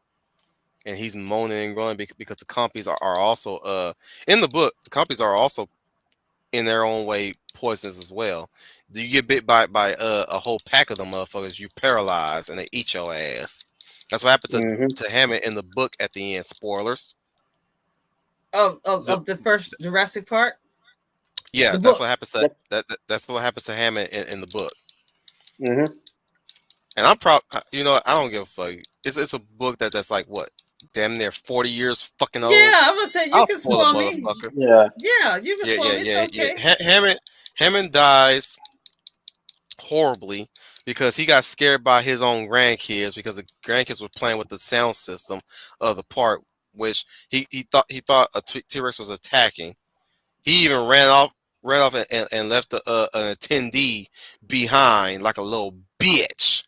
and he's moaning and groaning because the compies are also in the book. The compies are also in their own way poisonous as well. You get bit by a whole pack of them motherfuckers, you paralyzed and they eat your ass. That's what happened hmm to Hammett in the book at the end. Spoilers. The, Of the first Jurassic Park, yeah, the that's book. what happens to that's what happens to Hammett in the book. hmm And I'm proud. I don't give a fuck. It's a book that's like what, damn near 40 years fucking old. Yeah, I'm gonna say you I'll can spoil a spoil me. motherfucker. Yeah. Yeah, you can Yeah, spoil yeah, me. It's yeah, yeah. okay. Hammond dies horribly because he got scared by his own grandkids because the grandkids were playing with the sound system of the park, which he thought a T-Rex was attacking. He even ran off and left an attendee behind like a little bitch.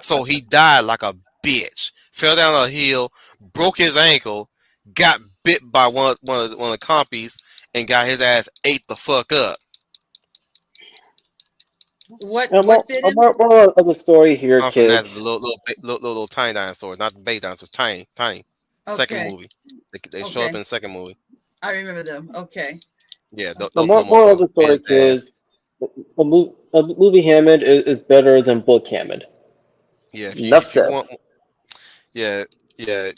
So he died like a bitch. Fell down a hill, broke his ankle, got bit by one of the compies, and got his ass ate the fuck up. What And what bit him? more of the story here, Thompson has the kids. little tiny dinosaurs, not the baby dinosaurs, tiny, tiny. Second Okay, movie, they show up okay. in the second movie. I remember them. Okay. Yeah, The those little more of motherfuckers the bit story, his ass. kids. movie Hammond is better than book Hammond. Yeah, Enough if you said. want, yeah, yeah,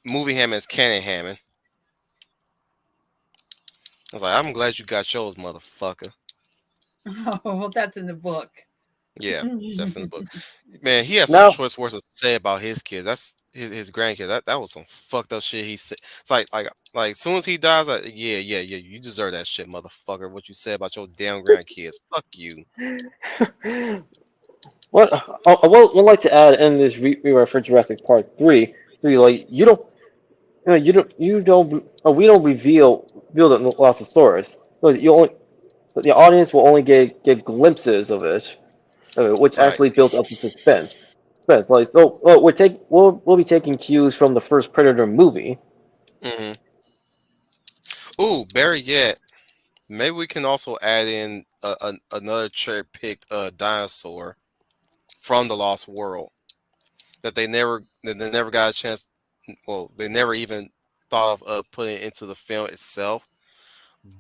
movie Hammond is canon Hammond. I was like, I'm glad you got yours, motherfucker. Oh, well, that's in the book. Yeah, that's in the book. Man, he had some Now, choice words to say about his kids. That's his grandkids. That was some fucked up shit he said. It's like as soon as he dies, like, yeah, you deserve that shit, motherfucker. What you said about your damn grandkids. Fuck you. what I would like to add in this rewrite for Jurassic Park 3, like you don't, we don't reveal the Velociraptor. Like, you only, the audience will only get glimpses of it, which Right. actually builds up the suspense. Like so, we'll be taking cues from the first Predator movie. Mm-hmm. Ooh, better yet, maybe we can also add in another cherry picked dinosaur from the Lost World that they never got a chance. Well, they never even thought of putting it into the film itself,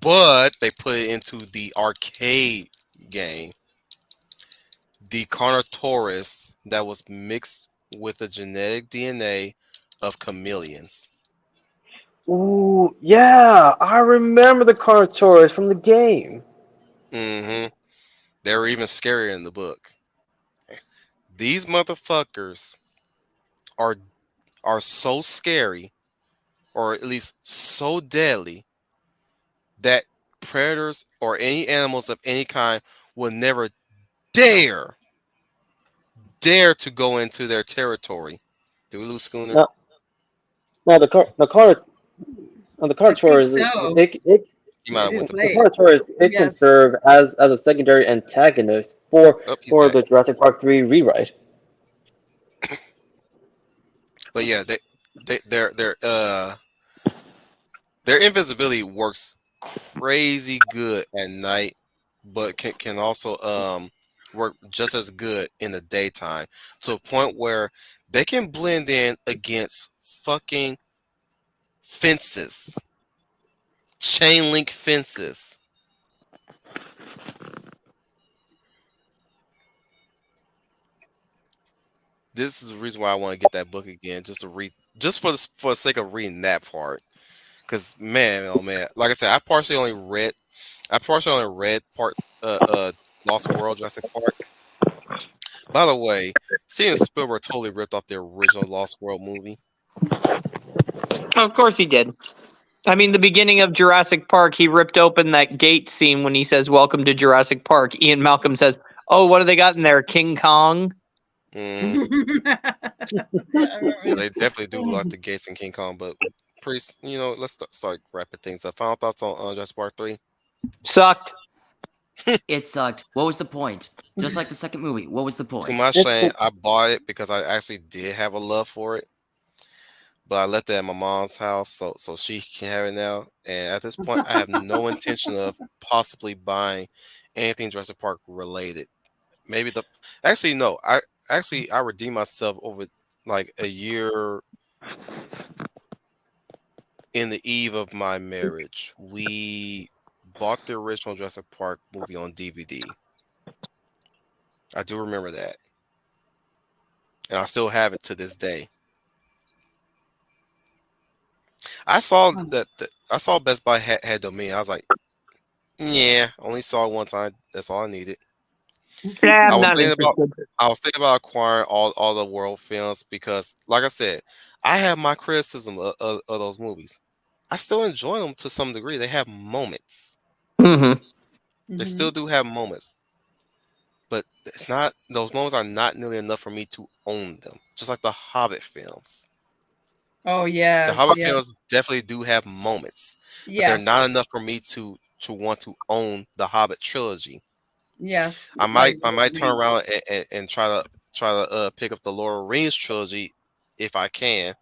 but they put it into the arcade game, the Carnotaurus that was mixed with the genetic DNA of chameleons. Ooh, yeah, I remember the Carnotaurus from the game. Mm-hmm. They were even scarier in the book. These motherfuckers are are so scary, or at least so deadly, that predators or any animals of any kind will never dare to go into their territory. Do we lose Schooner? Now, now the I think Carnotaurus, so. You might have went to the Late. Carnotaurus, it can Yes. serve as a secondary antagonist oh, he's for back. the Jurassic Park 3 rewrite. But yeah, they their invisibility works crazy good at night, but can also work just as good in the daytime, to a point where they can blend in against fucking fences, chain link fences. This is the reason why I want to get that book again, just to read, just for the sake of reading that part. Cause man, oh man, like I said, I partially only read part Lost World, Jurassic Park. By the way, Steven Spielberg totally ripped off the original Lost World movie. Of course he did. I mean, the beginning of Jurassic Park, he ripped open that gate scene when he says, "Welcome to Jurassic Park." Ian Malcolm says, "Oh, what do they got in there? King Kong?" Mm, Yeah, I yeah, remember. they definitely do like the Gates and King Kong, but pretty, let's start wrapping things up. Final thoughts on Jurassic Park 3? Sucked. It sucked. What was the point? Just like the second movie, what was the To point? my shame, I bought it because I actually did have a love for it, but I left it at my mom's house, so she can have it now. And at this point, I have no intention of possibly buying anything Jurassic Park related. Maybe the actually no, I redeemed myself over like a year in the eve of my marriage. We bought the original Jurassic Park movie on DVD. I do remember that, and I still have it to this day. I saw that I saw Best Buy had Domain. I was like, yeah, only saw it one time. That's all I needed. Yeah, I I'm was not thinking about interested. I was thinking about acquiring all the world films because, like I said, I have my criticism of those movies. I still enjoy them to some degree. They have moments. Mm-hmm. They Mhm. still do have moments, but it's not. Those moments are not nearly enough for me to own them. Just like the Hobbit films. Oh The yes, Hobbit yes, films definitely do have moments, but they're yes, not enough for me to want to own the Hobbit trilogy. yes. I might turn around and try to pick up the Lord of the Rings trilogy if I can.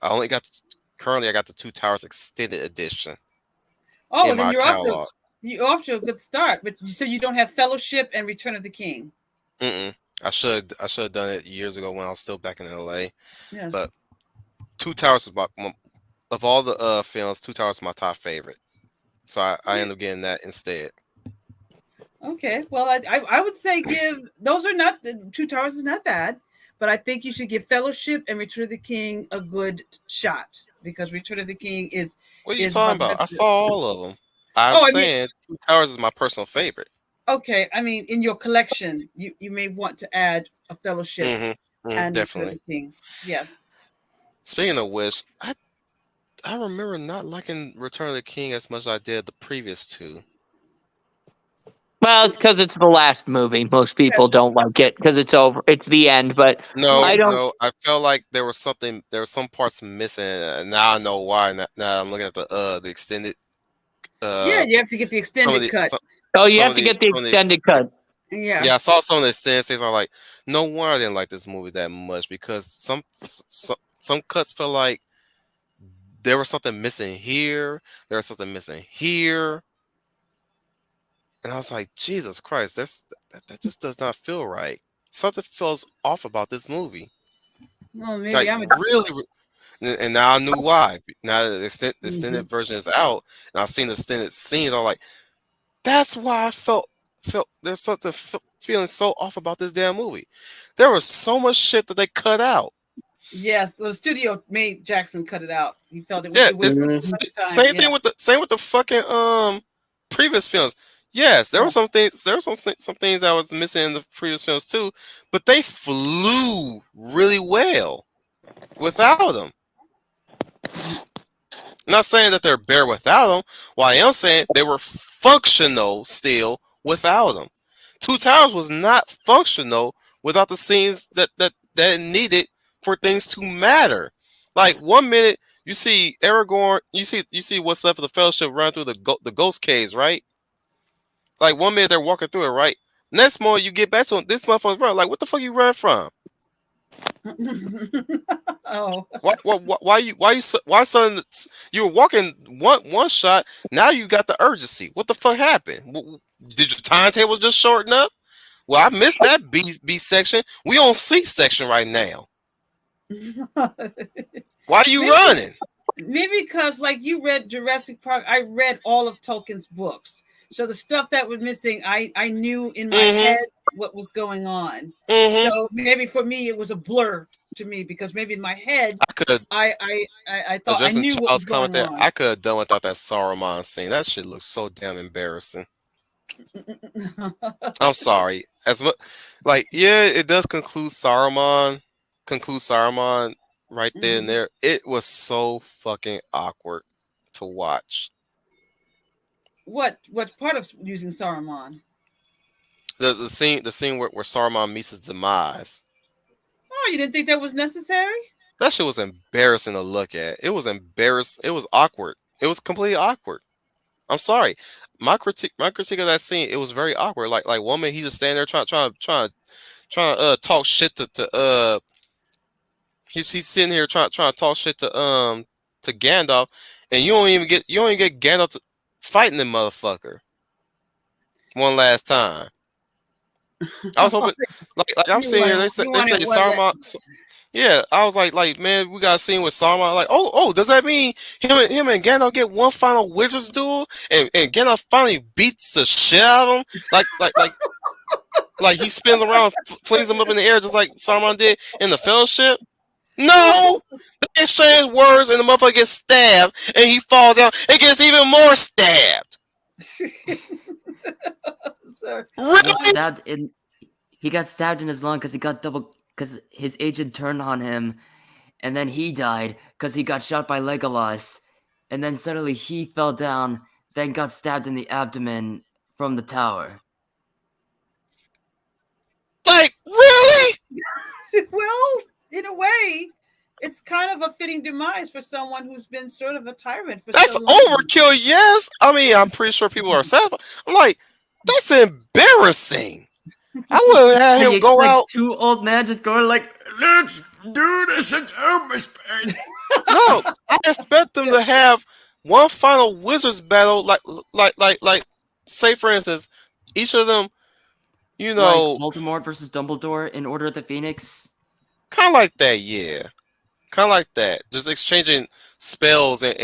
I only got currently I got the Two Towers extended edition Oh, in then my catalog. you're off to a good start. But so you don't have Fellowship and Return of the King. Mm-mm. I should have done it years ago when I was still back in LA. Yes. But Two Towers is of all the films, Two Towers is my top favorite. So I ended up getting that instead. Okay. Well, I would say give those are not the Two Towers is not bad, but I think you should give Fellowship and Return of the King a good shot because Return of the King What are you is talking about the about? best. I saw all of them. I'm Oh, I mean, saying Two Towers is my personal favorite. okay. I mean, in your collection, you may want to add a Fellowship and Return of Definitely. the King. Yes. Speaking of which, I remember not liking Return of the King as much as I did the previous two. Well, it's because it's the last movie. Most Yes. people don't like it because it's over. It's the end. But No, I Yes. don't. no, I felt like there was some parts missing. And now I know why. Now I'm looking at the extended Yeah, uh you have to get the some of extended the cut. Oh, you some have of to the get the some of the extended cut. Yeah. yeah, I saw some of the extended scenes. I'm like, no wonder I didn't like this movie that much because some cuts felt like there was something missing here, there was something missing here, and I was like, Jesus Christ, that just does not feel right. Something feels off about this movie. Well, maybe Like I'm a. really, and now I knew why. Now that the Mhm. extended version is out, and I've seen the extended scenes, I'm like, that's why I felt there's something feeling so off about this damn movie. There was so much shit that they cut out. Yes, the studio made Jackson cut it out. He felt Yeah, it was too much time. same Yeah. thing with the fucking previous films. Yes, there Yeah. were some things. There were some things that was missing in the previous films too, but they flew really well without them. Not saying that they're bare without them. Well, I am saying they were functional still without them. Two Towers was not functional without the scenes that it needed for things to matter. Like 1 minute you see Aragorn, you see what's left of the Fellowship run through the ghost caves, right? Like 1 minute they're walking through it, right? Next moment you get back to this motherfucker run. Like what the fuck you run from? Oh. Why suddenly you were walking one shot, now you got the urgency? What the fuck happened? Did your timetable just shorten up? Well, I missed that B section. We on C section right now. Why are you maybe running? maybe because like you read Jurassic Park, I read all of Tolkien's books. So the stuff that was missing, I knew in my Mm-hmm. head what was going on. Mm-hmm. So maybe for me it was a blur to me because maybe in my head I could have I thought I addressing knew what was Charles' comment going there. on. I could have done without that Saruman scene. That shit looks so damn embarrassing. I'm sorry. As much like yeah, it does conclude Saruman right there and Mhm. there. It was so fucking awkward to watch. What part of using Saruman? The scene where Saruman meets his demise. Oh, you didn't think that was necessary? That shit was embarrassing to look at. It was embarrassing. It was awkward. It was completely awkward. I'm sorry. My critique of that scene, it was very awkward. Like one minute he's just standing there trying to talk shit to he's sitting here trying to talk shit to Gandalf, and you don't even get Gandalf fighting the motherfucker one last time. I was hoping like I'm sitting here. You They say wanted one Saruman. Yeah, I was like man, we got a scene with Saruman. Like does that mean him and Gandalf get one final wizards duel, and Gandalf finally beats the shit out of him? Like he spins around, flings him up in the air just like Saruman did in the Fellowship. No, they exchange words and the motherfucker gets stabbed and he falls down and gets even more stabbed. Sir. He got Really? stabbed in he got stabbed in his lung because his agent turned on him, and then he died because he got shot by Legolas, and then suddenly he fell down, then got stabbed in the abdomen from the tower. Like really? Well, in a way, it's kind of a fitting demise for someone who's been sort of a tyrant for That's so long. overkill. Yes. I mean, I'm pretty sure people are sad. I'm like, that's embarrassing. I would have had And you him go expect out. two old men just going like, "Let's do this in open space." No, I expect them to have one final wizards battle, like, say for instance, each of them, you Like know, Voldemort versus Dumbledore in Order of the Phoenix. kind of like that. Yeah, kind of like that. Just exchanging spells and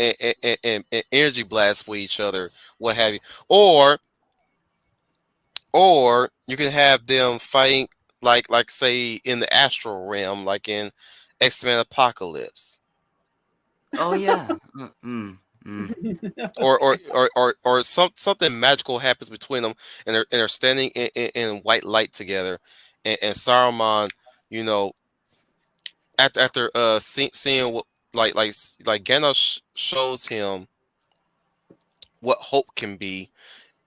energy blasts with each other, what have you, or or you can have them fighting like say in the astral realm, like in X-Men Apocalypse. Oh yeah. Or something magical happens between them, and they're standing in white light together, and Saruman, you know, after seeing what like Gandalf shows him what hope can be,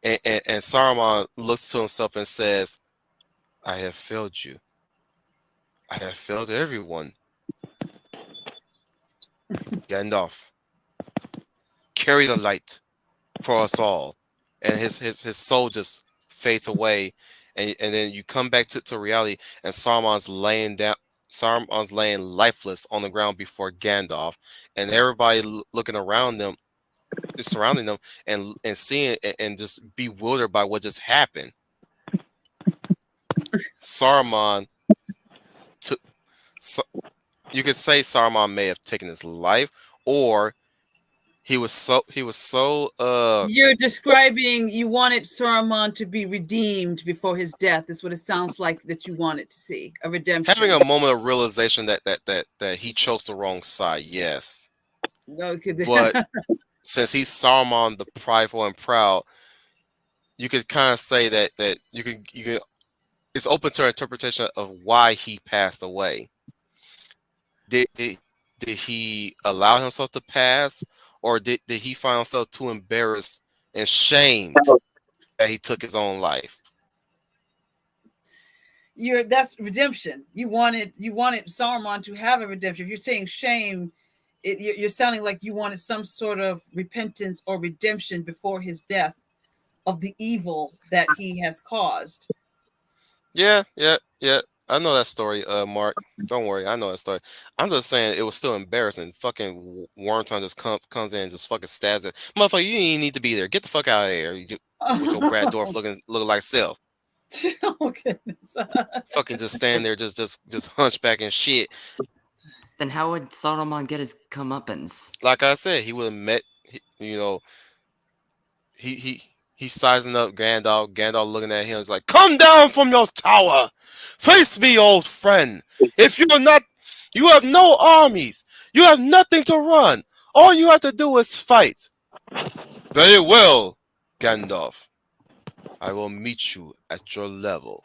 and Saruman looks to himself and says, "I have failed you. I have failed everyone. Gandalf, carry the light for us all." And his soul just fades away, and then you come back to reality, and Saruman's laying lifeless on the ground before Gandalf, and everybody looking around them, surrounding them, and seeing and just bewildered by what just happened. Saruman took. So, you could say Saruman may have taken his life, or he was so. You're describing you wanted Saruman to be redeemed before his death. Is what it sounds like that you wanted to see a Having redemption. a moment of realization that he chose the wrong side, yes. Okay. But since he's Saruman the prideful and proud, you could kind of say that you could it's open to interpretation of why he passed away. Did did he allow himself to pass, or did he find himself too embarrassed and shamed that he took his own life? That's redemption. You wanted Saruman to have a redemption. If you're saying shame, you're sounding like you wanted some sort of repentance or redemption before his death of the evil that he has caused. Yeah, yeah, yeah. I know that story, Mark. Don't worry, I know that story. I'm just saying it was still embarrassing. Fucking Warrington just comes in and just fucking stabs it. Motherfucker, you didn't need to be there. Get the fuck out of here. With your Brad Dorf looking like self. Oh goodness. Fucking just stand there, just hunchback and shit. Then how would Saruman get his comeuppance? Like I said, he would have met. You know, he he's sizing up Gandalf. Gandalf looking at him is like, "Come down from your tower, face me, old friend. If you're not, you have no armies. You have nothing to run. All you have to do is fight." "Very well, Gandalf. I will meet you at your level."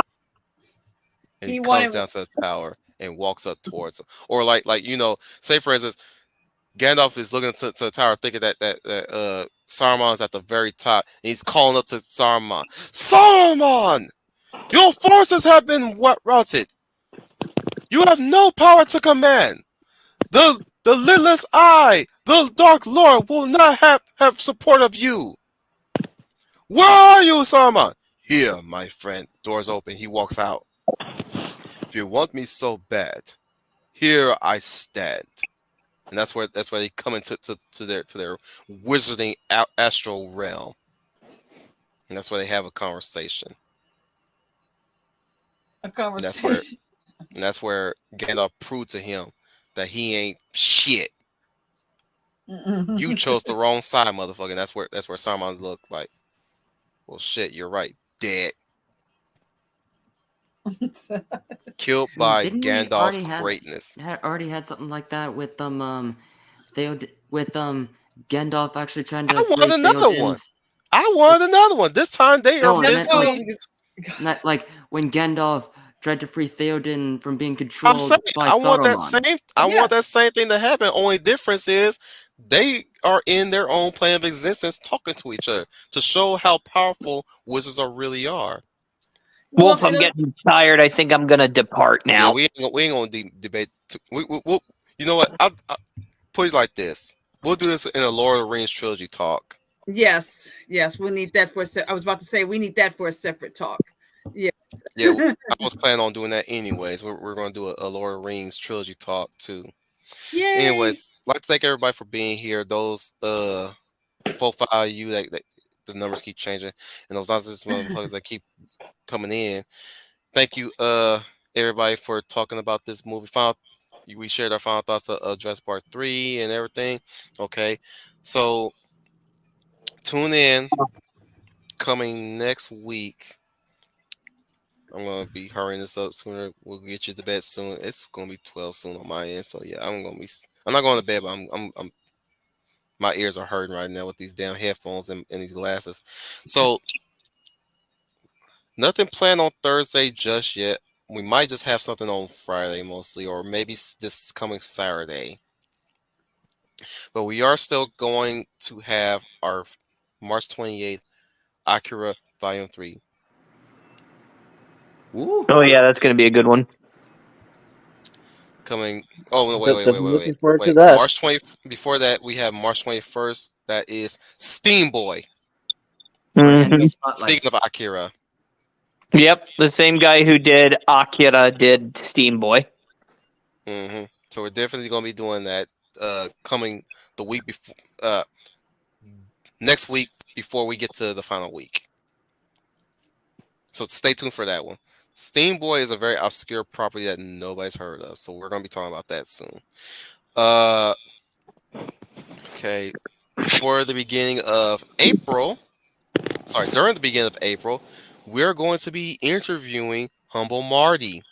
And he He comes wanted down to the tower and walks up towards him. Or like say for instance, Gandalf is looking to the tower, thinking that Saruman's at the very top, and he's calling up to Saruman. "Saruman, your forces have been routed. You have no power to command. The lidless eye, the Dark Lord, will not have support of you. Where are you, Saruman?" "Here, my friend." Doors open. He walks out. "If you want me so bad, here I stand." And that's where they come into to their wizarding astral realm, and that's where they have a conversation. a And that's where conversation. and that's where Gandalf proved to him that he ain't shit. You chose the wrong side, motherfucker. And that's where Saruman looked like, well, shit, you're right, dead, killed by Didn't we Gandalf's greatness. already had something like that with Gandalf actually trying to I free want another one. Theoden's. I want another one. This time they are No, I That's meant all. physically. not like when Gandalf tried to free Theoden from being I'm controlled saying by I want that Saruman. same. I Yeah. want that same thing to happen. Only difference is they are in their own plane of existence, talking to each other to show how powerful wizards really are. Well, Wolf, I'm getting tired. I think I'm gonna depart Yeah, now. we ain't gonna debate. We'll, you know what? I'll put it like this. We'll do this in a Lord of the Rings trilogy talk. yes, we'll need that for I was about to say we need that for a separate talk. Yes. Yeah, I was planning on doing that anyways. We're gonna do a Lord of the Rings trilogy talk too. Yay. Anyways, I'd like to thank everybody for being here. Those 4-5 of you that the numbers keep changing, and those other motherfuckers that keep coming in. Thank you, everybody, for talking about this movie. We shared our final thoughts of Jurassic Park 3 and everything. Okay, so tune in coming next week. I'm gonna be hurrying this up sooner. We'll get you to bed soon. It's gonna be 12 soon on my end. So yeah, I'm not going to bed, but my ears are hurting right now with these damn headphones and these glasses. So nothing planned on Thursday just yet. We might just have something on Friday mostly, or maybe this coming Saturday. But we are still going to have our March 28th Akira Volume 3 Woo. Oh yeah, that's going to be a good one. coming. Oh no, Looking forward to wait. that. March 20. Before that, we have March 21st. That is Steam Boy. For anime Mhm. Speaking of spotlights. Akira, Yep, the same guy who did Akira did Steam Boy. so we're definitely gonna be doing that. Coming the week before. Next week before we get to the final week. So stay tuned for that one. Steam Boy is a very obscure property that nobody's heard of, so we're gonna be talking about that soon. Uh, okay. Before the beginning of April, during the beginning of April, we're going to be interviewing Humble Marty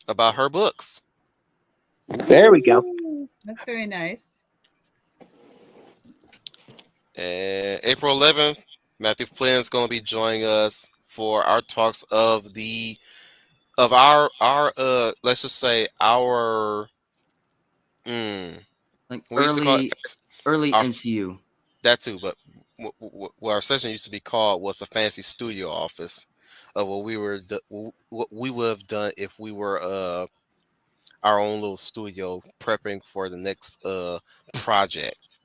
about her books. There we go. Ooh, that's very nice. And April 11th, Matthew Flynn is going to be joining us for our talks of our let's just say our Like we used to call it early our MCU. that too, but what our session used to be called was the fancy studio office of what we would have done if we were our own little studio prepping for the next project.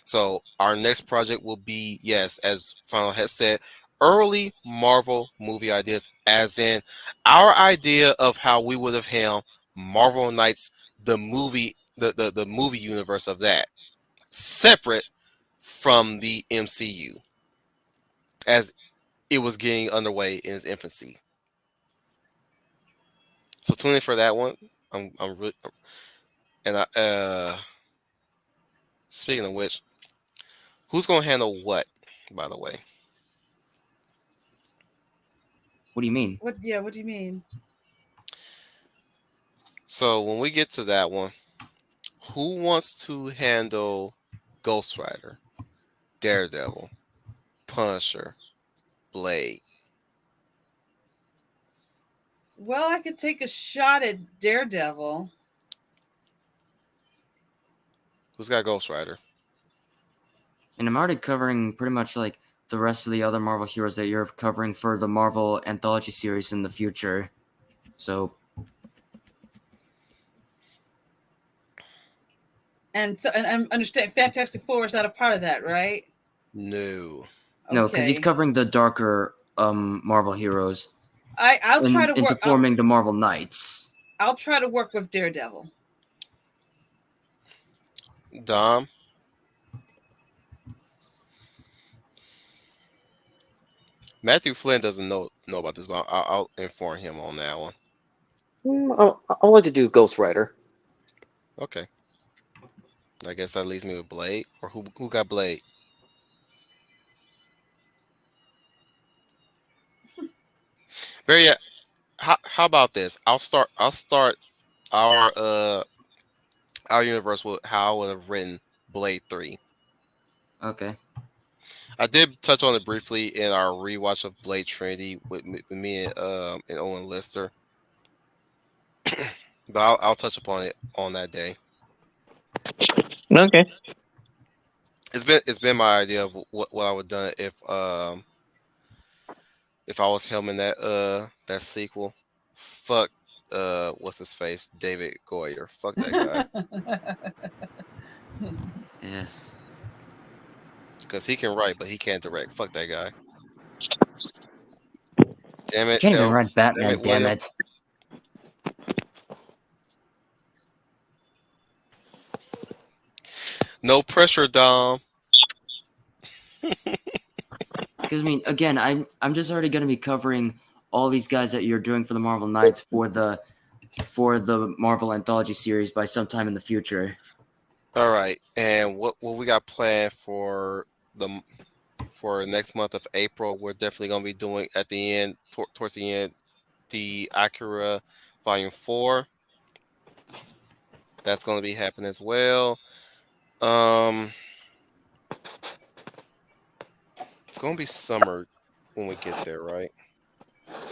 So our next project will be, yes, as Final has said, early Marvel movie ideas, as in our idea of how we would have handled Marvel Knights, the movie universe of that, separate from the MCU, as it was getting underway in its infancy. So tune in for that one. I'm really, and speaking of which, who's gonna handle what? By the way, What do you mean? What? Yeah. What do you mean? so when we get to that one, who wants to handle Ghost Rider, Daredevil, Punisher, Blade? Well, I could take a shot at Daredevil. Who's got Ghost Rider? And I'm already covering pretty much like the rest of the other Marvel heroes that you're covering for the Marvel Anthology series in the future. So And so, and I understand Fantastic Four is not a part of that, right? No. no, because he's Okay. covering the darker Marvel heroes I'll try to into work. forming the Marvel Knights. I'll try to work with Daredevil. Dom? Matthew Flynn doesn't know about this, but I'll inform him on that one. I like to do Ghost Rider. Okay. I guess that leaves me with Blade. Or who got Blade? Barry, yeah, how about this? I'll start our uh our universe with how I would have written Blade 3. Okay. I did touch on it briefly in our rewatch of Blade Trinity with me and Owen Lister, but I'll touch upon it on that day. Okay. It's been my idea of what I would done if I was him in that sequel. Fuck what's his face, David Goyer. Fuck that guy, Yeah. because he can write but he can't direct. Fuck that guy. Damn You it, can't even L. write Damn Batman, it, damn William. it. No pressure, Dom. Because I mean, again, I'm just already gonna be covering all these guys that you're doing for the Marvel Knights for the Marvel Anthology series by sometime in the future. All right, and what we got planned for the for next month of April, we're definitely gonna be doing at the end, towards the end, the Acura Volume 4. That's gonna be happening as well. Um, it's gonna be summer when we get there, right?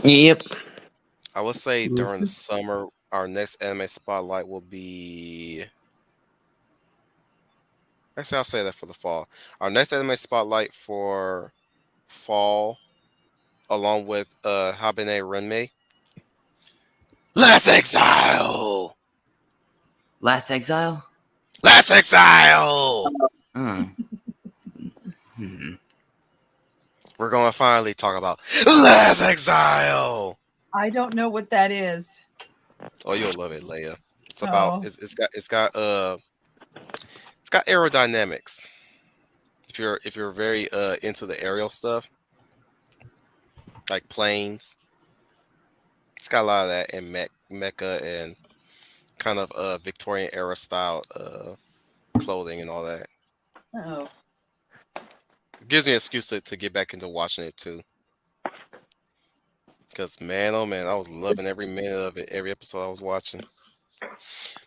Yep. I would say during the summer, our next anime spotlight will be. Actually, I'll say that for the fall. Our next anime spotlight for fall, along with Habine Renmei, Last Exile. Last Exile? Last Exile. Hmm. Hmm. We're gonna finally talk about Last Exile. I don't know what that is. Oh, you'll love it, Leia. It's about Oh, it's got aerodynamics. If you're very into the aerial stuff, like planes, it's got a lot of that in mecha and kind of Victorian era style clothing and all that. oh. It gives me an excuse to get back into watching it too. Cause man, oh man, I was loving every minute of it, every episode I was watching.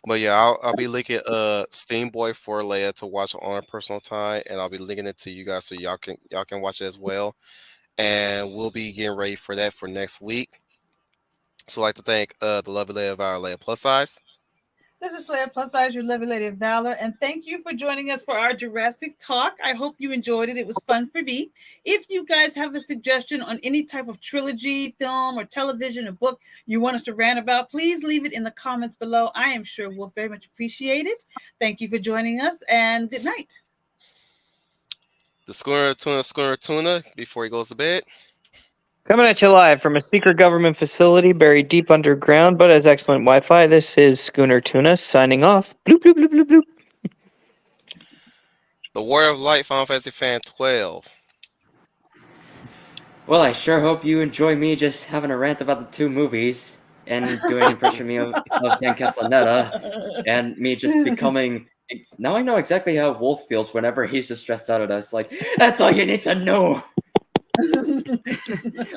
But yeah, I'll be linking Steam Boy for Leia to watch on her personal time, and I'll be linking it to you guys so y'all can watch it as well. And we'll be getting ready for that for next week. So I'd like to thank the lovely Leia of our Leia Plus Size. This is Slayer Plus Size, your lovely lady of valor, and thank you for joining us for our Jurassic talk. I hope you enjoyed it. It was fun for me. If you guys have a suggestion on any type of trilogy, film, or television, or book you want us to rant about, please leave it in the comments below. I am sure we'll very much appreciate it. Thank you for joining us, and good night. The Schooner Tuna, before he goes to bed. Coming at you live from a secret government facility buried deep underground, but has excellent Wi-Fi. This is Schooner Tuna signing off. Bloop bloop bloop bloop bloop. The Warrior of Light, Final Fantasy Fan 12. Well, I sure hope you enjoy me just having a rant about the two movies and doing an impression of Dan Castellaneta and me just becoming. Now I know exactly how Wolf feels whenever he's just stressed out at us. Like, that's all you need to know.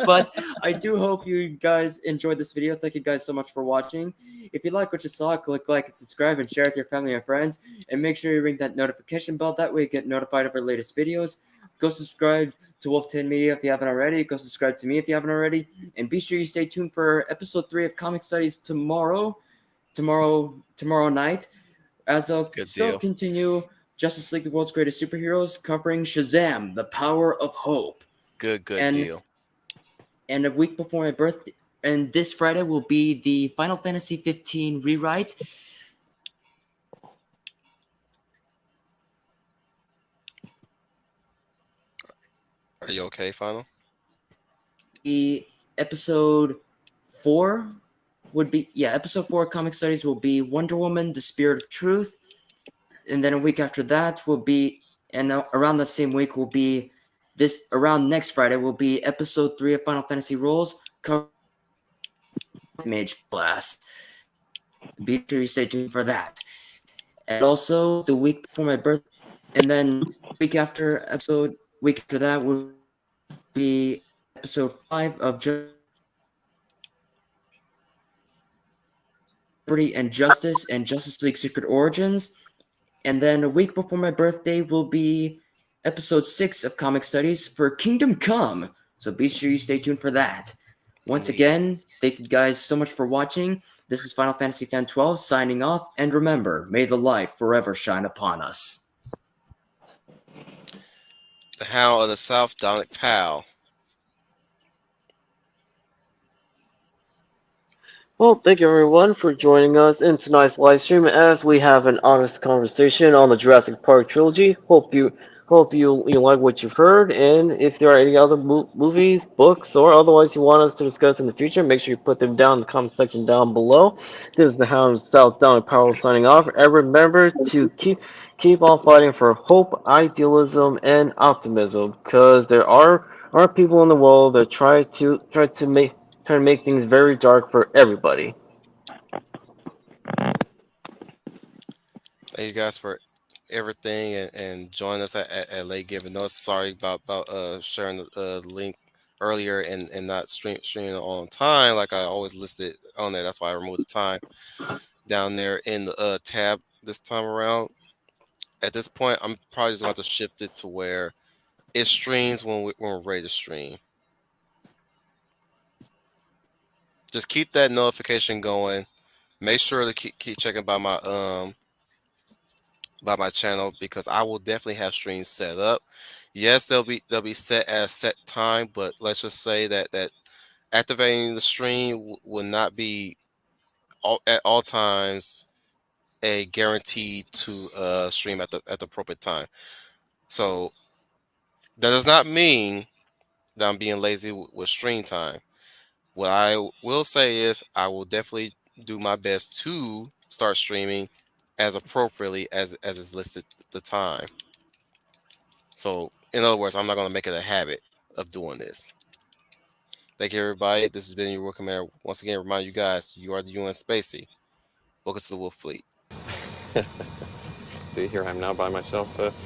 But I do hope you guys enjoyed this video. Thank you guys so much for watching. If you like what you saw, click like and subscribe and share with your family and friends. And make sure you ring that notification bell. That way you get notified of our latest videos. Go subscribe to Wolf10 Media if you haven't already. Go subscribe to me if you haven't already. And be sure you stay tuned for episode 3 of Comic Studies tomorrow night. As I'll still continue Justice League, the world's greatest superheroes, covering Shazam, the Power of Hope. Good deal. And a week before my birthday, and this Friday will be the Final Fantasy 15 rewrite. Are you okay, Final? The episode 4 would be, episode 4 Comic Studies will be Wonder Woman, the Spirit of Truth. And then a week after that will be, and around the same week will be, around next Friday will be episode 3 of Final Fantasy Rolls, Mage Class. Be sure you stay tuned for that. And also the week before my birthday, and then week after that will be episode 5 of Liberty and Justice and Justice League Secret Origins. And then a week before my birthday will be episode 6 of Comic Studies for Kingdom Come. So be sure you stay tuned for that. Once again, thank you guys so much for watching. This is Final Fantasy Fan 12 signing off. And remember, may the light forever shine upon us. The Hound of the South, Dominic Powell. Well, thank you everyone for joining us in tonight's live stream as we have an honest conversation on the Jurassic Park trilogy. Hope you like what you've heard, and if there are any other movies, books, or otherwise you want us to discuss in the future, make sure you put them down in the comment section down below. This is the Hound South Down and Powell signing off, and remember to keep on fighting for hope, idealism, and optimism, because there are people in the world that try to make things very dark for everybody. Thank you guys for everything and join us at late given notice. Sorry about sharing the link earlier and not streaming it on time like I always listed on there. That's why I removed the time down there in the tab this time around. At this point, I'm probably just going to shift it to where it streams when we're ready to stream. Just keep that notification going. Make sure to keep checking by my channel because I will definitely have streams set up. Yes, they'll be set at a set time, but let's just say that activating the stream will not be at all times a guarantee to stream at the appropriate time. So that does not mean that I'm being lazy with stream time. What I will say is I will definitely do my best to start streaming as appropriately as is listed the time. So in other words, I'm not going to make it a habit of doing this. Thank you, everybody. This has been your War Commander. Once again, remind you guys, you are the UN Spacey. Welcome to the Wolf Fleet. See, here I am now by myself.